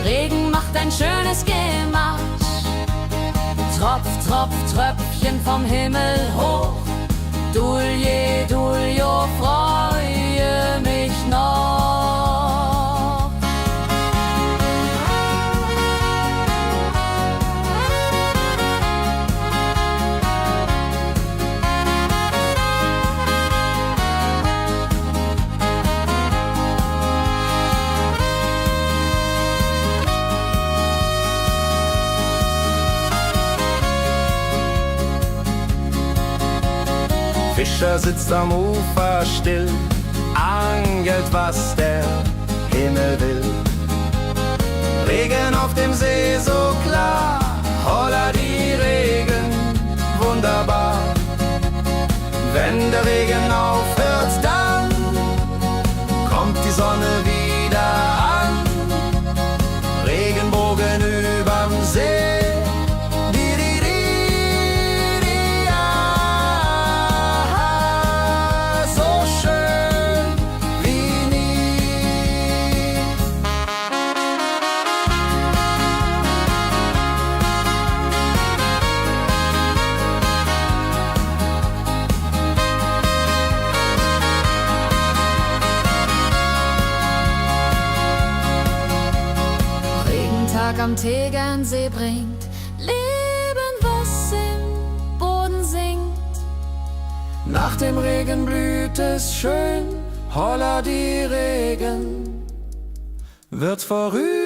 Regen macht ein schönes Gemarsch. Tropf, Tropf, Tröpfchen vom Himmel hoch. Dulje, Duljo, freue mich noch. Fischer sitzt am Ufer still, angelt, was der Himmel will. Regen auf dem See so klar, holla die Regen, wunderbar. Wenn der Regen aufhört, dann kommt die Sonne wieder an. Regenbogen überm See. Am Tegernsee bringt Leben, was im Boden singt. Nach dem Regen blüht es schön, holla die Regen wird vorübergehen.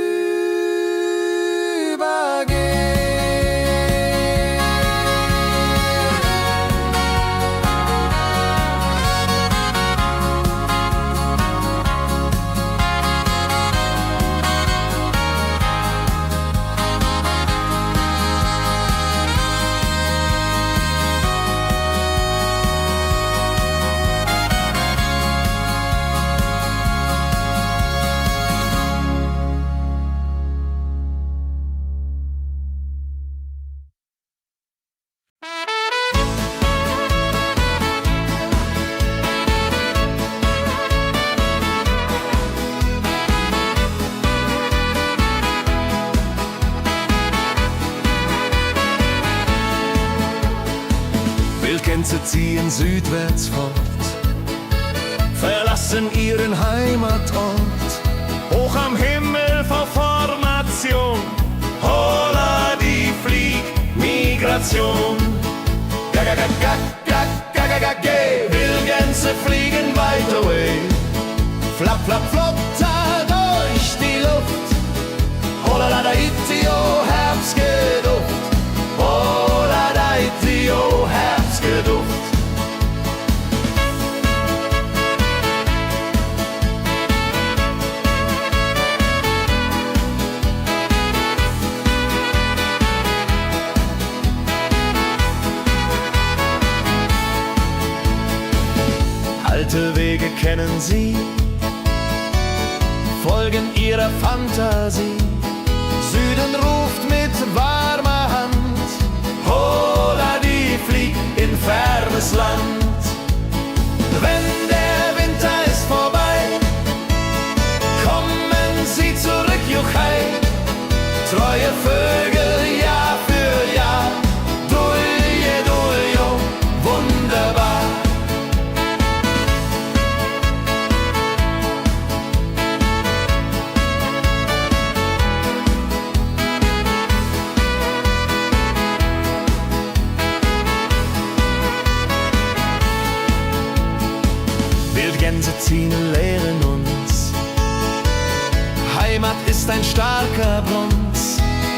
Wildgänse ziehen südwärts fort, verlassen ihren Heimatort. Hoch am Himmel vor Formation, holla die Fliegmigration. Wildgänse fliegen weit away, flap, flap, flop, da durch die Luft. Holla da da itio, Herbstgeduft. Holla da itio, Herbstgeduft. Alte Wege kennen sie, folgen ihrer Fantasie. Süden ruft mit warmer Hand, holla die flieg in fernes Land. Wenn der Winter ist vorbei, kommen sie zurück, Juchai. Treue Vögel Jahr für Jahr, Dulje, Duljo, wunderbar. Wildgänse ziehen, lehren uns, Heimat ist ein starker Bund,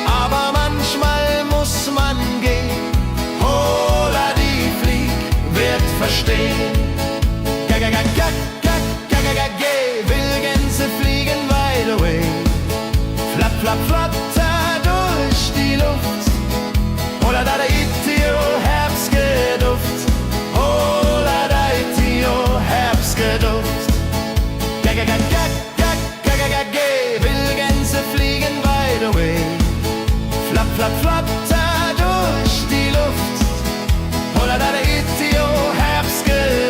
aber manchmal muss man gehen. Holla die Flieg wird verstehen. Wildgänse fliegen wide away, flap, flap, flatter durch die Luft. Holla da da itio, Herbstgeduft. Holla da itio, Herbstgeduft. Wildgänse fliegen wide away, flap, flap, flatter durch die Luft. Holla da da itio, Herbstgeduft.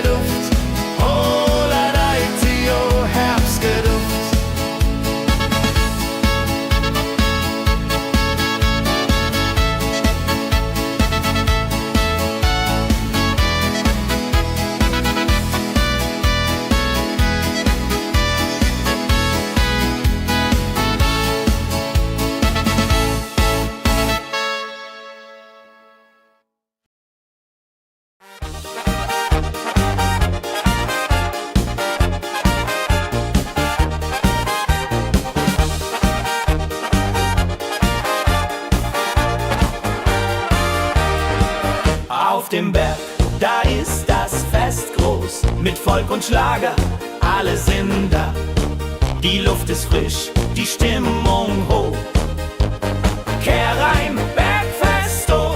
auf dem Berg, da ist das Fest groß. Mit Volk und Schlager, alle sind da. Die Luft ist frisch, die Stimmung hoch. Kehr rein, Bergfest, oh.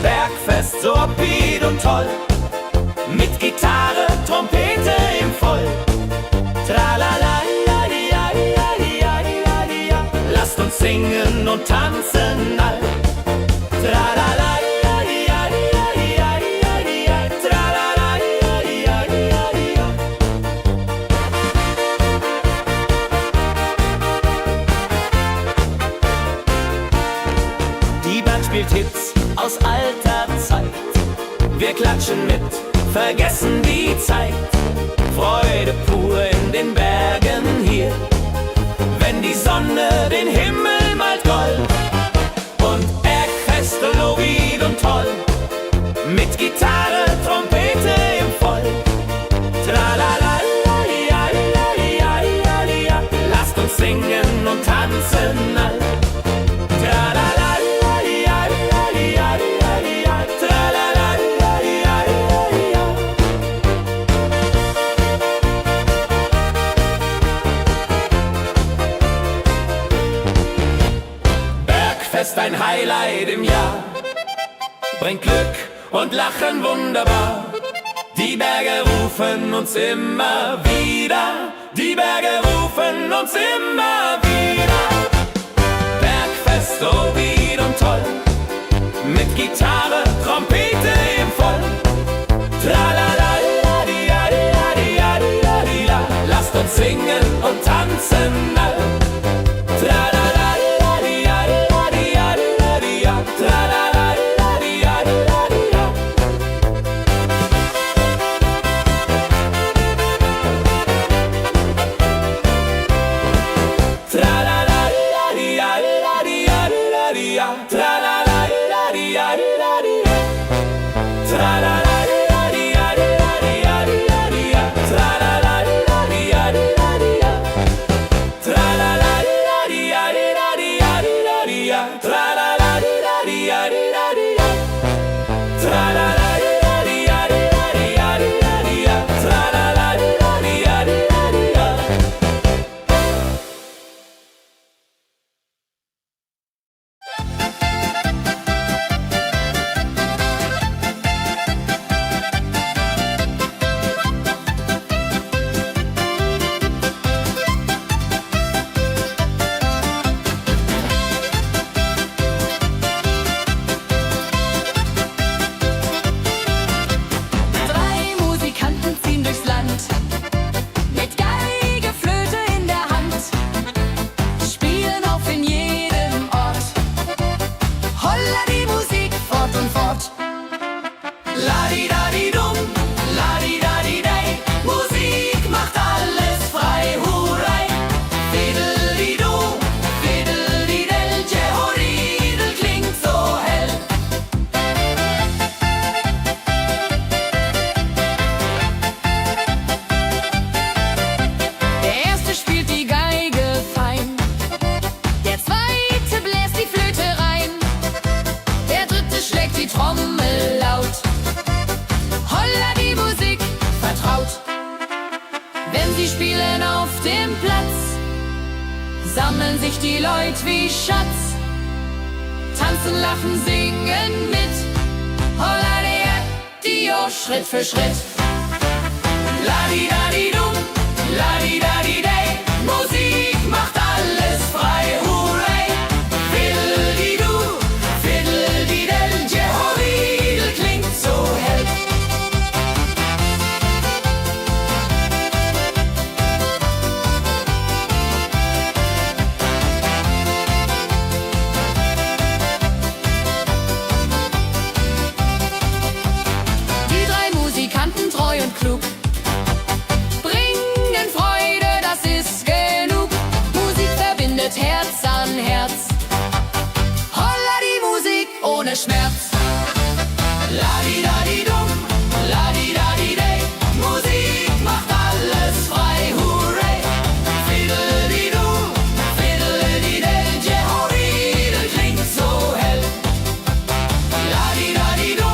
Bergfest, so upbeat und toll. Mit Gitarre, Trompete im Voll. Tralala, lasst uns singen und tanzen all. Tralala, die Band spielt Hits aus alter Zeit. Wir klatschen mit, vergessen die Zeit. Freude pur in den Bergen hier, wenn die Sonne den Himmel malt gold. Und Bergfest, Lovid und toll, mit Gitarre, Trompete im Voll. Tralala, lasst uns singen und tanzen all. Tralala, Bergfest, ein Highlight im Jahr, bringt Glück und Lachen wunderbar. Die Berge rufen uns immer wieder, die Berge rufen uns immer wieder. Bergfest, so wied und toll, mit Gitarre, Trompete im Voll. Tralala, lasst uns singen und tanzen all. Tralala, sammeln sich die Leute wie Schatz, tanzen, lachen, singen mit. Holla der Dio, Schritt für Schritt. Ladi-dadi-dum, ladi-dadi-day, Musik macht alles frei, hurray. Fiddle-di-du, fiddle-di-del, Jehoridel klingt so hell. Die drei Musikanten, treu und klug, bringen Freude, das ist genug. Musik verbindet Herz an Herz. Holla die Musik ohne Schmerz. Ladi-dadi-dum, ladi-dadi-day, Musik macht alles frei, hurray. Fiddle-di-du, fiddle-di-del, Jehoridel klingt so hell. Ladi-dadi-dum,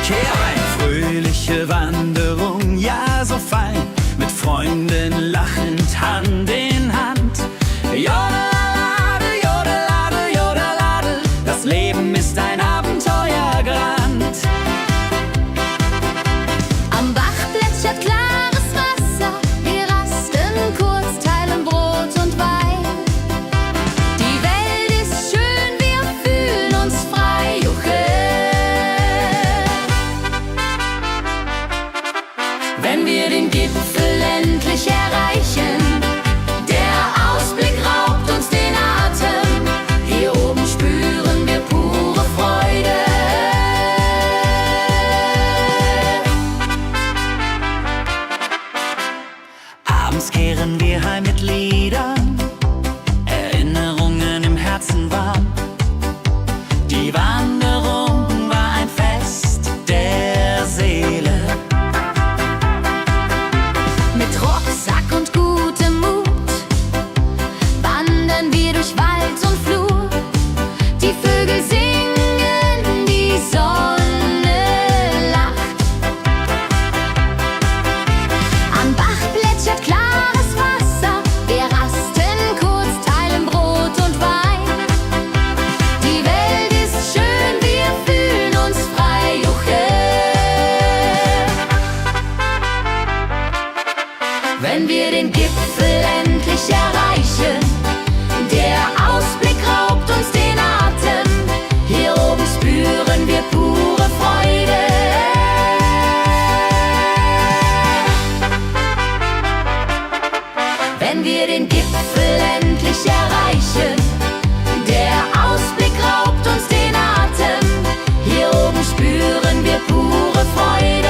Kehr ein, fröhliche Wanderung, ja so fein, mit Freunden lachend Hand in Hand. Jodelade, jodelade, jodelade, das Leben ist ein Abenteuergrand. Am Bach plätschert klares Wasser, wir rasten kurz, teilen Brot und Wein. Die Welt ist schön, wir fühlen uns frei, juche. Wenn wir den Gipfel endlich erreichen, der Ausblick raubt uns den Atem. Hier oben spüren wir pure Freude. Abends kehren wir heim mit Liedern, Erinnerungen im Herzen warm. Die Wanderung war ein Fest der Seele. Mit Rucksack und gutem Mut wandern wir durch Wald und Flur. Die Vögel singen, die Sonne lacht. Am Bach plätschert klares Wasser, wir rasten kurz, teilen Brot und Wein. Die Welt ist schön, wir fühlen uns frei, juche. Wenn wir den Gipfel endlich erreichen, der Ausblick raubt uns den Atem. Hier oben spüren wir pure Freude. Wenn wir den Gipfel endlich erreichen, der Ausblick raubt uns den Atem. Hier oben spüren wir pure Freude.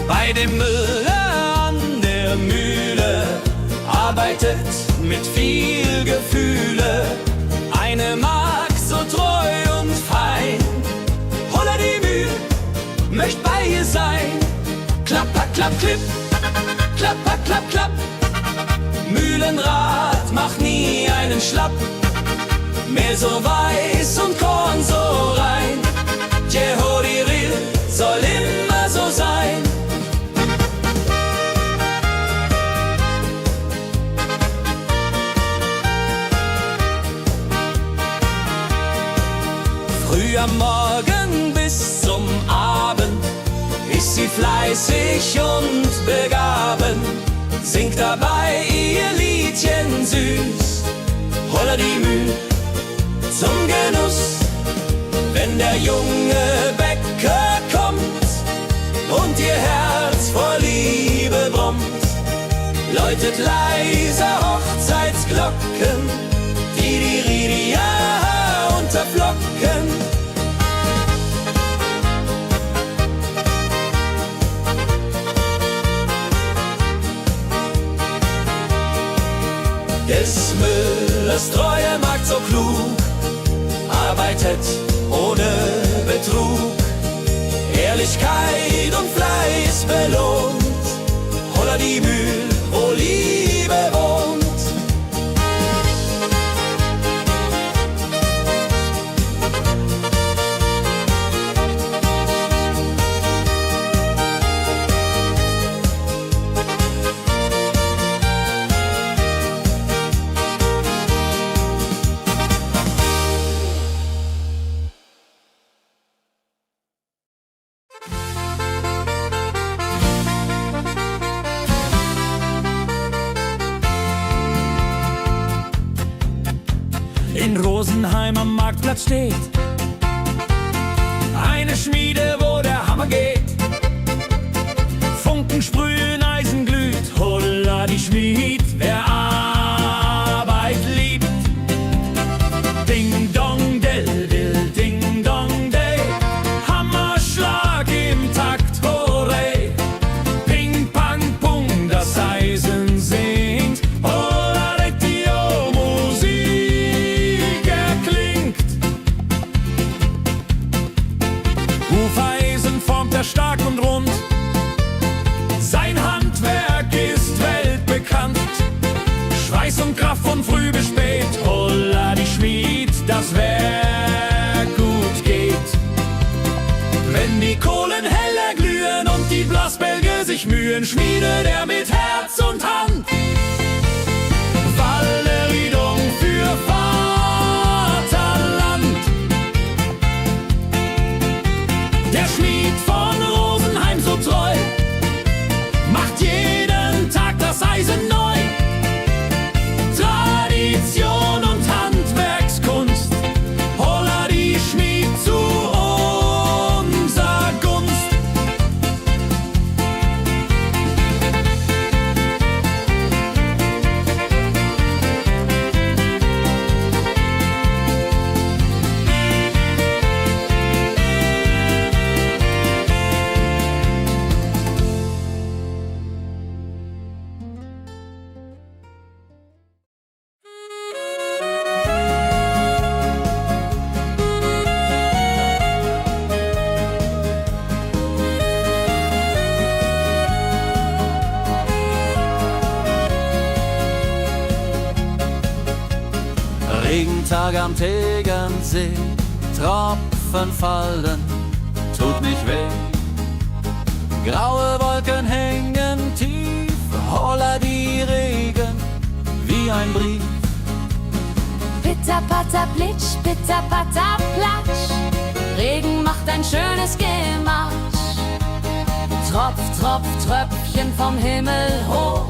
Bei dem Müller an der Mühle arbeitet mit viel Gefühle eine Magd so treu und fein. Holla die Mühl, möcht bei ihr sein. Klapper, klapp, klipp, klapper, klapp, klapp. Mühlenrad macht nie einen Schlapp. Mehl so weiß und Korn so rein. Jehodiril soll immer so sein. Früh am Morgen bis zum Abend ist sie fleißig und begaben, singt dabei ihr Liedchen süß. Holla die Mühl zum Genuss, wenn der junge Bäcker kommt und ihr Herz vor Liebe brummt, läutet leise Hochzeitsglocken, die Ridia unterflocken. Des Müllers treue Magd so klug, arbeitet ohne Betrug, Ehrlichkeit und Fleiß belohnt. Holla die Mühl, wo Liebe wohnt. In Rosenheim am Marktplatz steht eine Schmiede, wo der Hammer geht. Funken sprühen, Eisen glüht, holla die Schmied, wer Arbeit liebt. Ding dong del dill, ding dong day, Hammerschlag im Takt, hurray. Ping pang pung, das Eisen singt, holla die Musik erklingt. schmiedet er mit Herz und Hand Walleriedung für Vaterland. Der Schmied von Rosenheim so treu macht jeden Tag das Eisen neu. Tradition und Handwerkskunst, holla die Schmied zu unser Gunst. Regentag am Tegernsee, Tropfen fallen, tut nicht weh. Graue Wolken hängen tief, holla die Regen wie ein Brief. Pitter, patter, plitsch, pitter, patter, platsch. Regen macht ein schönes Gematsch. Tropf, Tropf, Tröpfchen vom Himmel hoch.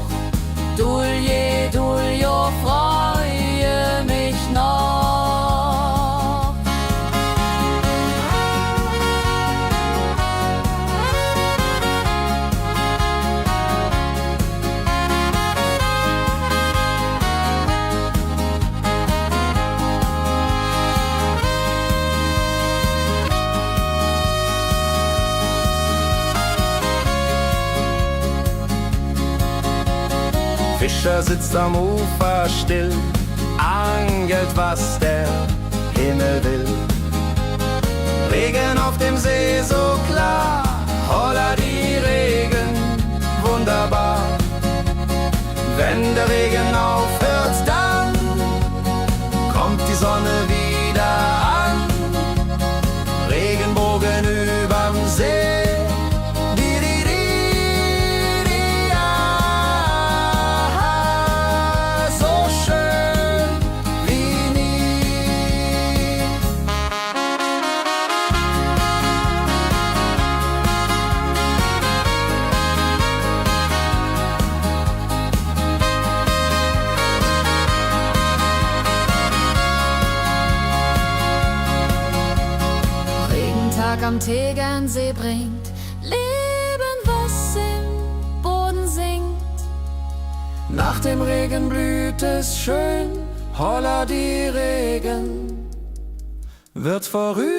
Dulje, Duljo, freue mich noch. Fischer sitzt am Ufer still, angelt, was der Himmel will. Regen auf dem See so klar, holla die Regen, wunderbar. Wenn der Regen aufhört, dann kommt die Sonne wieder an. Regenbogen überm See. Am Tegernsee bringt Leben, was im Boden singt. Nach dem Regen blüht es schön, holla die Regen wird vorübergehen.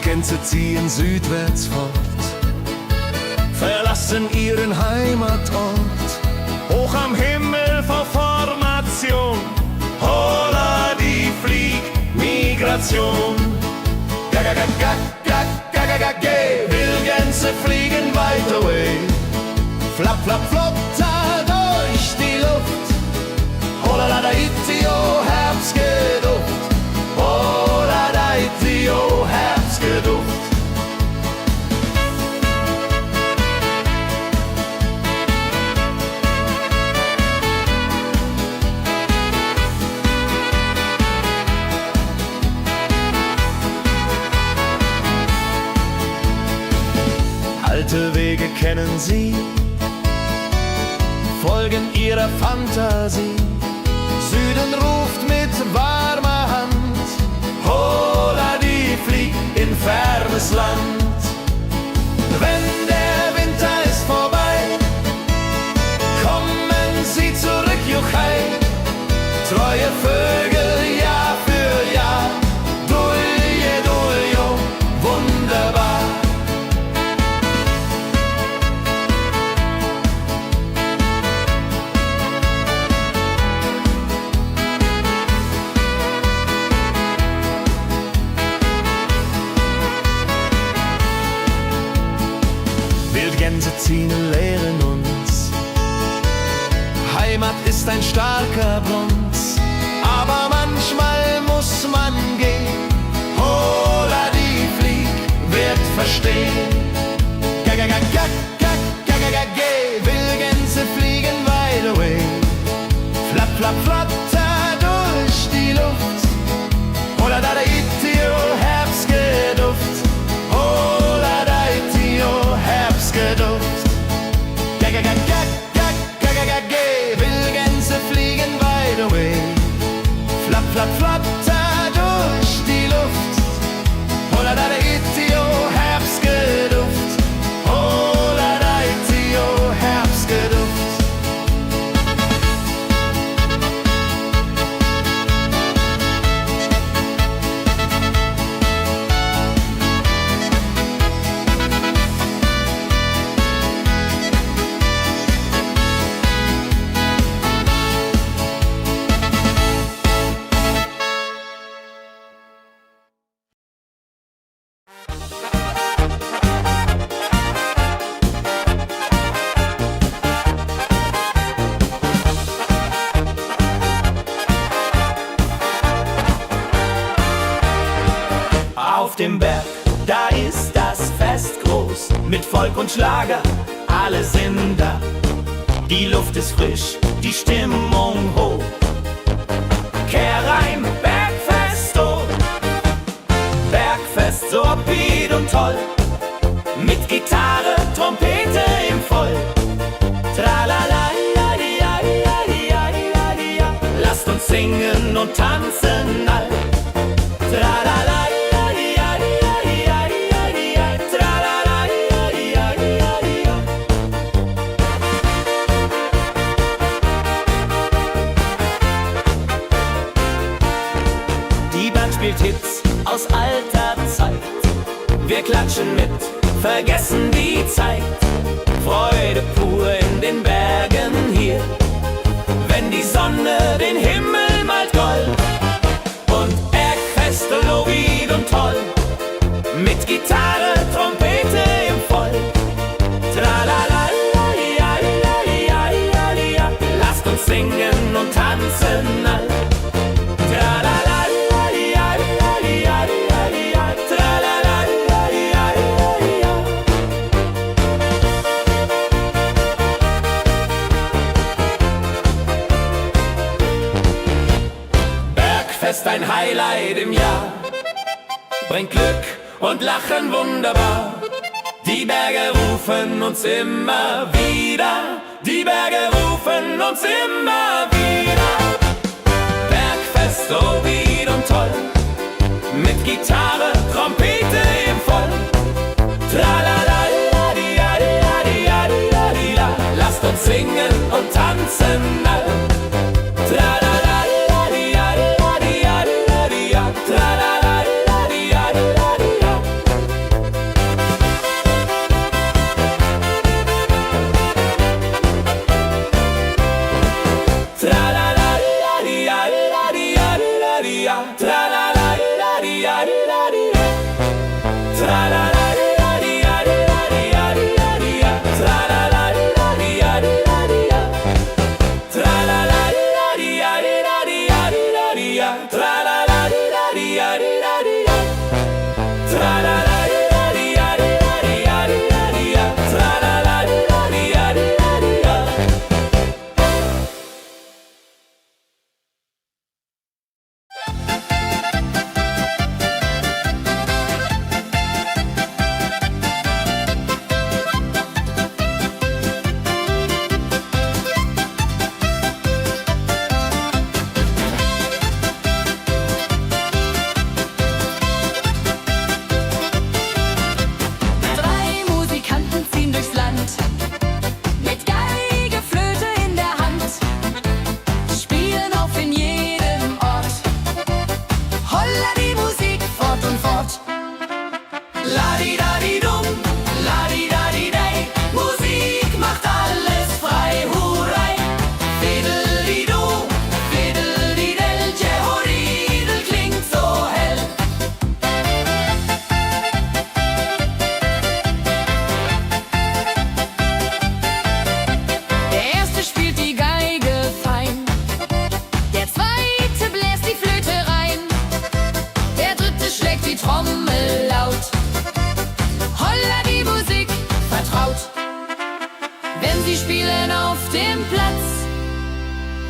Gänse ziehen südwärts fort, verlassen ihren Heimatort. Hoch am Himmel vor Formation, holla die Fliegmigration. Wildgänse fliegen weit away, flapp, flapp, flop, da durch die Luft. Holla la da itio, Herbstgeduft. Holla da itio, Herbstgeduft. Alte Wege kennen Sie, folgen ihrer Fantasie. Süden ruft mit warmer Hand, holla die in fernes Land. Wenn der Winter ist vorbei, kommen sie zurück, Juchai. Treue Vögel, Jahr für Jahr, Dulje, Duljo, wunderbar. Wildgänse ziehen und lehren uns, Heimat ist ein starker Bund, aber manchmal muss man gehen. Hola, die Flieg wird verstehen. Wildgänse fliegen weit away, flapp, flapp, flatter durch die Luft. Hola, da, itio, Herbstgeduft. Hola, da, itio, Herbstgeduft. Wildgänse fliegen weit away, flapp, flapp, flatter durch die Luft. Hola, da, itio, Herbstgeduft. Hola, da, itio, Herbstgeduft. Auf dem Berg, da ist das Fest groß, mit Volk und Schlager, alle sind da. Die Luft ist frisch, die Stimmung hoch. Kehr rein, Bergfest, oh. Bergfest, so upbeat und toll, mit Gitarre, Trompete im Voll. Tralala, lasst uns singen und tanzen all. Tralala. Spielt Hits aus alter Zeit. Wir klatschen mit, vergessen die Zeit. Freude pur in den Bergen hier, wenn die Sonne den Himmel malt gold. Und Bergfest, Lovid und toll, mit Gitarre, Trompete im Voll. Tralala, lasst uns singen und tanzen all. Tralala. Bergfest, ein Highlight im Jahr, bringt Glück und Lachen wunderbar. Die Berge rufen uns immer wieder, die Berge rufen uns immer wieder. Bergfest, so wied und toll, mit Gitarre, Trompete im Voll. Tralala, lasst uns singen und tanzen all. Tralala.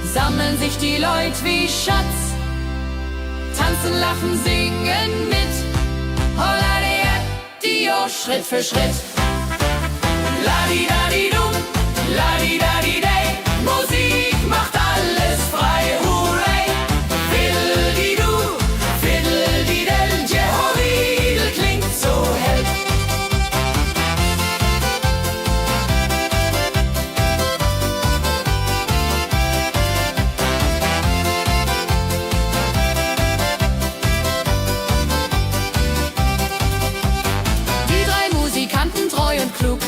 sammeln sich die Leute wie Schatz, tanzen, lachen, singen mit. Holla die Schritt für Schritt. Ladi-dadi-dum, ladi-dadi-day, Musik macht alles frei, hurray! Fiddle-di-du, fiddle-di-del, Jehoridel klingt so hell. Die drei Musikanten, treu und klug,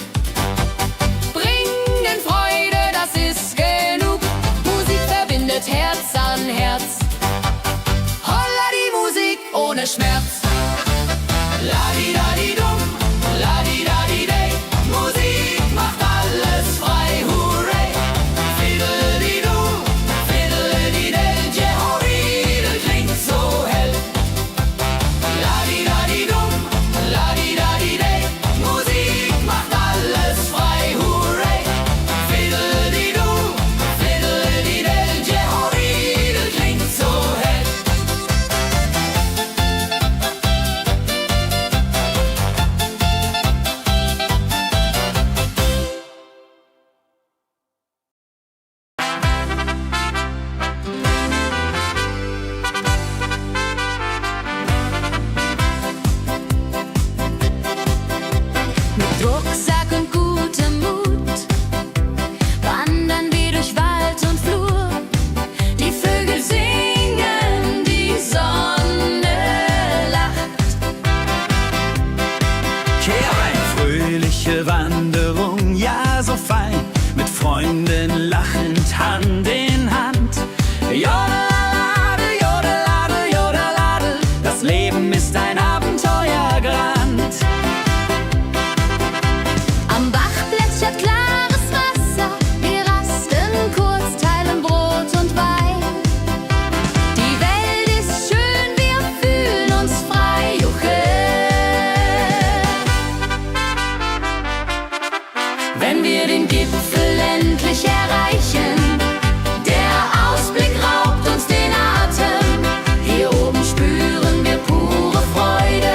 bringen Freude, das ist genug. Musik verbindet Herz an Herz. Holla die Musik ohne Schmerz. Ladi-dadi-dum, ladi-dadi-day, Musik macht alles frei, hurray! Fiddle-di-du, fiddle-di-del, Jehoridel klingt so hell. Ladi-dadi-dum, ladi-dadi-day, Musik macht alles frei, hurray! Fiddle-di-du, fiddle-di-del, Jehoridel klingt so hell. Mit Rucksack und gutem Mut wandern wir durch Wald und Flur. Die Vögel singen, die Sonne lacht. Eine fröhliche Wanderung, ja so fein, mit Freunden lachend Hand in Hand. Jodelade, jodelade, jodelade, das Leben ist ein Abenteuergrand. Am Bach plätschert klares Wasser, wir rasten kurz, teilen Brot und Wein. Die Welt ist schön, wir fühlen uns frei, juche. Wenn wir den Gipfel endlich erreichen, der Ausblick raubt uns den Atem. Hier oben spüren wir pure Freude.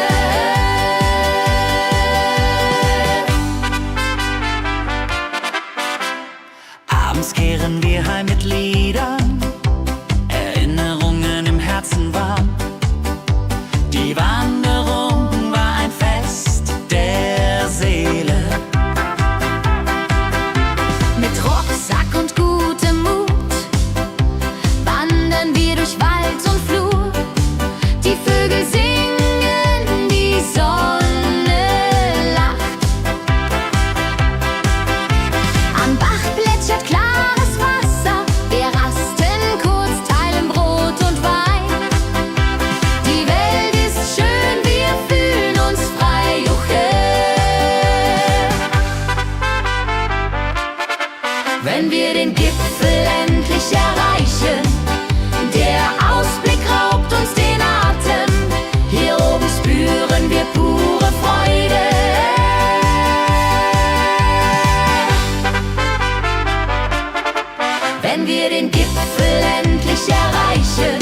Abends kehren wir heim mit Liedern, Erinnerungen im Herzen warm. Die Wanderung war ein Fest der Seele. Mit Rucksack und gutem Mut wandern wir durch Wald und Flur. Die Vögel singen, die Sonne lacht. Am Bach plätschert klares Wasser, wir rasten kurz, teilen Brot und Wein. Die Welt ist schön, wir fühlen uns frei, juche. Wenn wir den Gipfel endlich erreichen, der Ausblick raubt uns den Atem. Hier oben spüren wir pure Freude. Wenn wir den Gipfel endlich erreichen,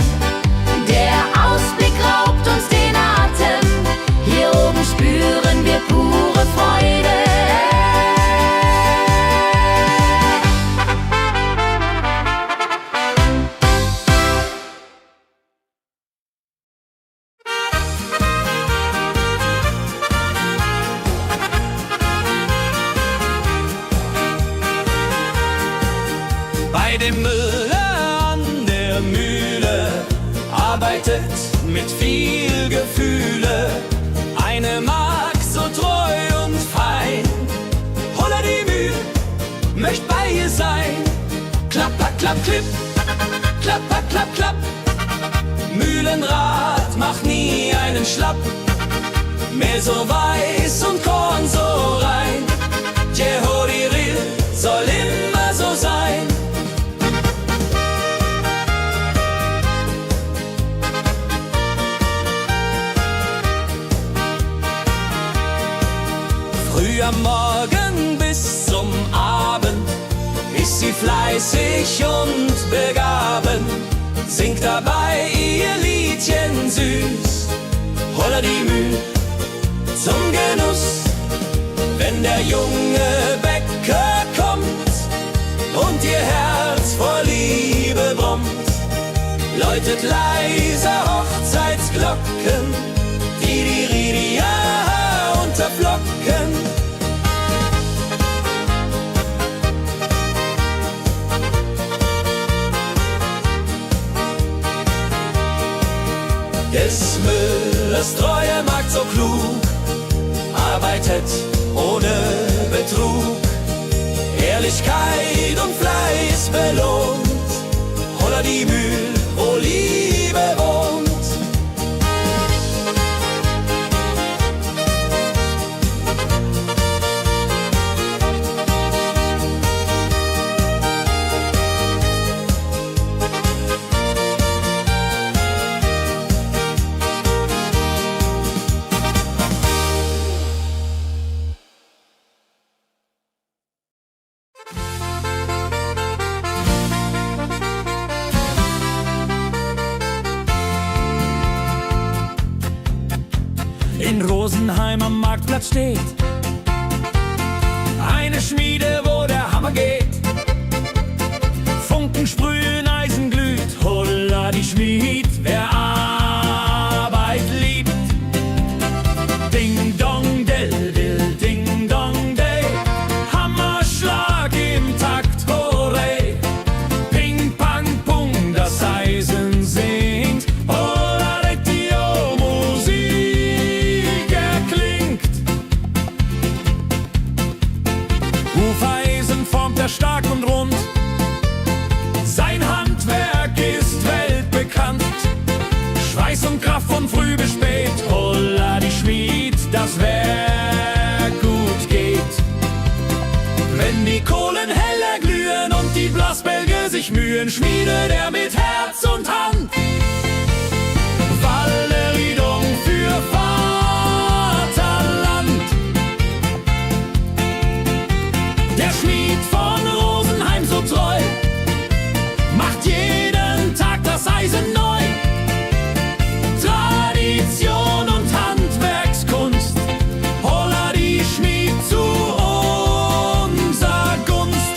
der Ausblick raubt uns den Atem. Hier oben spüren wir pure Freude. Bei dem Müller an der Mühle arbeitet mit viel Gefühle eine Magd so treu und fein. Holla die Mühle, möcht bei ihr sein. Klapper, klapp, klipp, klapper, klapp, klapp. Mühlenrad macht nie einen Schlapp. Mehl so weiß und Korn so rein. Jehoridel soll immer so sein. Früh am Morgen bis zum Abend ist sie fleißig und begaben, singt dabei ihr Liedchen süß. Holla die Müh zum Genuss, wenn der junge Bäcker kommt und ihr Herz vor Liebe brummt. Läutet leise Hochzeitsglocken, die Ridia unterflocken. Des Müllers treue Magd so klug, arbeitet ohne Betrug, Ehrlichkeit und Fleiß belohnt. Holla die Mühl, wo Liebe wohnt. In Rosenheim am Marktplatz steht eine Schmiede, wo der Hammer geht. Funken sprühen, Eisen glüht, holla die Schmied, wer Arbeit liebt. Ding dong del dill, ding dong day, Hammerschlag im Takt, hooray. Ping pang pung, das Eisen singt, holla Retio, Musik erklingt. Hufeisen formt er stark und rund, sein Handwerk ist weltbekannt. Schweiß und Kraft von früh bis spät, holla die Schmied, das Werk gut geht. Wenn die Kohlen heller glühen und die Blasbälge sich mühen, schmiedet er mit Herz und Hand Walleriedung für Vaterland. Der Schmied von Rosenheim so treu macht jeden Tag das Eisen neu. Tradition und Handwerkskunst, holla die Schmied zu unser Gunst.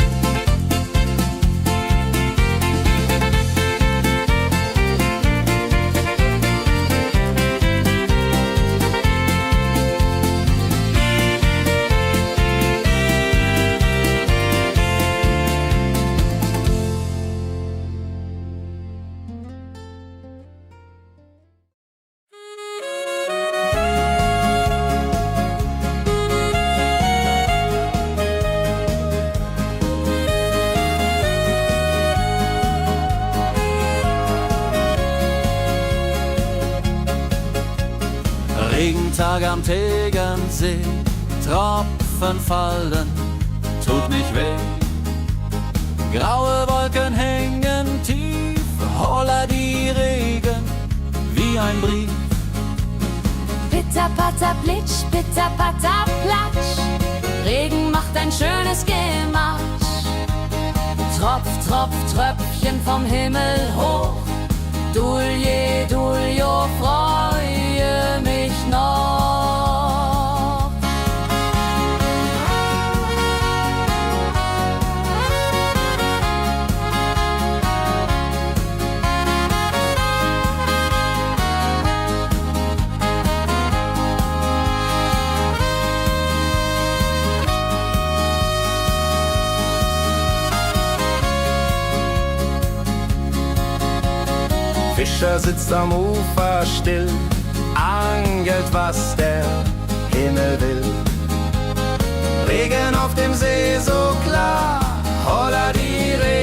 Regentag am Tegernsee, Tropfen fallen, tut nicht weh. Graue Wolken hängen tief, holla die Regen wie ein Brief. Pitter, patter, plitsch, pitter, patter, platsch. Regen macht ein schönes Gematsch. Tropf, Tropf, Tröpfchen vom Himmel hoch. Dulje, Duljo, freue mich noch. Fischer sitzt am Ufer still, angelt, was der Himmel will. Regen auf dem See so klar, holla die Regen.